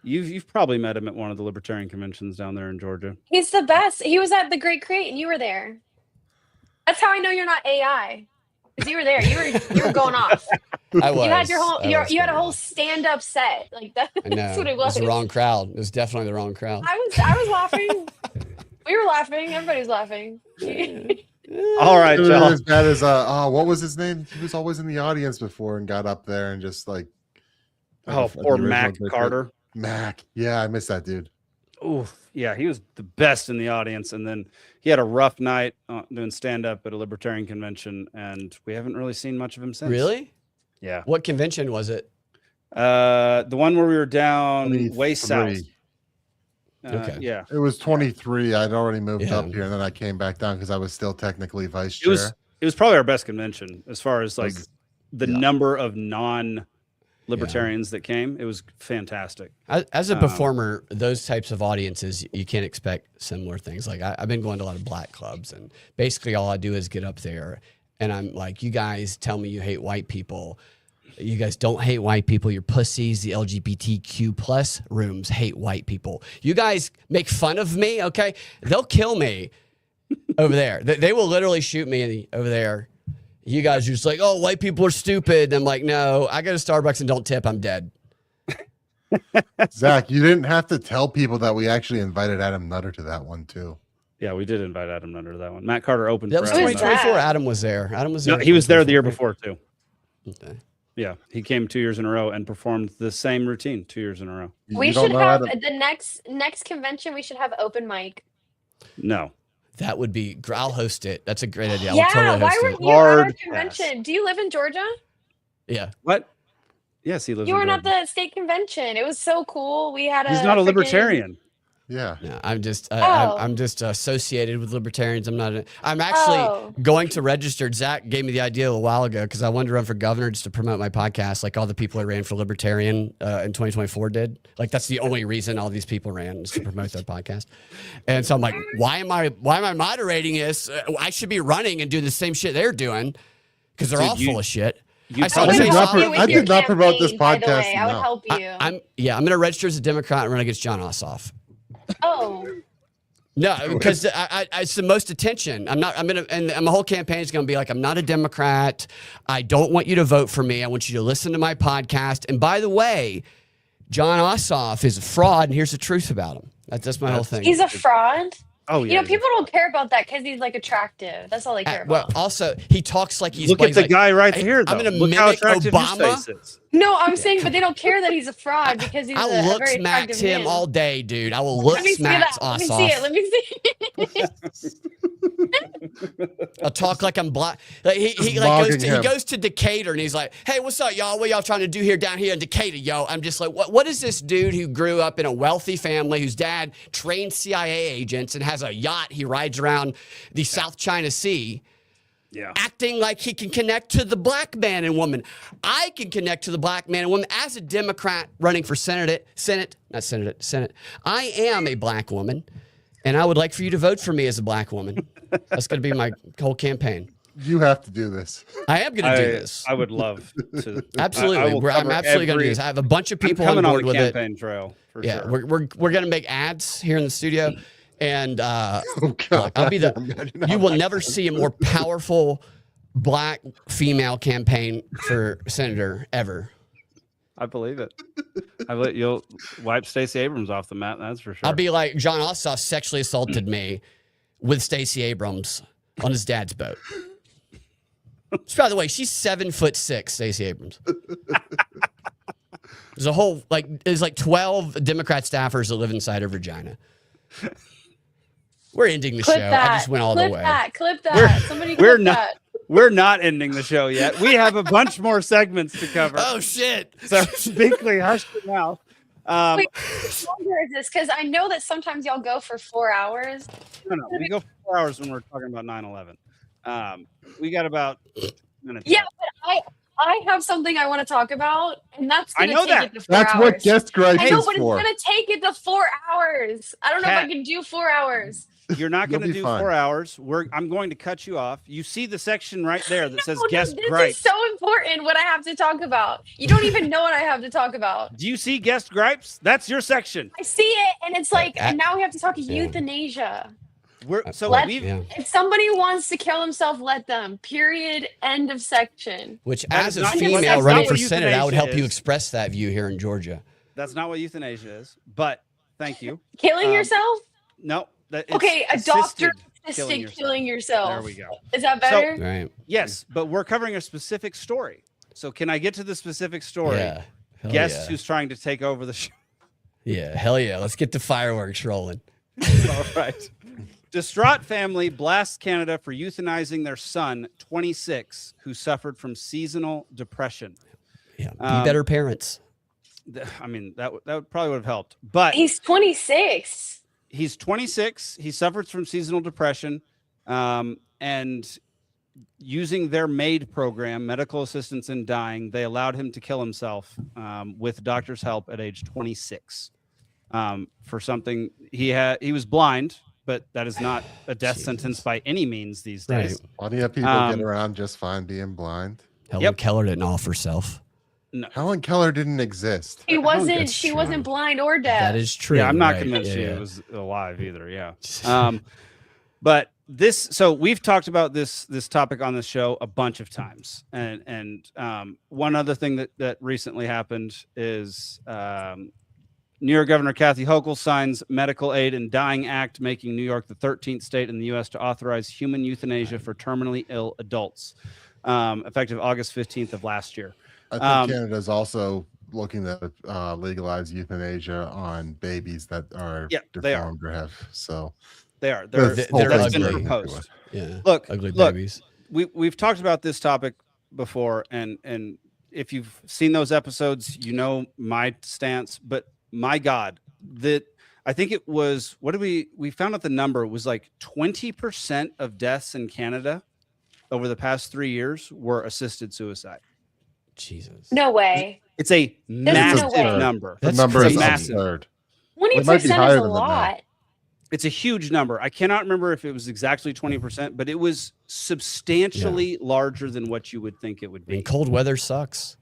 You've probably met him at one of the libertarian conventions down there in Georgia. He's the best. He was at the Great Create and you were there. That's how I know you're not AI. Because you were there. You were going off. I was. You had your whole I was you had a going whole off. stand-up set. Like that, I know. that's what it It was was. the wrong crowd. It was definitely the wrong crowd. I was laughing. We were laughing. Everybody was laughing. All right, it was y'all. as bad as what was his name? He was always in the audience before and got up there and just like Oh, the poor original Mac Great Carter. Mac. Yeah, I miss that dude. Ooh, yeah, he was the best in the audience, and then he had a rough night doing stand up at a libertarian convention, and we haven't really seen much of him since. Really? Yeah. What convention was it? The one where we were down way south. 23. Okay. Yeah. It was 23. I'd already moved Yeah. up here, and then I came back down because I was still technically vice It chair. was probably our best convention as far as like Was- the yeah. number of non-libertarians that came. It was fantastic. As a Um, performer, those types of audiences, you can't expect similar things. Like I've been going to a lot of black clubs, and basically all I do is get up there, and I'm like, "You guys tell me you hate white people. You guys don't hate white people. You're pussies. The LGBTQ plus rooms hate white people. You guys make fun of me, okay? They'll kill me over there. They will literally shoot me over there. You guys are just like, oh, white people are stupid. And I'm like, no, I go to Starbucks and don't tip. I'm dead. Zach, you didn't have to tell people that we actually invited Adam Nutter to that one too. Yeah, we did invite Adam Nutter to that one. Matt Carter opened That for was Adam Nutter. 2024. Adam was there. Adam was there. No, he was there the year before too. Okay. Yeah, he came 2 years in a row and performed the same routine 2 years in a row. We should have the next convention. We should have open mic. No, that would be. I'll host it. That's a great idea. Yeah, I'll totally why host were it. you at our convention? Do you live in Georgia? Yeah. What? Yes, he lives. You in were at Georgia. the state convention. It was so cool. We had a. He's not a libertarian. Yeah. No, I'm just I'm just associated with libertarians. I'm actually going to register. Zach gave me the idea a while ago because I wanted to run for governor just to promote my podcast, like all the people who ran for libertarian in 2024 did. Like that's the only reason all these people ran is to promote their podcast. And so I'm like, why am I moderating this? I should be running and doing the same shit they're doing because they're all full of shit. I did not promote this podcast. I would help you. I'm going to register as a Democrat and run against John Ossoff. Oh. No, because it's the most attention. And my whole campaign is going to be like, I'm not a Democrat. I don't want you to vote for me. I want you to listen to my podcast. And by the way, John Ossoff is a fraud, and here's the truth about him. That's my whole thing. He's a fraud? Oh, yeah. You know, people don't care about that because he's like attractive. That's all they care about. Well, also, he talks like he's. Look at the like, guy right here, though. I'm going to Look how mimic attractive his Obama. face is. No, I'm saying, but they don't care that he's a fraud because he's I a will very smack attractive him man. all day, dude. I will look Let me see smack that. Let Ossoff. me see it. I'll talk like I'm black. Like he goes to Decatur and he's like, "Hey, what's up, y'all? What y'all trying to do here down here in Decatur, yo?" I'm just like, "What is this dude who grew up in a wealthy family whose dad trained CIA agents and has a yacht he rides around the South China Sea?" Yeah. Acting like he can connect to the black man and woman. I can connect to the black man and woman as a Democrat running for Senate. I am a black woman, and I would like for you to vote for me as a black woman. That's going to be my whole campaign. You have to do this. I am going to do this. I would love to. Absolutely. I'm absolutely going to do this. I have a bunch of people on board with it. Campaign trail, for sure. We're going to make ads here in the studio. And God, I'll be you will never see a more powerful black female campaign for senator ever. I believe it. You'll wipe Stacey Abrams off the map. That's for sure. I'll be like John Ossoff sexually assaulted me with Stacey Abrams on his dad's boat. So, by the way, she's 7'6", Stacey Abrams. There's like 12 Democrat staffers that live inside her vagina. We're ending the show. That. I just went all the way. Clip that. Somebody clip that. We're not ending the show yet. We have a bunch more segments to cover. Oh, shit. So, Binkley, hush your mouth. Wait, how longer is this? Because I know that sometimes y'all go for 4 hours. No, we go for 4 hours when we're talking about 9/11. We got about minutes. Yeah, but I have something I want to talk about, and that's going to take it to 4 That's hours. what guest gripes I know, is but for. it's going to take it to 4 hours. I don't know if I can do 4 hours. You're not going to You'll be do fine. 4 hours. I'm going to cut you off. You see the section right there that says No, guest this gripes. is so important what I have to talk about. You don't even know what I have to talk about. Do you see guest gripes? That's your section. I see it, and it's like, and now we have to talk euthanasia. If somebody wants to kill himself, let them. Period. End of section. Which, That as is a not- female that's running not for what Senate, I would euthanasia help you is. express that view here in Georgia. That's not what euthanasia is. But thank you. Killing yourself? No. Okay, a doctor assisted killing yourself. There we go. Is that better? Right. Yes, but we're covering a specific story. So can I get to the specific story? Yeah. Hell Guess yeah. who's trying to take over the show? Yeah. Hell yeah. Let's get the fireworks rolling. All right. Distraught family blasts Canada for euthanizing their son, 26, who suffered from seasonal depression. Yeah. Be better parents. I mean, that probably would have helped. But He's 26. He's 26. He suffers from seasonal depression, and using their MAID program, Medical Assistance in Dying, they allowed him to kill himself with doctor's help at age 26 for something he was blind, but that is not a death sentence by any means these days. Right. Plenty of people get around just fine being blind. Helen Keller didn't off herself. No. Helen Keller didn't exist. She wasn't. That's She true. wasn't blind or deaf. That is true. Yeah, I'm not right, convinced she yeah. was alive either. Yeah. But so we've talked about this topic on the show a bunch of times, and one other thing that recently happened is New York Governor Kathy Hochul signs Medical Aid in Dying Act, making New York the 13th state in the U.S. to authorize human euthanasia for terminally ill adults, effective August 15th of last year. I think Canada's also looking to legalize euthanasia on babies that are deformed or have. So they are. They're That's been ugly. proposed. Yeah. Look, ugly babies. We've talked about this topic before, and if you've seen those episodes, you know my stance. But my God, I think it was, what did we found out the number? It was like 20% of deaths in Canada over the past 3 years were assisted suicide. Jesus. No way. It's a massive number. The number is massive. absurd. 20% is a lot. It's a huge number. I cannot remember if it was exactly 20%, but it was substantially larger than what you would think it would be. And cold weather sucks.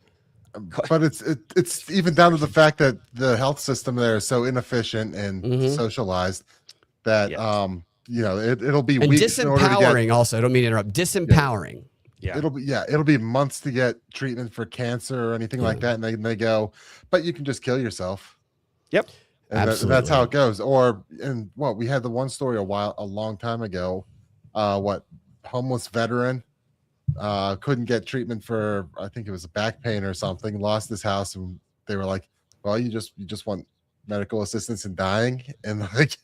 But it's even down to the fact that the health system there is so inefficient and socialized that it'll be and weeks in order to disempowering. get, also, I don't mean to interrupt. Disempowering. Yeah. It'll be months to get treatment for cancer or anything like that, and they go, but you can just kill yourself. Yep. And that's how it goes. We had the one story a long time ago, homeless veteran couldn't get treatment for, I think it was a back pain or something, lost his house, and they were like, well, you just want medical assistance in dying, and like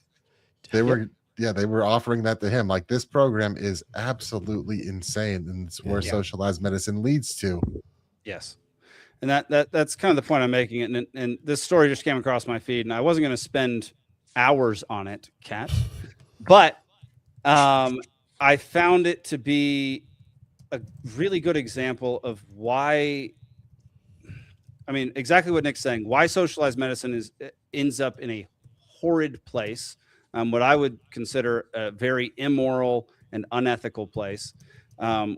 they were offering that to him. Like, this program is absolutely insane, and it's where socialized medicine leads to. Yes. And that's kind of the point I'm making. And this story just came across my feed, and I wasn't going to spend hours on it, Kat, but I found it to be a really good example of why, I mean, exactly what Nick's saying, why socialized medicine ends up in a horrid place, what I would consider a very immoral and unethical place,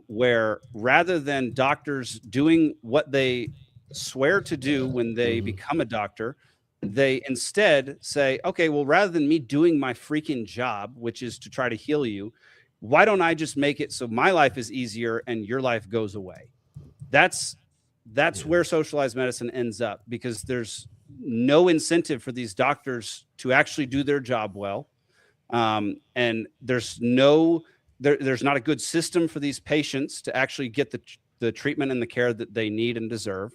where rather than doctors doing what they swear to do when they become a doctor, they instead say, okay, well, rather than me doing my freaking job, which is to try to heal you, why don't I just make it so my life is easier and your life goes away? That's where socialized medicine ends up, because there's no incentive for these doctors to actually do their job well. And there's not a good system for these patients to actually get the treatment and the care that they need and deserve.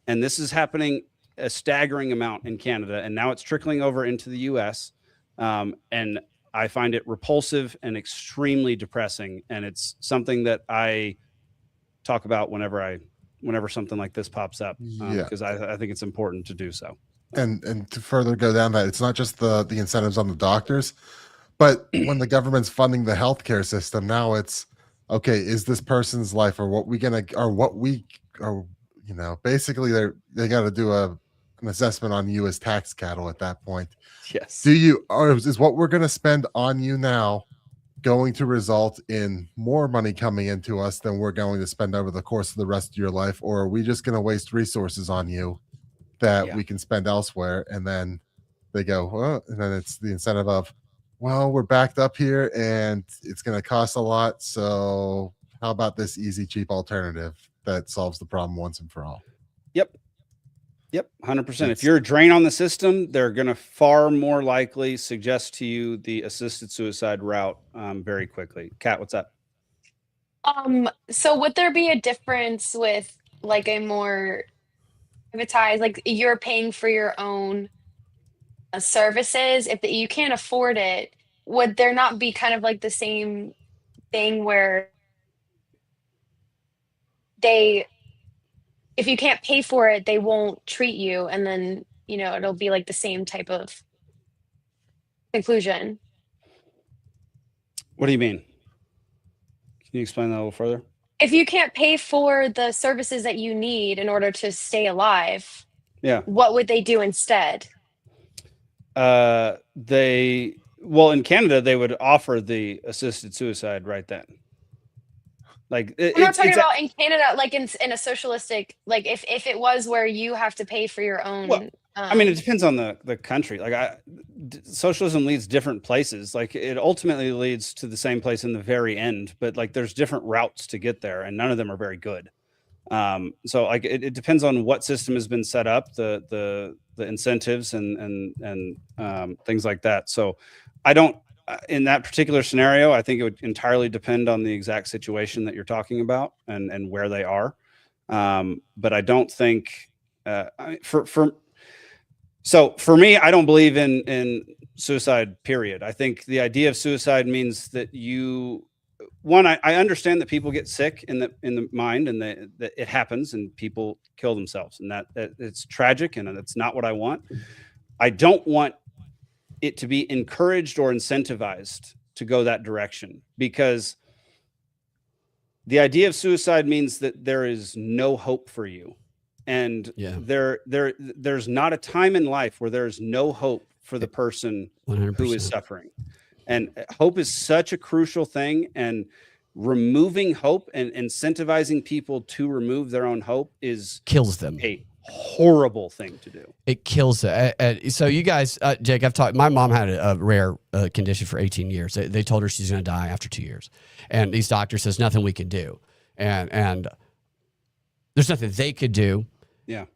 And this is happening a staggering amount in Canada, and now it's trickling over into the US. And I find it repulsive and extremely depressing. And it's something that I talk about whenever something like this pops up, because I think it's important to do so. And to further go down that, it's not just the incentives on the doctors, but when the government's funding the healthcare system, now it's, okay, is this person's life, or basically they got to do an assessment on you as tax cattle at that point. Yes. Is what we're going to spend on you now going to result in more money coming into us than we're going to spend over the course of the rest of your life? Or are we just going to waste resources on you that we can spend elsewhere? And then they go, well, and then it's the incentive of, well, we're backed up here and it's going to cost a lot. So how about this easy, cheap alternative that solves the problem once and for all? Yep. 100%. If you're a drain on the system, they're going to far more likely suggest to you the assisted suicide route very quickly. Kat, what's up? So would there be a difference with like a more privatized, like you're paying for your own services? If you can't afford it, would there not be kind of like the same thing where if you can't pay for it, they won't treat you, and then it'll be like the same type of conclusion? What do you mean? Can you explain that a little further? If you can't pay for the services that you need in order to stay alive, what would they do instead? In Canada, they would offer the assisted suicide right then. Like I'm not talking about in Canada, like in a socialistic, like if it was where you have to pay for your own. Well, I mean, it depends on the country. Like socialism leads different places. Like it ultimately leads to the same place in the very end, but like there's different routes to get there, and none of them are very good. So like it depends on what system has been set up, the incentives and things like that. So I don't. In that particular scenario, I think it would entirely depend on the exact situation that you're talking about and where they are. But I don't think so for me, I don't believe in suicide, period. I think the idea of suicide means that I understand that people get sick in the mind and that it happens and people kill themselves, and that it's tragic and that's not what I want. I don't want it to be encouraged or incentivized to go that direction, because the idea of suicide means that there is no hope for you. And there's not a time in life where there's no hope for the person 100%. Who is suffering. And hope is such a crucial thing, and removing hope and incentivizing people to remove their own hope kills them. A horrible thing to do. It kills it. So you guys, Jake, I've talked. My mom had a rare condition for 18 years. They told her she's going to die after 2 years, and these doctors says nothing we can do, and there's nothing they could do. Yeah.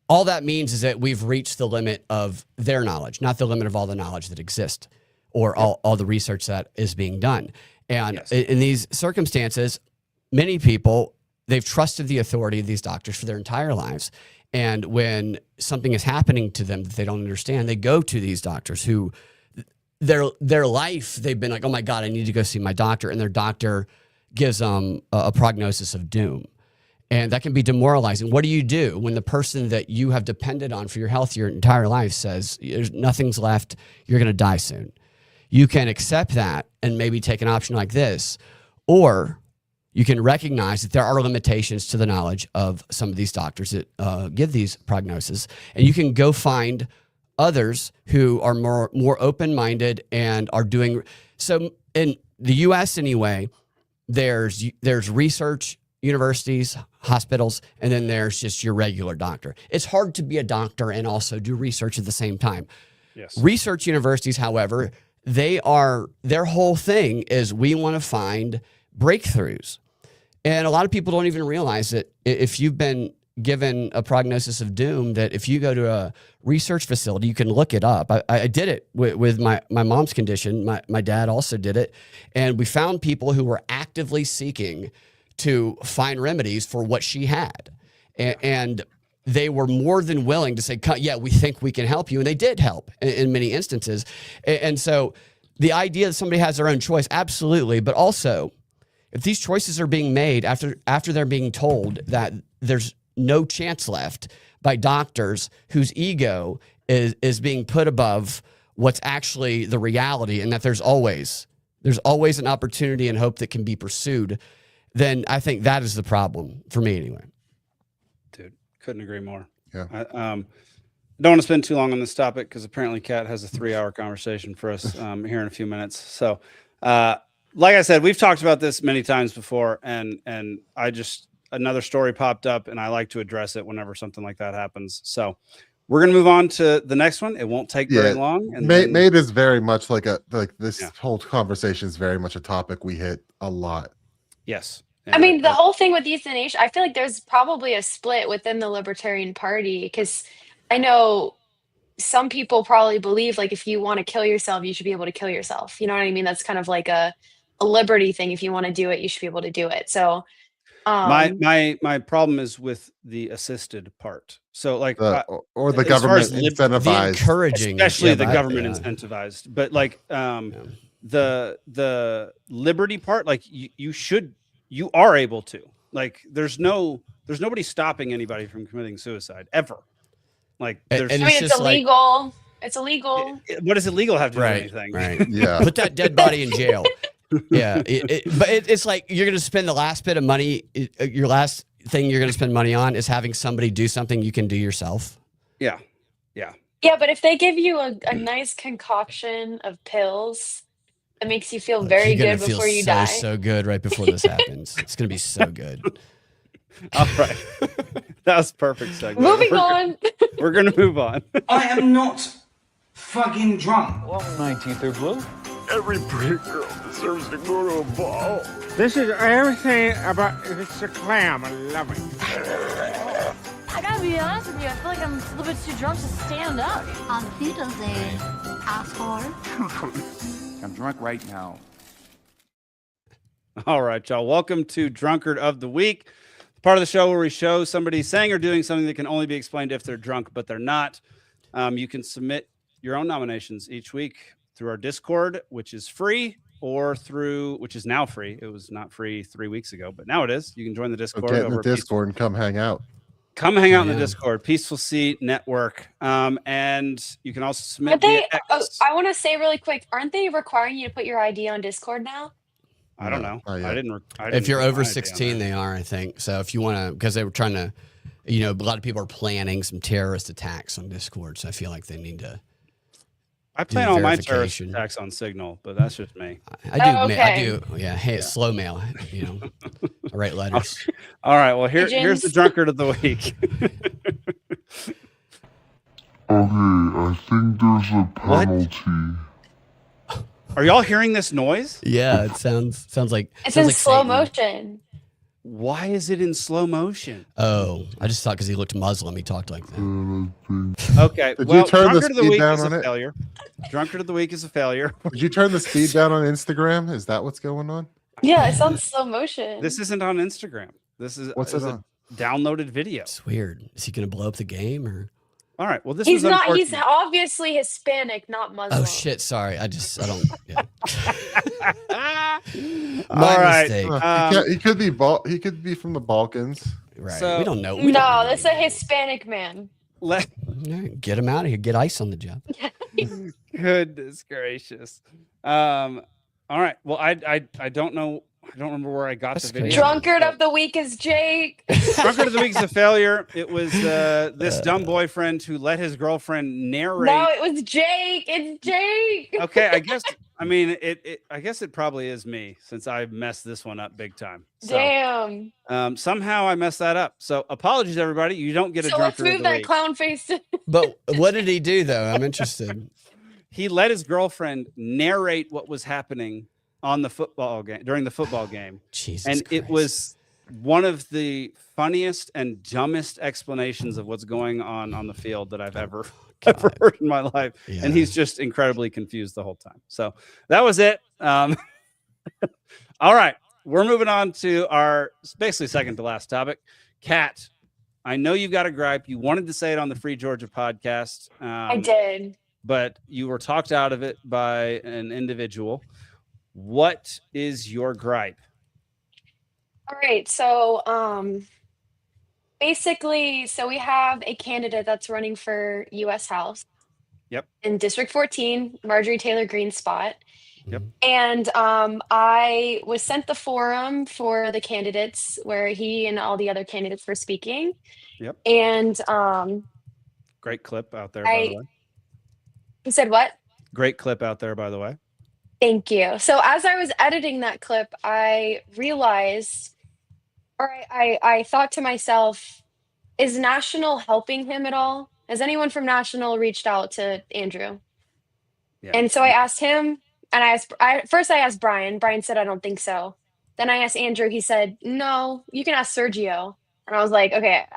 All that means is that we've reached the limit of their knowledge, not the limit of all the knowledge that exists or all the research that is being done. And in these circumstances, many people, they've trusted the authority of these doctors for their entire lives. And when something is happening to them that they don't understand, they go to these doctors who their life, they've been like, oh my God, I need to go see my doctor. And their doctor gives them a prognosis of doom. And that can be demoralizing. What do you do when the person that you have depended on for your health your entire life says, nothing's left, you're going to die soon? You can accept that and maybe take an option like this, or you can recognize that there are limitations to the knowledge of some of these doctors that give these prognoses, and you can go find others who are more open-minded and are doing so. In the U.S. anyway, there's research universities, hospitals, and then there's just your regular doctor. It's hard to be a doctor and also do research at the same time. Yes. Research universities, however, their whole thing is we want to find breakthroughs. And a lot of people don't even realize that if you've been given a prognosis of doom, that if you go to a research facility, you can look it up. I did it with my mom's condition. My dad also did it. And we found people who were actively seeking to find remedies for what she had. And they were more than willing to say, yeah, we think we can help you. And they did help in many instances. And so the idea that somebody has their own choice, absolutely. But also, if these choices are being made after they're being told that there's no chance left by doctors whose ego is being put above what's actually the reality, and that there's always an opportunity and hope that can be pursued, then I think that is the problem for me anyway. Dude, couldn't agree more. Yeah. I don't want to spend too long on this topic because apparently Cat has a 3-hour conversation for us here in a few minutes. So, like I said, we've talked about this many times before, and another story popped up, and I like to address it whenever something like that happens. So we're going to move on to the next one. It won't take very long. And Made is very much like this whole conversation is very much a topic we hit a lot. Yes. I mean, the whole thing with euthanasia, I feel like there's probably a split within the Libertarian Party, because I know some people probably believe, like, if you want to kill yourself, you should be able to kill yourself. You know what I mean? That's kind of like a liberty thing. If you want to do it, you should be able to do it. So my problem is with the assisted part. So like or the government incentivized, the encouraging, especially the government incentivized. But like the liberty part, like you are able to, like there's nobody stopping anybody from committing suicide ever. Like it's illegal. It's illegal. What does illegal have to do with anything? Right. Yeah. Put that dead body in jail. Yeah. But it's like you're going to spend the last bit of money. Your last thing you're going to spend money on is having somebody do something you can do yourself. Yeah. Yeah. Yeah. But if they give you a nice concoction of pills that makes you feel very good before you die. So good right before this happens. It's gonna be so good. All right. That was perfect segue. Moving on. We're gonna move on. I am not fucking drunk. Well, 19th or blue. Every pretty girl deserves to go to a ball. This is everything about it's a clam. I love it. I gotta be honest with you, I feel like I'm a little bit too drunk to stand up. On Wiedersehen, asshole. I'm drunk right now. All right, y'all. Welcome to Drunkard of the Week, the part of the show where we show somebody saying or doing something that can only be explained if they're drunk, but they're not. You can submit your own nominations each week through our Discord, which is free, or which is now free. It was not free 3 weeks ago, but now it is. You can join the Discord. Get in the Discord and come hang out. Come hang out in the Discord, Peaceful Seat Network. And you can also submit. I want to say really quick, aren't they requiring you to put your ID on Discord now? I don't know. I didn't if you're over 16, they are, I think. So if you want to, because they were trying to, a lot of people are planning some terrorist attacks on Discord. So I feel like they need to. I plan all my terrorist attacks on Signal, but that's just me. I do. Yeah. Hey, slow mail. I write letters. All right. Well, here's the drunkard of the week. Okay, I think there's a penalty. Are y'all hearing this noise? Yeah, it sounds like it's in slow motion. Why is it in slow motion? Oh, I just thought because he looked Muslim, he talked like that. Okay. Did you turn the Drunkard of the speed Week down is on a it? failure. Drunkard of the Week is a failure. Did you turn the speed down on Instagram? Is that what's going on? Yeah, it's on slow motion. This isn't on Instagram. This is what's it on? A downloaded video. It's weird. Is he going to blow up the game or? All right. Well, he's not. He's obviously Hispanic, not Muslim. Oh shit! Sorry, I don't. Yeah. All right. Mistake. He could be He could be from the Balkans. Right. So, we don't know. No, that's a Hispanic man. Get him out of here. Get ice on the job. Goodness gracious. All right. Well, I don't know. I don't remember where I got the video. Drunkard of the Week is Jake. Drunkard of the Week is a failure. It was this dumb boyfriend who let his girlfriend narrate. No, it was Jake. It's Jake. Okay, I guess. I mean, I guess it probably is me since I messed this one up big time. So, damn. Somehow I messed that up. So apologies, everybody. You don't get a drunkard of the week. Let's move that clown face. But what did he do though? I'm interested. He let his girlfriend narrate what was happening on the football game during the football game. Jesus and Christ. It was one of the funniest and dumbest explanations of what's going on the field that I've ever heard in my life. Yeah. And he's just incredibly confused the whole time. So that was it. All right, we're moving on to our basically second to last topic. Cat, I know you've got a gripe. You wanted to say it on the Free Georgia podcast. I did. But you were talked out of it by an individual. What is your gripe? All right. So basically, we have a candidate that's running for U.S. House. Yep. In District 14, Marjorie Taylor Greene's spot. Yep. And I was sent the forum for the candidates where he and all the other candidates were speaking. Yep. And great clip out there, by the way. You said what? Great clip out there, by the way. Thank you. So as I was editing that clip, I realized, or I thought to myself, is National helping him at all? Has anyone from National reached out to Andrew? Yeah. And so I asked him, and I asked Brian. Brian said, I don't think so. Then I asked Andrew. He said, no, you can ask Sergio. And I was like, okay,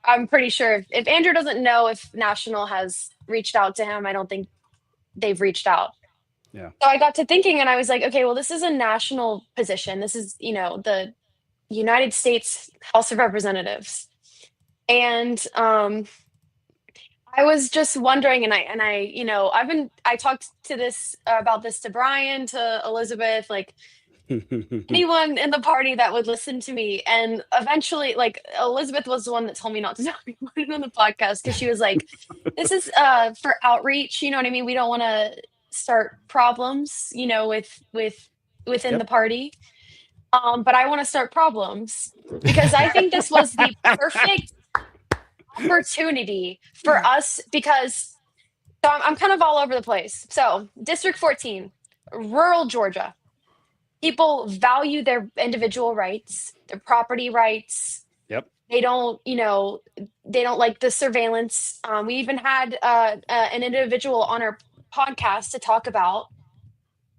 I'm pretty sure if Andrew doesn't know if National has reached out to him, I don't think they've reached out. Yeah. So I got to thinking and I was like, okay, well, this is a national position. This is, the United States House of Representatives. And I was just wondering, and I talked about this to Brian, to Elizabeth, like anyone in the party that would listen to me. And eventually, like, Elizabeth was the one that told me not to talk about it on the podcast because she was like, this is for outreach, you know what I mean? We don't want to start problems, within the party. But I want to start problems because I think this was the perfect opportunity for us because I'm kind of all over the place. So District 14, rural Georgia. People value their individual rights, their property rights. Yep. They don't, they don't like the surveillance. We even had an individual on our podcast to talk about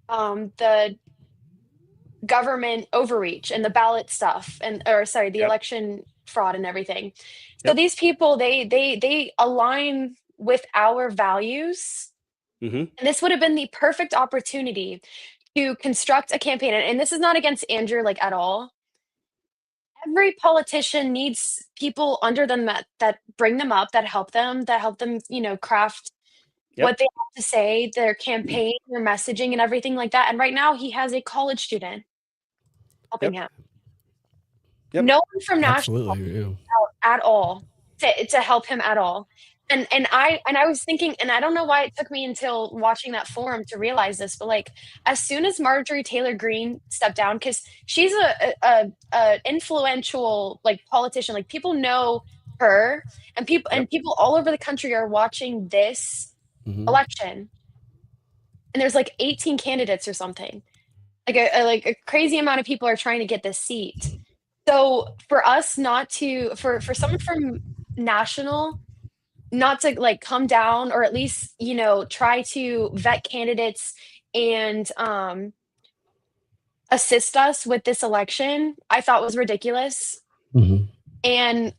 the government overreach and the ballot stuff, the election fraud and everything. So these people, they align with our values, and this would have been the perfect opportunity to construct a campaign. And this is not against Andrew at all. Every politician needs people under them that bring them up, that help them, craft what they have to say, their campaign, their messaging, and everything like that. And right now, he has a college student helping him. No one from Nashville at all to help him at all. And I was thinking, and I don't know why it took me until watching that forum to realize this, but as soon as Marjorie Taylor Greene stepped down, because she's a influential politician, people know her, and people all over the country are watching this election, and there's 18 candidates or something, a crazy amount of people are trying to get this seat. So for us not to, for someone from national not to come down, or at least try to vet candidates and assist us with this election, I thought was ridiculous. And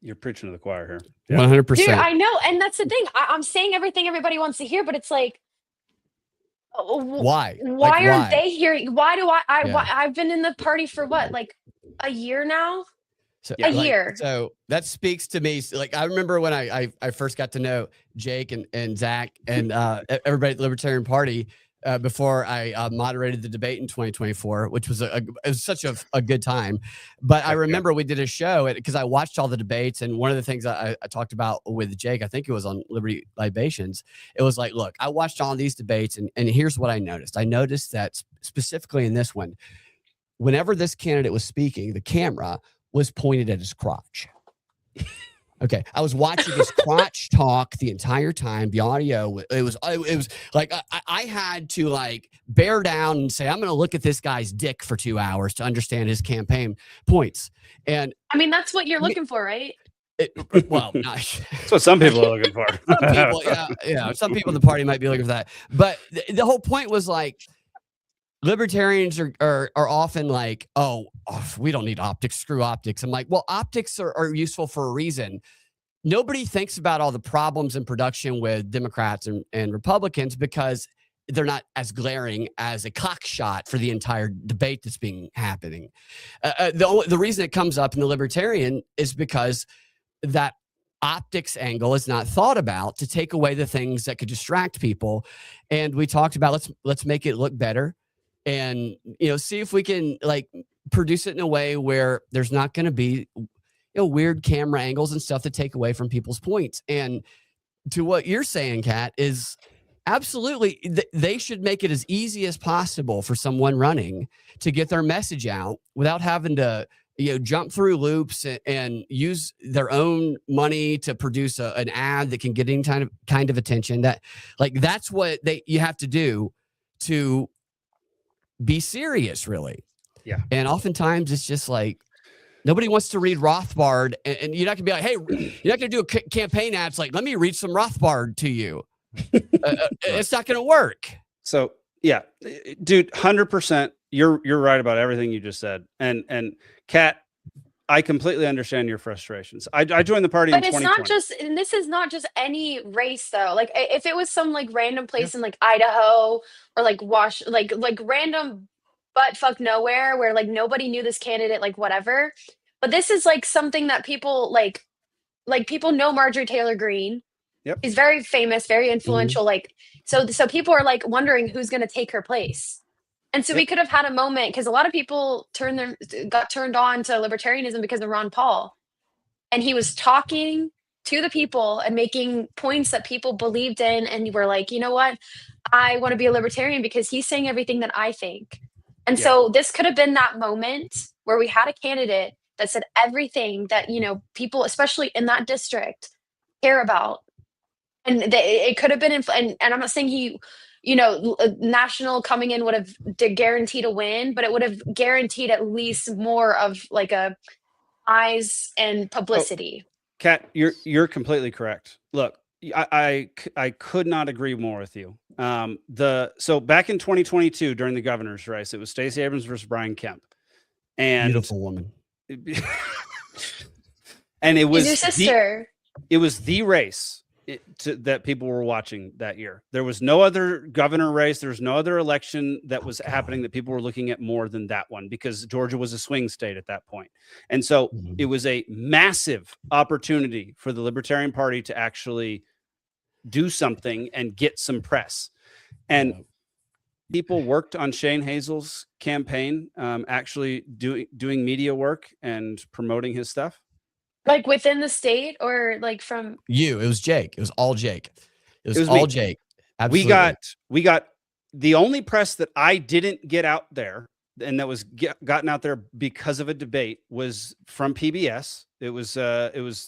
you're preaching to the choir here. 100%. Dude, I know, and that's the thing. I'm saying everything everybody wants to hear, but it's why? Why aren't they hearing? Why do I've been in the party for what, a year now? So, a year. So that speaks to me. I remember when I first got to know Jake and Zach and everybody at the Libertarian Party before I moderated the debate in 2024, which was it was such a good time. But I remember we did a show because I watched all the debates, and one of the things I talked about with Jake, I think it was on Liberty Libations, it was look, I watched all these debates, and here's what I noticed. I noticed that specifically in this one, whenever this candidate was speaking, the camera was pointed at his crotch. Okay, I was watching his crotch talk the entire time. The audio, it was I had to bear down and say, I'm going to look at this guy's dick for 2 hours to understand his campaign points. And I mean, that's what you're looking for, right? Well, that's what some people are looking for. Some people, yeah. Some people in the party might be looking for that. But the whole point was libertarians are often oh, we don't need optics, screw optics. I'm well, optics are useful for a reason. Nobody thinks about all the problems in production with Democrats and Republicans because they're not as glaring as a cock shot for the entire debate that's happening. The reason it comes up in the libertarian is because that optics angle is not thought about to take away the things that could distract people. And we talked about let's make it look better. And, see if we can produce it in a way where there's not going to be, weird camera angles and stuff that take away from people's points. And to what you're saying, Kat, is absolutely, they should make it as easy as possible for someone running to get their message out without having to, jump through loops and use their own money to produce an ad that can get any kind of attention. That's what you have to do to be serious, really. Yeah. And oftentimes it's just nobody wants to read Rothbard, and you're not gonna be hey, you're not gonna do a campaign ads let me read some Rothbard to you. It's not gonna work. So yeah, dude, 100%. You're right about everything you just said. And Kat, I completely understand your frustrations. I joined the party in 2020. But it's not just, and this is not just any race though. If it was some random place in Idaho or random butt fuck nowhere where nobody knew this candidate, whatever. But this is something that people people know Marjorie Taylor Greene. Yep. She's very famous, very influential. So people are wondering who's going to take her place. And so we could have had a moment, because a lot of people got turned on to libertarianism because of Ron Paul. And he was talking to the people and making points that people believed in. And you were you know what? I want to be a libertarian because he's saying everything that I think. And so this could have been that moment where we had a candidate that said everything that, people, especially in that district, care about. And it could have been, and I'm not saying he national coming in would have guaranteed a win, but it would have guaranteed at least more of like a eyes and publicity. Kat, you're completely correct. Look, I could not agree more with you. So back in 2022 during the governor's race, it was Stacey Abrams versus Brian Kemp, and beautiful woman. And it was your sister. It was the race that people were watching that year. There was no other governor race. There was no other election that was happening that people were looking at more than that one, because Georgia was a swing state at that point. And so it was a massive opportunity for the Libertarian Party to actually do something and get some press. And people worked on Shane Hazel's campaign, actually doing media work and promoting his stuff. Like within the state, or like from you? It was Jake. It was all Jake. It was all me. Jake. Absolutely. We got the only press that I didn't get out there, and that was gotten out there because of a debate, was from PBS. It was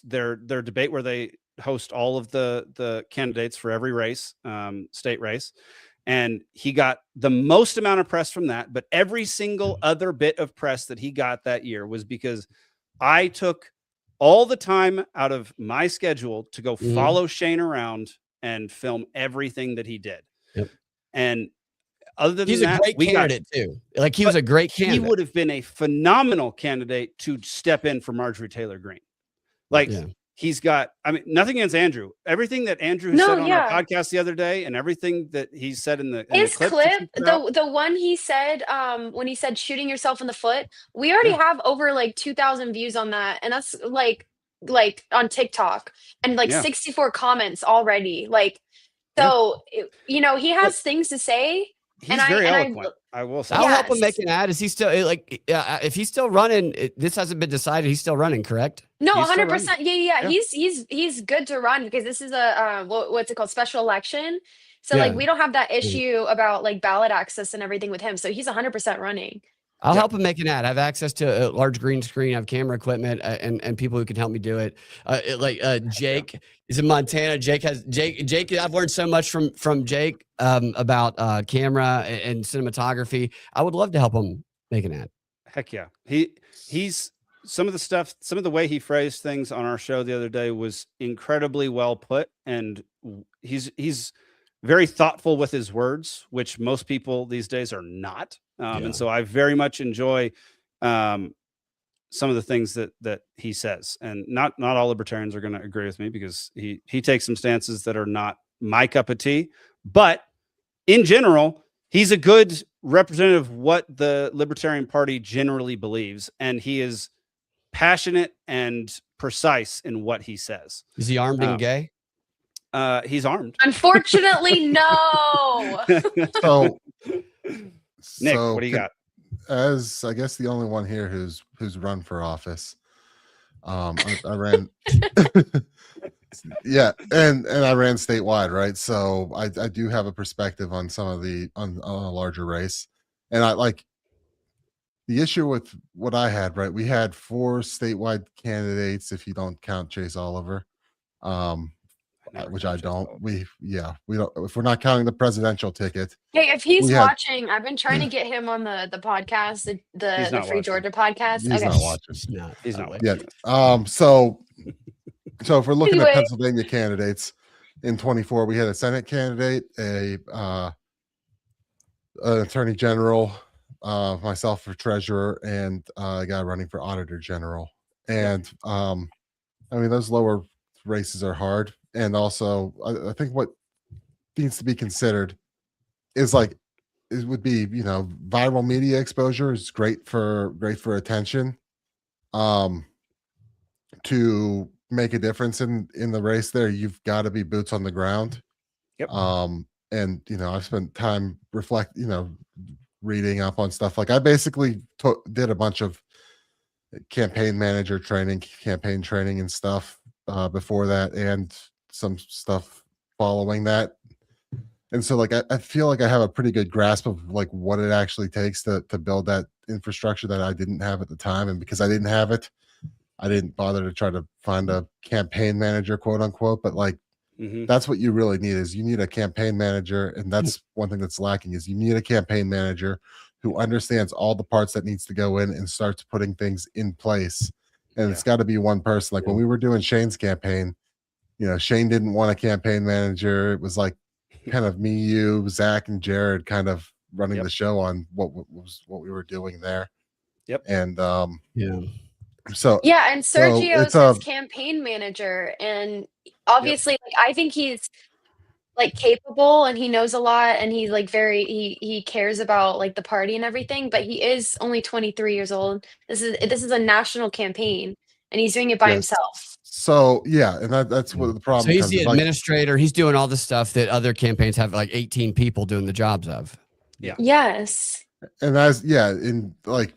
their debate where they host all of the candidates for every race, state race. And he got the most amount of press from that. But every single other bit of press that he got that year was because I took all the time out of my schedule to go follow Shane around and film everything that he did. Yep. And other than he's that, a great candidate too. Like he was a great candidate. He would have been a phenomenal candidate to step in for Marjorie Taylor Greene. Like he's got, I mean, nothing against Andrew. Everything that Andrew said on our podcast the other day, and everything that he said in his clip, the one he said when he said shooting yourself in the foot, we already have over like 2,000 views on that, and that's like on TikTok, and like 64 comments already. Like, so he has things to say. He's very eloquent. I will say. I'll help him make an ad. Is he still like? If he's still running, this hasn't been decided. He's still running, correct? No, 100%. Yeah. He's good to run, because this is a what's it called, special election. So like we don't have that issue about like ballot access and everything with him. So he's 100% running. I'll help him make an ad. I have access to a large green screen. I have camera equipment and people who can help me do it. Jake is in Montana. Jake. I've learned so much from Jake about camera and cinematography. I would love to help him make an ad. Heck yeah. He's some of the way he phrased things on our show the other day was incredibly well put. And he's very thoughtful with his words, which most people these days are not. And so I very much enjoy some of the things that he says. And not all libertarians are going to agree with me, because he takes some stances that are not my cup of tea. But in general, he's a good representative of what the Libertarian Party generally believes. And he is passionate and precise in what he says. Is he armed and gay? He's armed. Unfortunately, no. Nick, what do you got? As I guess the only one here who's run for office, I ran. Yeah, and I ran statewide, right? So I do have a perspective on some of on a larger race, and I like the issue with what I had. Right, we had 4 statewide candidates if you don't count Chase Oliver, which I don't. We don't. If we're not counting the presidential ticket. Hey, if he's watching, I've been trying to get him on the podcast, the Free Georgia podcast. He's not watching. No, he's not yet. So if we're looking at Pennsylvania candidates in 24, we had a Senate candidate, an attorney general, myself for treasurer, and a guy running for auditor general. And I mean, those lower races are hard. And also, I think what needs to be considered is it would be, viral media exposure is great for attention. To make a difference in the race there, you've got to be boots on the ground. Yep. And I've spent time reading up on stuff. Like I basically did a bunch of campaign training and stuff before that, and some stuff following that. And so I feel like I have a pretty good grasp of like what it actually takes to build that infrastructure that I didn't have at the time. And because I didn't have it, I didn't bother to try to find a campaign manager, quote unquote. But That's what you really need. Is you need a campaign manager, and that's one thing that's lacking. Is you need a campaign manager who understands all the parts that needs to go in and starts putting things in place. And it's got to be one person. Like when we were doing Shane's campaign, Shane didn't want a campaign manager. It was like kind of me, you, Zach, and Jared kind of running the show on what we were doing there. Yep. And yeah. So yeah, and Sergio's it's his campaign manager, and obviously, like, I think he's like capable and he knows a lot, and he's like he cares about like the party and everything. But he is only 23 years old. This is a national campaign, and he's doing it by himself. So yeah, and that's what the problem. So he's comes the is, administrator. He's doing all the stuff that other campaigns have like 18 people doing the jobs of. Yeah. Yes. And in like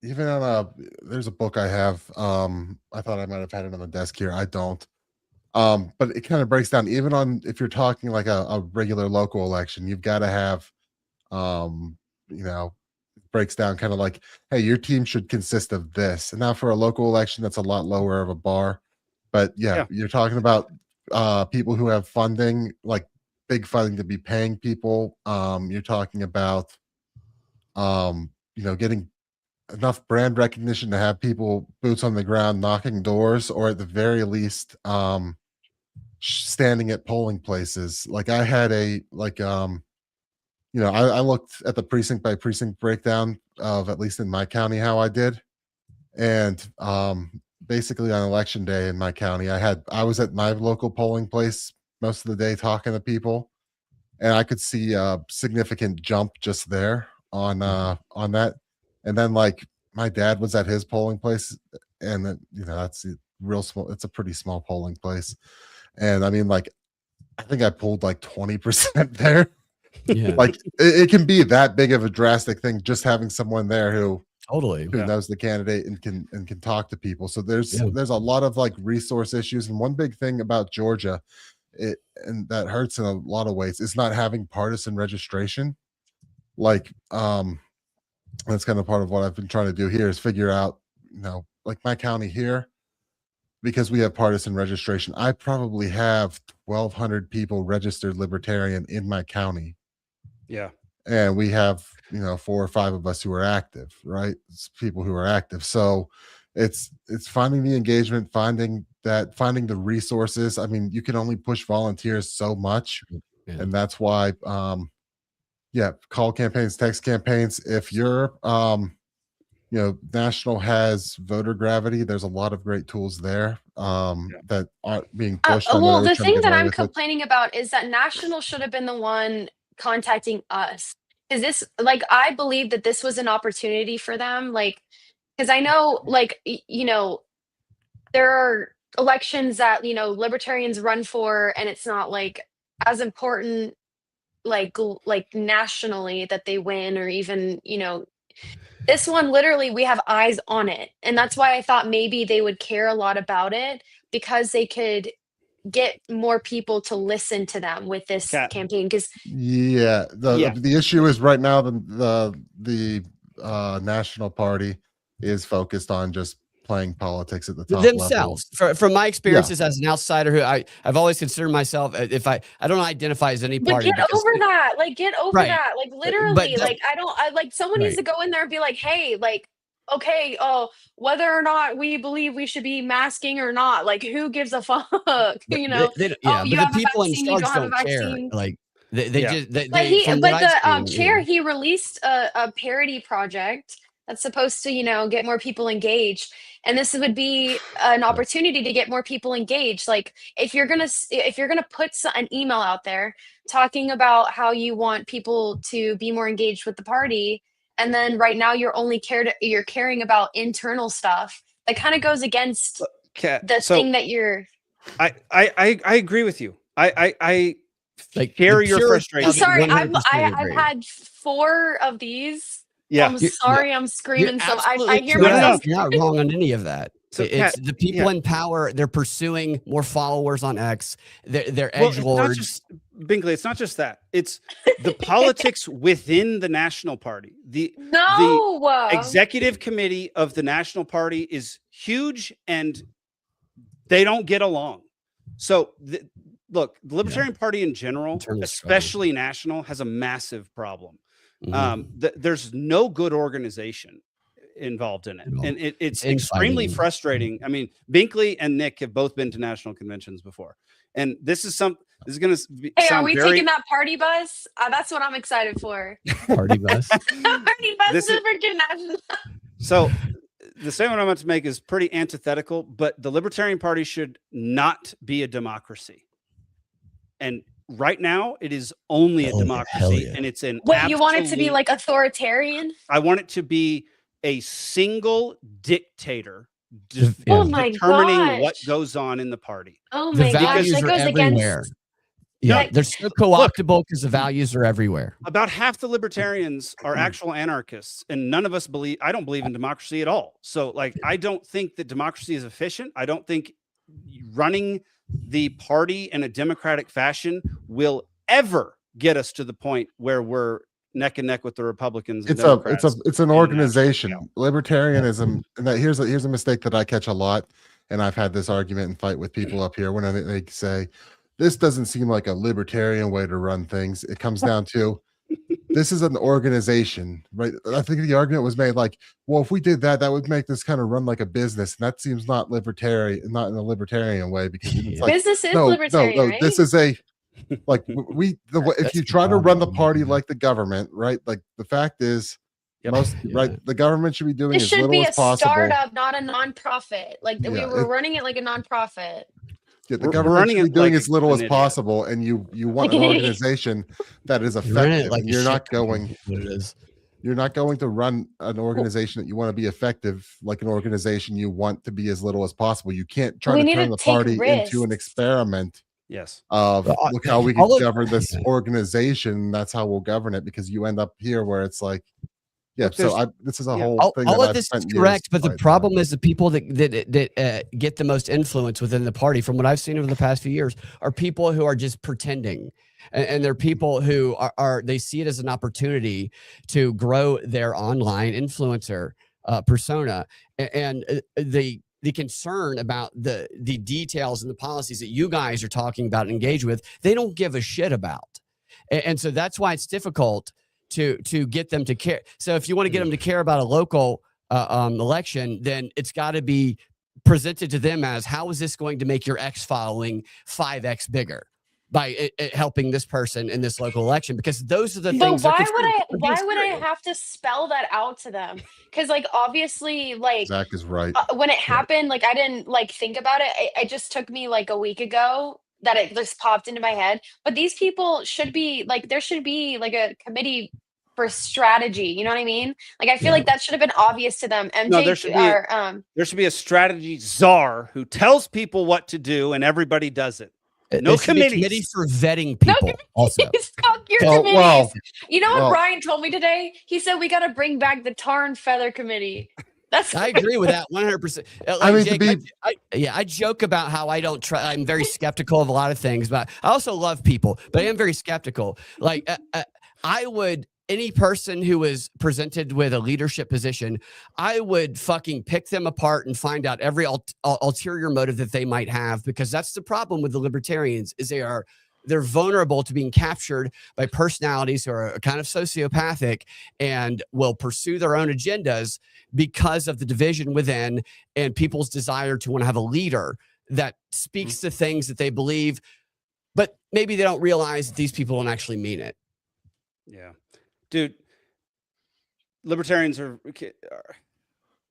even on there's a book I have. I thought I might have had it on the desk here. I don't. But it kind of breaks down even on if you're talking like a regular local election, you've got to have breaks down kind of like, hey, your team should consist of this. And now for a local election, that's a lot lower of a bar. But yeah. You're talking about people who have funding, like big funding to be paying people. You're talking about getting enough brand recognition to have people boots on the ground knocking doors, or at the very least standing at polling places. Like I had I looked at the precinct by precinct breakdown of, at least in my county, how I did. And basically on election day in my county, I was at my local polling place most of the day talking to people, and I could see a significant jump just there on that. And then like my dad was at his polling place, and then, that's real small. It's a pretty small polling place. And I mean, like, I think I pulled like 20% there. Yeah. Like it can be that big of a drastic thing, just having someone there who knows the candidate and can talk to people. So there's a lot of like resource issues. And one big thing about Georgia, and that hurts in a lot of ways, is not having partisan registration. Like that's kind of part of what I've been trying to do here, is figure out, like my county here, because we have partisan registration, I probably have 1,200 people registered libertarian in my county. Yeah. And we have, 4 or 5 of us who are active, right? It's people who are active. So it's finding the engagement, finding the resources. I mean, you can only push volunteers so much. And that's why, call campaigns, text campaigns. If you're, National has voter gravity, there's a lot of great tools there that aren't being pushed. Well, the thing that I'm complaining about is that National should have been the one contacting us. Is this, like, I believe that this was an opportunity for them, like, because I know, like, there are elections that, libertarians run for, and it's not like as important, like nationally, that they win, or even, this one, literally, we have eyes on it. And that's why I thought maybe they would care a lot about it, because they could get more people to listen to them with this campaign. Because the issue is right now the National Party is focused on just playing politics at the top themselves. level. From my experiences as an outsider, who I've always considered myself, if I don't identify as any party. But get over that. Like, get over that. Like, literally, someone needs to go in there and be like, hey, like, okay, whether or not we believe we should be masking or not, like, who gives a fuck? But the people in charge don't care. Like, the chair, he released a parody project that's supposed to, get more people engaged. And this would be an opportunity to get more people engaged. Like, if you're gonna put an email out there talking about how you want people to be more engaged with the party, and then right now you're caring about internal stuff, that kind of goes against thing that you're. I agree with you. I share your frustration. I'm sorry, I've had 4 of these. Yeah, I'm sorry, I'm screaming. So I hear myself. You're not wrong on any of that. So it's the people in power. They're pursuing more followers on X. They're edgelords. Binkley, it's not just that. It's the politics within the National Party. The executive committee of the National Party is huge, and they don't get along. So look, the Libertarian Party in general, especially national, has a massive problem. There's no good organization involved in it, and it's extremely frustrating. I mean, Binkley and Nick have both been to national conventions before, and this is going to Hey, are we taking that party bus? That's what I'm excited for. Party bus. Party bus to freaking national. So the statement I'm about to make is pretty antithetical, but the Libertarian Party should not be a democracy. And right now, it is only a democracy, and it's an Wait, you want it to be like authoritarian? I want it to be a single dictator determining what goes on in the party. Oh my gosh, that goes against. Yeah, they're so co-optable because the values are everywhere. About half the libertarians are actual anarchists, and none of us believe. I don't believe in democracy at all. So, like, I don't think that democracy is efficient. I don't think running the party in a democratic fashion will ever get us to the point where we're neck and neck with the Republicans. And It's an organization. Libertarianism, and here's a mistake that I catch a lot, and I've had this argument and fight with people up here when they say, this doesn't seem like a libertarian way to run things. It comes down to, this is an organization, right? I think the argument was made like, well, if we did that, that would make this kind of run like a business. And that seems not libertarian, not in a libertarian way, because it's like, business is libertarian, no, right? this is a, like if you try to run the party like the government, right? Like the fact is, right, the government should be doing It as should little be as a possible. startup, not a nonprofit. Like we were running it like a nonprofit. Yeah, the government should be doing as little as possible, and you want an organization that is effective. And you're not going. You're not going to run an organization that you want to be effective, like an organization you want to be as little as possible. You can't try to turn the party into an experiment. Yes. Of look how we can govern this organization. That's how we'll govern it, because you end up here where it's like. Yeah, so this is a whole thing. All of this is correct, but the problem is the people that get the most influence within the party, from what I've seen over the past few years, are people who are just pretending, and they're people who are they see it as an opportunity to grow their online influencer persona, and the concern about the details and the policies that you guys are talking about and engage with, they don't give a shit about, and so that's why it's difficult to get them to care. So if you want to get them to care about a local election, then it's got to be presented to them as, how is this going to make your X following 5X bigger by helping this person in this local election? Because those are the things. But why would I have to spell that out to them? Because like obviously, like Zach is right. When it happened, like I didn't like think about it. It just took me like a week ago that it just popped into my head. But these people should be like, there should be like a committee for strategy. You know what I mean? Like, I feel like that should have been obvious to them. MJ, no, there should be a strategy czar who tells people what to do, and everybody does it. No committee for vetting people. Also, fuck your committees. Well, you know what Brian told me today? He said we got to bring back the tar and feather committee. I agree with that 100%. I mean, Jake, I joke about how I don't try. I'm very skeptical of a lot of things, but I also love people. But I am very skeptical. Like I would, any person who is presented with a leadership position, I would fucking pick them apart and find out every ulterior motive that they might have, because that's the problem with the libertarians, is they're vulnerable to being captured by personalities who are kind of sociopathic and will pursue their own agendas because of the division within and people's desire to want to have a leader that speaks the things that they believe, but maybe they don't realize that these people don't actually mean it. Yeah, dude, libertarians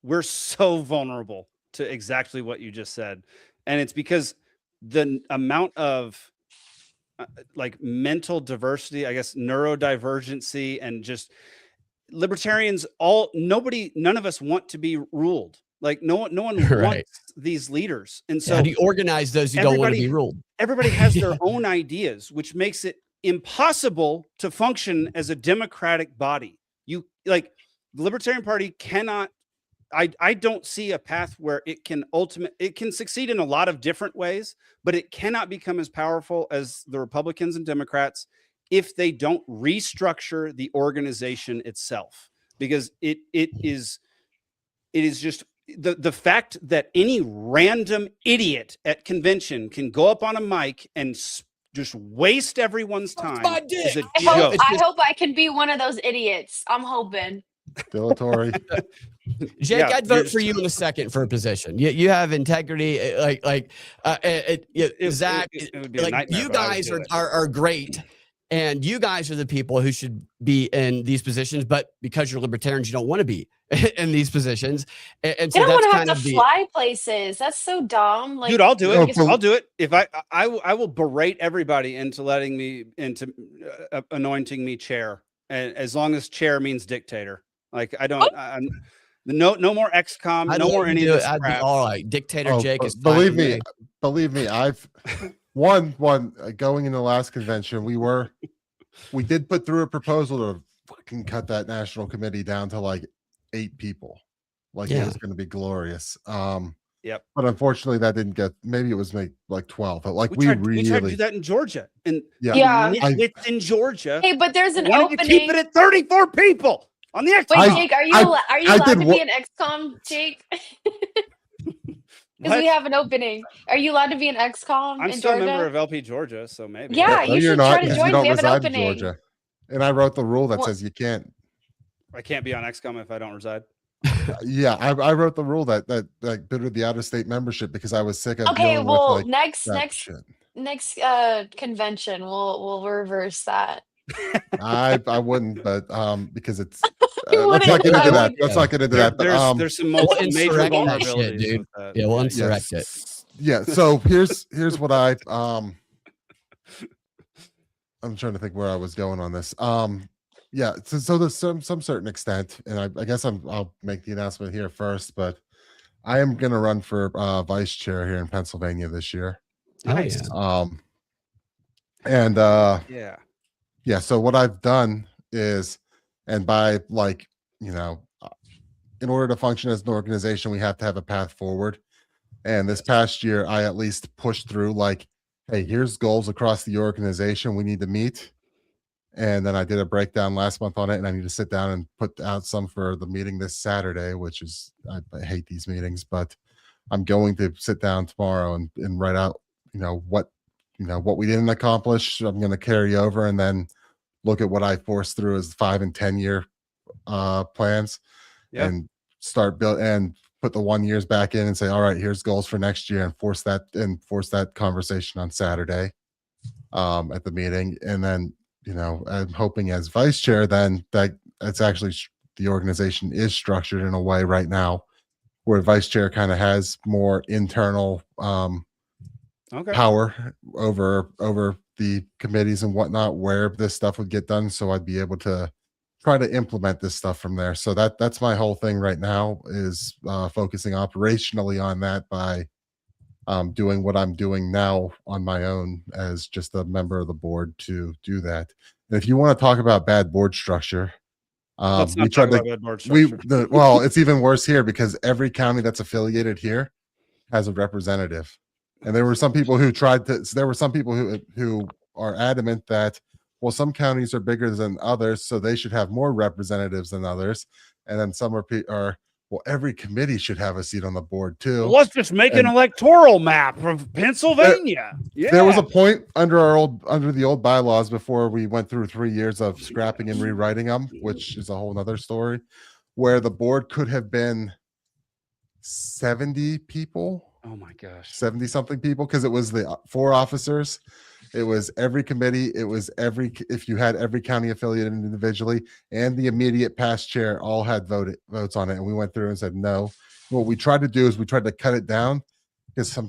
we're so vulnerable to exactly what you just said. And it's because the amount of like mental diversity, I guess, neurodivergency, and just libertarians, none of us want to be ruled. Like no one wants these leaders. And so how do you organize those who don't want to be ruled? Everybody has their own ideas, which makes it impossible to function as a democratic body. You like the Libertarian Party cannot, I don't see a path where it can succeed in a lot of different ways, but it cannot become as powerful as the Republicans and Democrats if they don't restructure the organization itself. Because it is just the fact that any random idiot at convention can go up on a mic and just waste everyone's time is a I joke. hope I can be one of those idiots. I'm hoping. Dilatory. Jake, I'd vote for you in a second for a position. You have integrity. Zach, you guys are great. And you guys are the people who should be in these positions, but because you're libertarians, you don't want to be in these positions. And so they don't that's want to kind have of to fly places. That's so dumb. Like, dude, I'll do it. I'll do it. If I will berate everybody into anointing me chair, and as long as chair means dictator. Like I don't. No more XCOM. No more any of this I'd crap. be all right. Dictator Jake is fine. Believe me. I've one going in the last convention. We did put through a proposal to fucking cut that national committee down to like 8 people. Like it was going to be glorious. Yep. But unfortunately, that didn't get. Maybe it was like 12. But like we tried to do that in Georgia, and it's in Georgia. Hey, but there's an opening. opening. Keep it at 34 people on the XCOM. Wait, Jake, are you allowed to be an XCOM, Jake? Because we have an opening. Are you allowed to be an XCOM I'm in still Georgia? a member of LP Georgia, so maybe. Yeah, you should try to join. You don't We have an reside in opening. Georgia. And I wrote the rule that says you can't. I can't be on XCOM if I don't reside. Yeah, I wrote the rule that bittered the out-of-state membership because I was sick of. Okay, dealing well, with, next convention, we'll reverse that. I wouldn't, but because it's let's not get into that. Let's not get into that. But there's some major vulnerabilities, dude. with that. Yeah, we'll insurrect it. Yeah. So here's what I'm trying to think where I was going on this. Yeah. So there's some certain extent, and I guess I'll make the announcement here first, but I am going to run for vice chair here in Pennsylvania this year. Nice. Yeah. So what I've done is, and by in order to function as an organization, we have to have a path forward. And this past year, I at least pushed through hey, here's goals across the organization we need to meet. And then I did a breakdown last month on it, and I need to sit down and put out some for the meeting this Saturday, which is, I hate these meetings, but I'm going to sit down tomorrow and write out, what we didn't accomplish. I'm going to carry over and then look at what I forced through as 5 and 10 year plans and start build and put the 1 years back in and say, all right, here's goals for next year, and force that conversation on Saturday at the meeting. And then, I'm hoping as vice chair, then that it's actually the organization is structured in a way right now where vice chair kind of has more internal power over the committees and whatnot, where this stuff would get done. So I'd be able to try to implement this stuff from there. So that's my whole thing right now, is focusing operationally on that by doing what I'm doing now on my own as just a member of the board to do that. And if you want to talk about bad board structure, let's not talk about bad board structure. Well, it's even worse here because every county that's affiliated here has a representative. And there were some people who who are adamant that, well, some counties are bigger than others, so they should have more representatives than others. And then some are well, every committee should have a seat on the board too. Well, let's just make an electoral map of Pennsylvania. There was a point under the old bylaws before we went through 3 years of scrapping and rewriting them, which is a whole nother story, where the board could have been 70 people. Oh my gosh. 70 something people, because it was the 4 officers. It was every committee. It was if you had every county affiliated individually, and the immediate past chair all had votes on it. And we went through and said, no. What we tried to do is we tried to cut it down, because a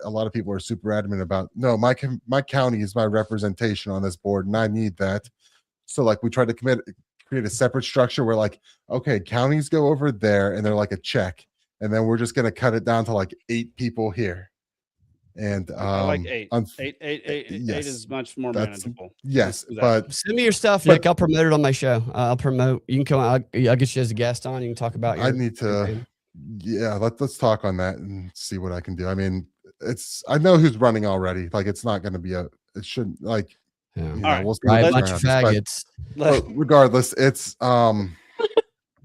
lot of people are super adamant about, no, my county is my representation on this board, and I need that. So we tried to create a separate structure where okay, counties go over there and they're like a check. And then we're just going to cut it down to 8 people here. And I like 8. Eight yes, is much more manageable. Yes, but send me your stuff, Nick. I'll promote it on my show. I'll promote. You can come. I'll get you as a guest on. You can talk about. I need to. Yeah, let's talk on that and see what I can do. I mean, I know who's running already. It's not going to be it shouldn't Yeah. All right. We'll a bunch of faggots. But regardless, it's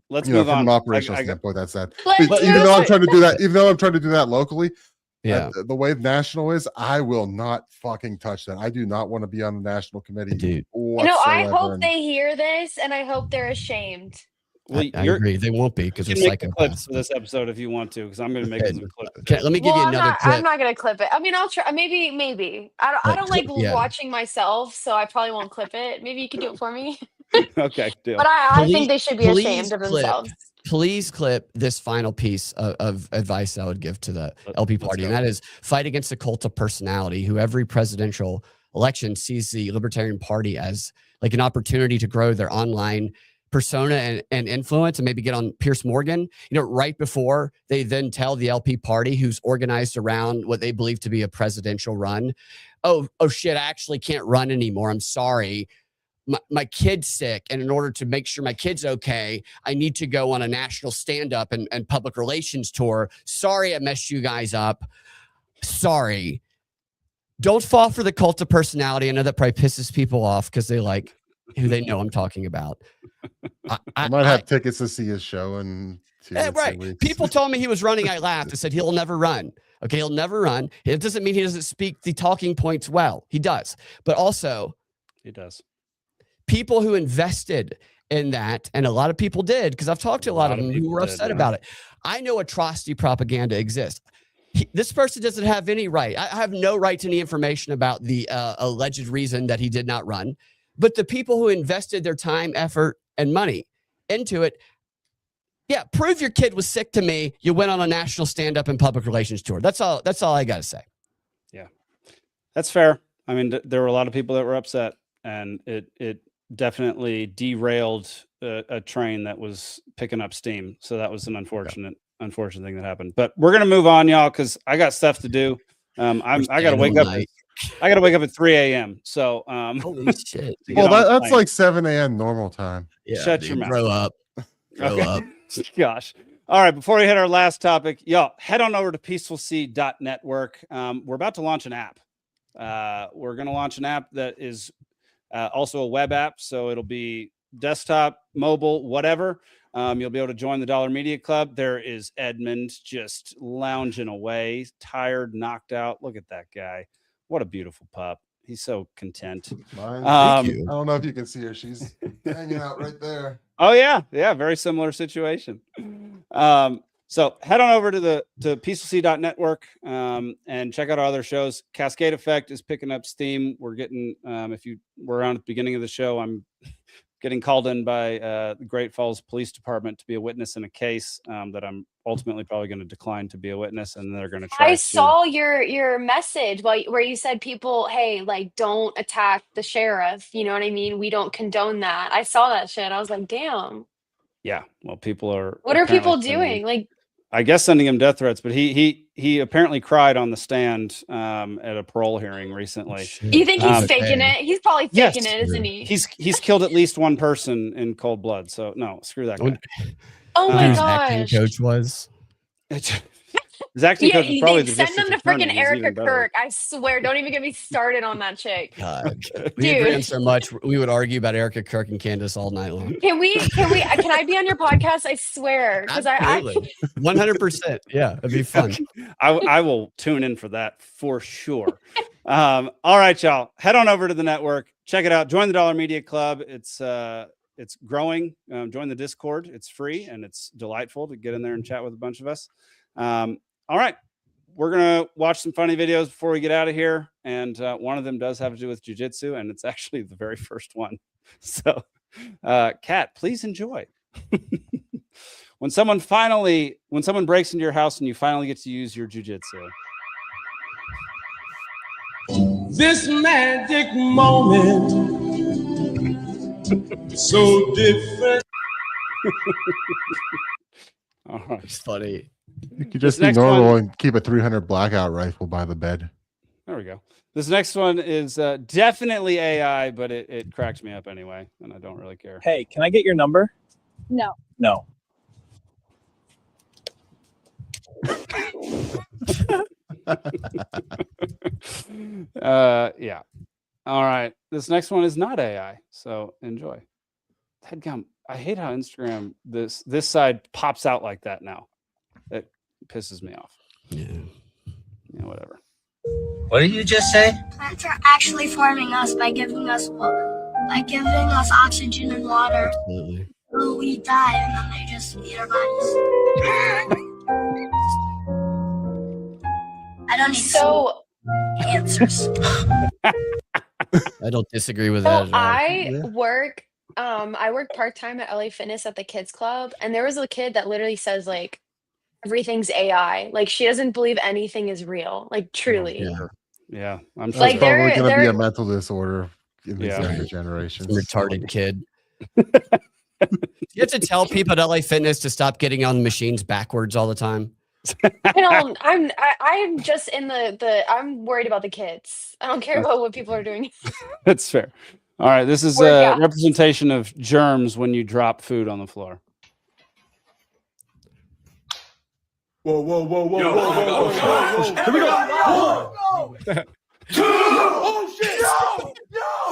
let's move from on. an operational standpoint. That's that. Even though I'm trying to do that locally, Yeah. The way national is, I will not fucking touch that. I do not want to be on the national committee. Dude. I hope they hear this, and I hope they're ashamed. Well, I agree. They won't be because you they're can make the clips psychopaths. for this episode if you want to, because I'm going to make some clips. Let me give you another clip. I'm not gonna clip it. I mean, I'll try. Maybe. I don't like watching myself, so I probably won't clip it. Maybe you can do it for me. Okay, deal. But I think they should be ashamed of themselves. Please clip this final piece of advice I would give to the LP party, and that is fight against the cult of personality, who every presidential election sees the Libertarian Party as like an opportunity to grow their online persona and influence and maybe get on Piers Morgan, right before they then tell the LP party, who's organized around what they believe to be a presidential run, oh shit, I actually can't run anymore. I'm sorry. My kid's sick, and in order to make sure my kid's okay, I need to go on a national stand-up and public relations tour. Sorry I messed you guys up. Sorry. Don't fall for the cult of personality. I know that probably pisses people off because they like who they know I'm talking about. I might have tickets to see his show and right. People told me he was running. I laughed. I said he'll never run. Okay, he'll never run. It doesn't mean he doesn't speak the talking points well. He does, but also he does. People who invested in that, and a lot of people did, because I've talked to a lot of them who were upset about it. I know atrocity propaganda exists. This person doesn't have any right. I have no right to any information about the alleged reason that he did not run. But the people who invested their time, effort, and money into it, yeah, prove your kid was sick to me. You went on a national stand-up and public relations tour. That's all I got to say. Yeah, that's fair. I mean, there were a lot of people that were upset, and it definitely derailed a train that was picking up steam. So that was an unfortunate thing that happened. But we're gonna move on, y'all, because I got stuff to do. I gotta wake up. I gotta wake up at 3 a.m. So holy shit. Well, that's like 7 a.m. normal time. Yeah, shut your mouth. Grow up. Grow up. Gosh. All right. Before we hit our last topic, y'all head on over to peacefulseed.network. We're about to launch an app. We're gonna launch an app that is also a web app, so it'll be desktop, mobile, whatever. You'll be able to join the Dollar Media Club. There is Edmund just lounging away, tired, knocked out. Look at that guy. What a beautiful pup. He's so content. I don't know if you can see her. She's hanging out right there. Oh, yeah. Yeah, very similar situation. So head on over to peacefulseed.network and check out our other shows. Cascade Effect is picking up steam. We're getting, if you were around at the beginning of the show, I'm getting called in by the Great Falls Police Department to be a witness in a case that I'm ultimately probably going to decline to be a witness, and they're going to try. I saw your message where you said people, hey, like, don't attack the sheriff. You know what I mean? We don't condone that. I saw that shit. I was like, damn. Yeah. Well, people are. What are people doing? Like, I guess sending him death threats, but he apparently cried on the stand at a parole hearing recently. You think he's faking it? He's probably faking it, isn't he? He's killed at least one person in cold blood. So no, screw that guy. Oh my His gosh. acting coach was. His acting coach was probably the send him to district attorney. freaking He's Erica even better. Kirk. I swear, don't even get me started on that chick. God, we agree on so much. We would argue about Erica Kirk and Candace all night long. Can I be on your podcast? I swear, because I 100%. Yeah, it'd be fun. I will tune in for that for sure. All right, y'all, head on over to the network, check it out, join the Dollar Media Club. It's growing. Join the Discord. It's free and it's delightful to get in there and chat with a bunch of us. All right, we're gonna watch some funny videos before we get out of here, and one of them does have to do with jiu-jitsu, and it's actually the very first one. So Cat, please enjoy. when someone breaks into your house and you finally get to use your jiu-jitsu. This magic moment, so different. All right. It's funny. You could just be normal and keep a 300 blackout rifle by the bed. There we go. This next one is definitely AI, but it cracks me up anyway, and I don't really care. Hey, can I get your number? No. No. Yeah. All right. This next one is not AI, so enjoy. Headgum. I hate how Instagram this side pops out like that now. It pisses me off. Yeah. Yeah, whatever. What did you just say? Plants are actually farming us by giving us oxygen and water. Absolutely. So we die, and then they just eat our bodies. I don't need answers. I don't disagree with So that at all. I work part-time at LA Fitness at the kids club, and there was a kid that literally says like everything's AI. Like she doesn't believe anything is real. Like truly. Yeah, I'm sure. Like, There's probably going to be they're- a mental disorder in these Yeah. younger generations. Some retarded kid. You have to tell people at LA Fitness to stop getting on the machines backwards all the time. I'm just in the I'm worried about the kids. I don't care about what people are doing. That's fair. All right, this is a Workout. representation of germs when you drop food on the floor. Whoa, whoa, whoa, whoa, whoa, whoa, whoa, whoa, whoa. Here we go. 1, 2, oh shit!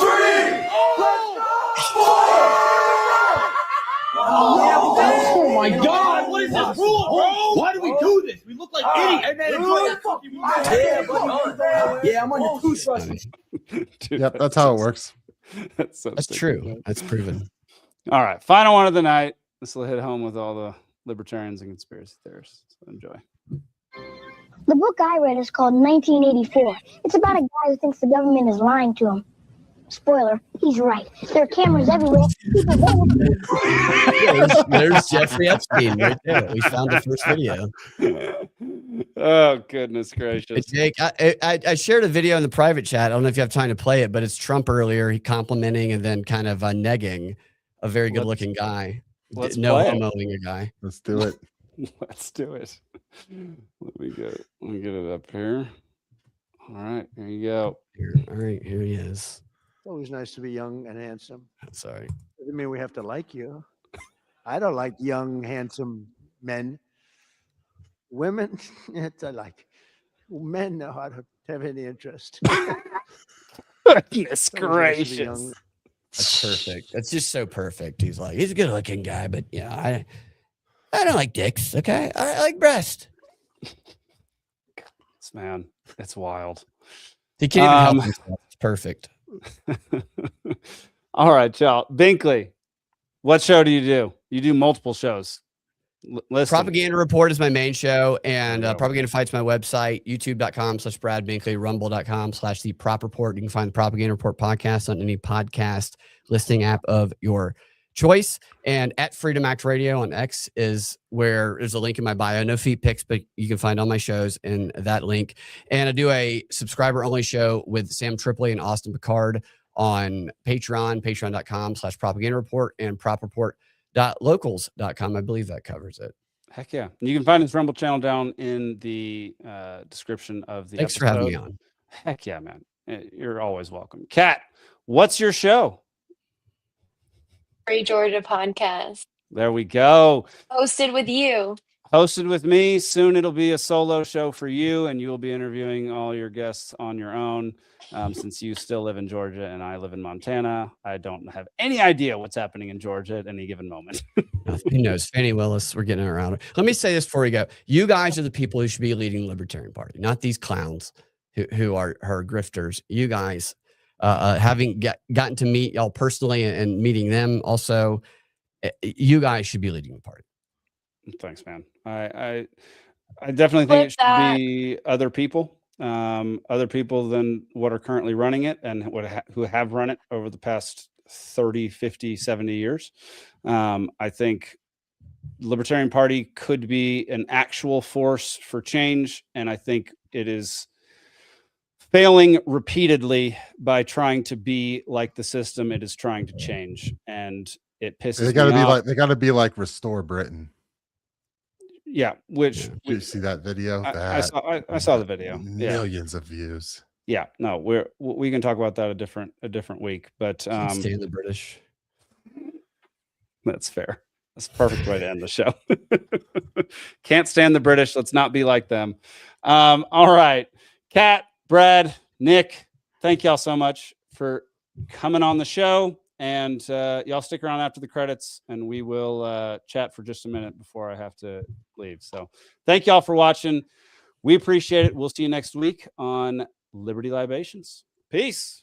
3, Oh my God! What is this rule, bro? Why do we do this? We look like idiots. Hey man, enjoy that fucking movie. Yeah, I'm on the toothbrush. Yep, that's how it works. That's true. That's proven. All right, final one of the night. This will hit home with all the libertarians and conspiracy theorists. So enjoy. The book I read is called 1984. It's about a guy who thinks the government is lying to him. Spoiler, he's right. There are cameras everywhere. There's Jeffrey Epstein right there. We found the first video. Oh, goodness gracious. Jake, I shared a video in the private chat. I don't know if you have time to play it, but it's Trump earlier. He complimenting and then kind of negging a very good looking guy. Let's no play it. homoing a guy. Let's do it. Let's do it. Let me get it up here. All right, here you go. All right, here he is. Always nice to be young and handsome. Sorry. Doesn't mean we have to like you. I don't like young, handsome men. Women, it's I like. Men know how to have any interest. Goodness gracious. That's perfect. That's just so perfect. He's like, he's a good looking guy, but yeah, I don't like dicks. Okay, I like breast. Man, it's wild. He can't even help himself. It's perfect. All right, y'all. Binkley, what show do? You do multiple shows. Listen. Propaganda Report is my main show, and Propaganda Fight's my website, youtube.com/Brad Binkley, rumble.com/The Prop Report. You can find the Propaganda Report podcast on any podcast listing app of your choice. And at Freedom Act Radio on X is where there's a link in my bio. No feet pics, but you can find all my shows in that link. And I do a subscriber-only show with Sam Tripoli and Austin Picard on Patreon, patreon.com/Propaganda Report, and propreport.locals.com. I believe that covers it. Heck yeah. You can find his Rumble channel down in the description of the Thanks episode. for having me on. Heck yeah, man. You're always welcome. Kat, what's your show? Free Georgia podcast. There we go. Hosted with you. Hosted with me. Soon it'll be a solo show for you, and you will be interviewing all your guests on your own. Since you still live in Georgia and I live in Montana, I don't have any idea what's happening in Georgia at any given moment. Who knows? Fannie Willis, we're getting around. Let me say this before we go. You guys are the people who should be leading the Libertarian Party, not these clowns who are grifters. You guys, having gotten to meet y'all personally and meeting them also, you guys should be leading the party. Thanks, man. I definitely think it should be other people than what are currently running it and who have run it over the past 30, 50, 70 years. I think Libertarian Party could be an actual force for change, and I think it is failing repeatedly by trying to be like the system it is trying to change, and it pisses They got to me be off. they got to be like Restore Britain. Yeah, which Did you see that video? I saw the video. Millions of views. Yeah, no, we can talk about that a different week, but Can't stand the British. That's fair. That's a perfect way to end the show. Can't stand the British. Let's not be like them. All right, Kat, Brad, Nick, thank y'all so much for coming on the show. And y'all stick around after the credits, and we will chat for just a minute before I have to leave. So thank y'all for watching. We appreciate it. We'll see you next week on Liberty Libations. Peace.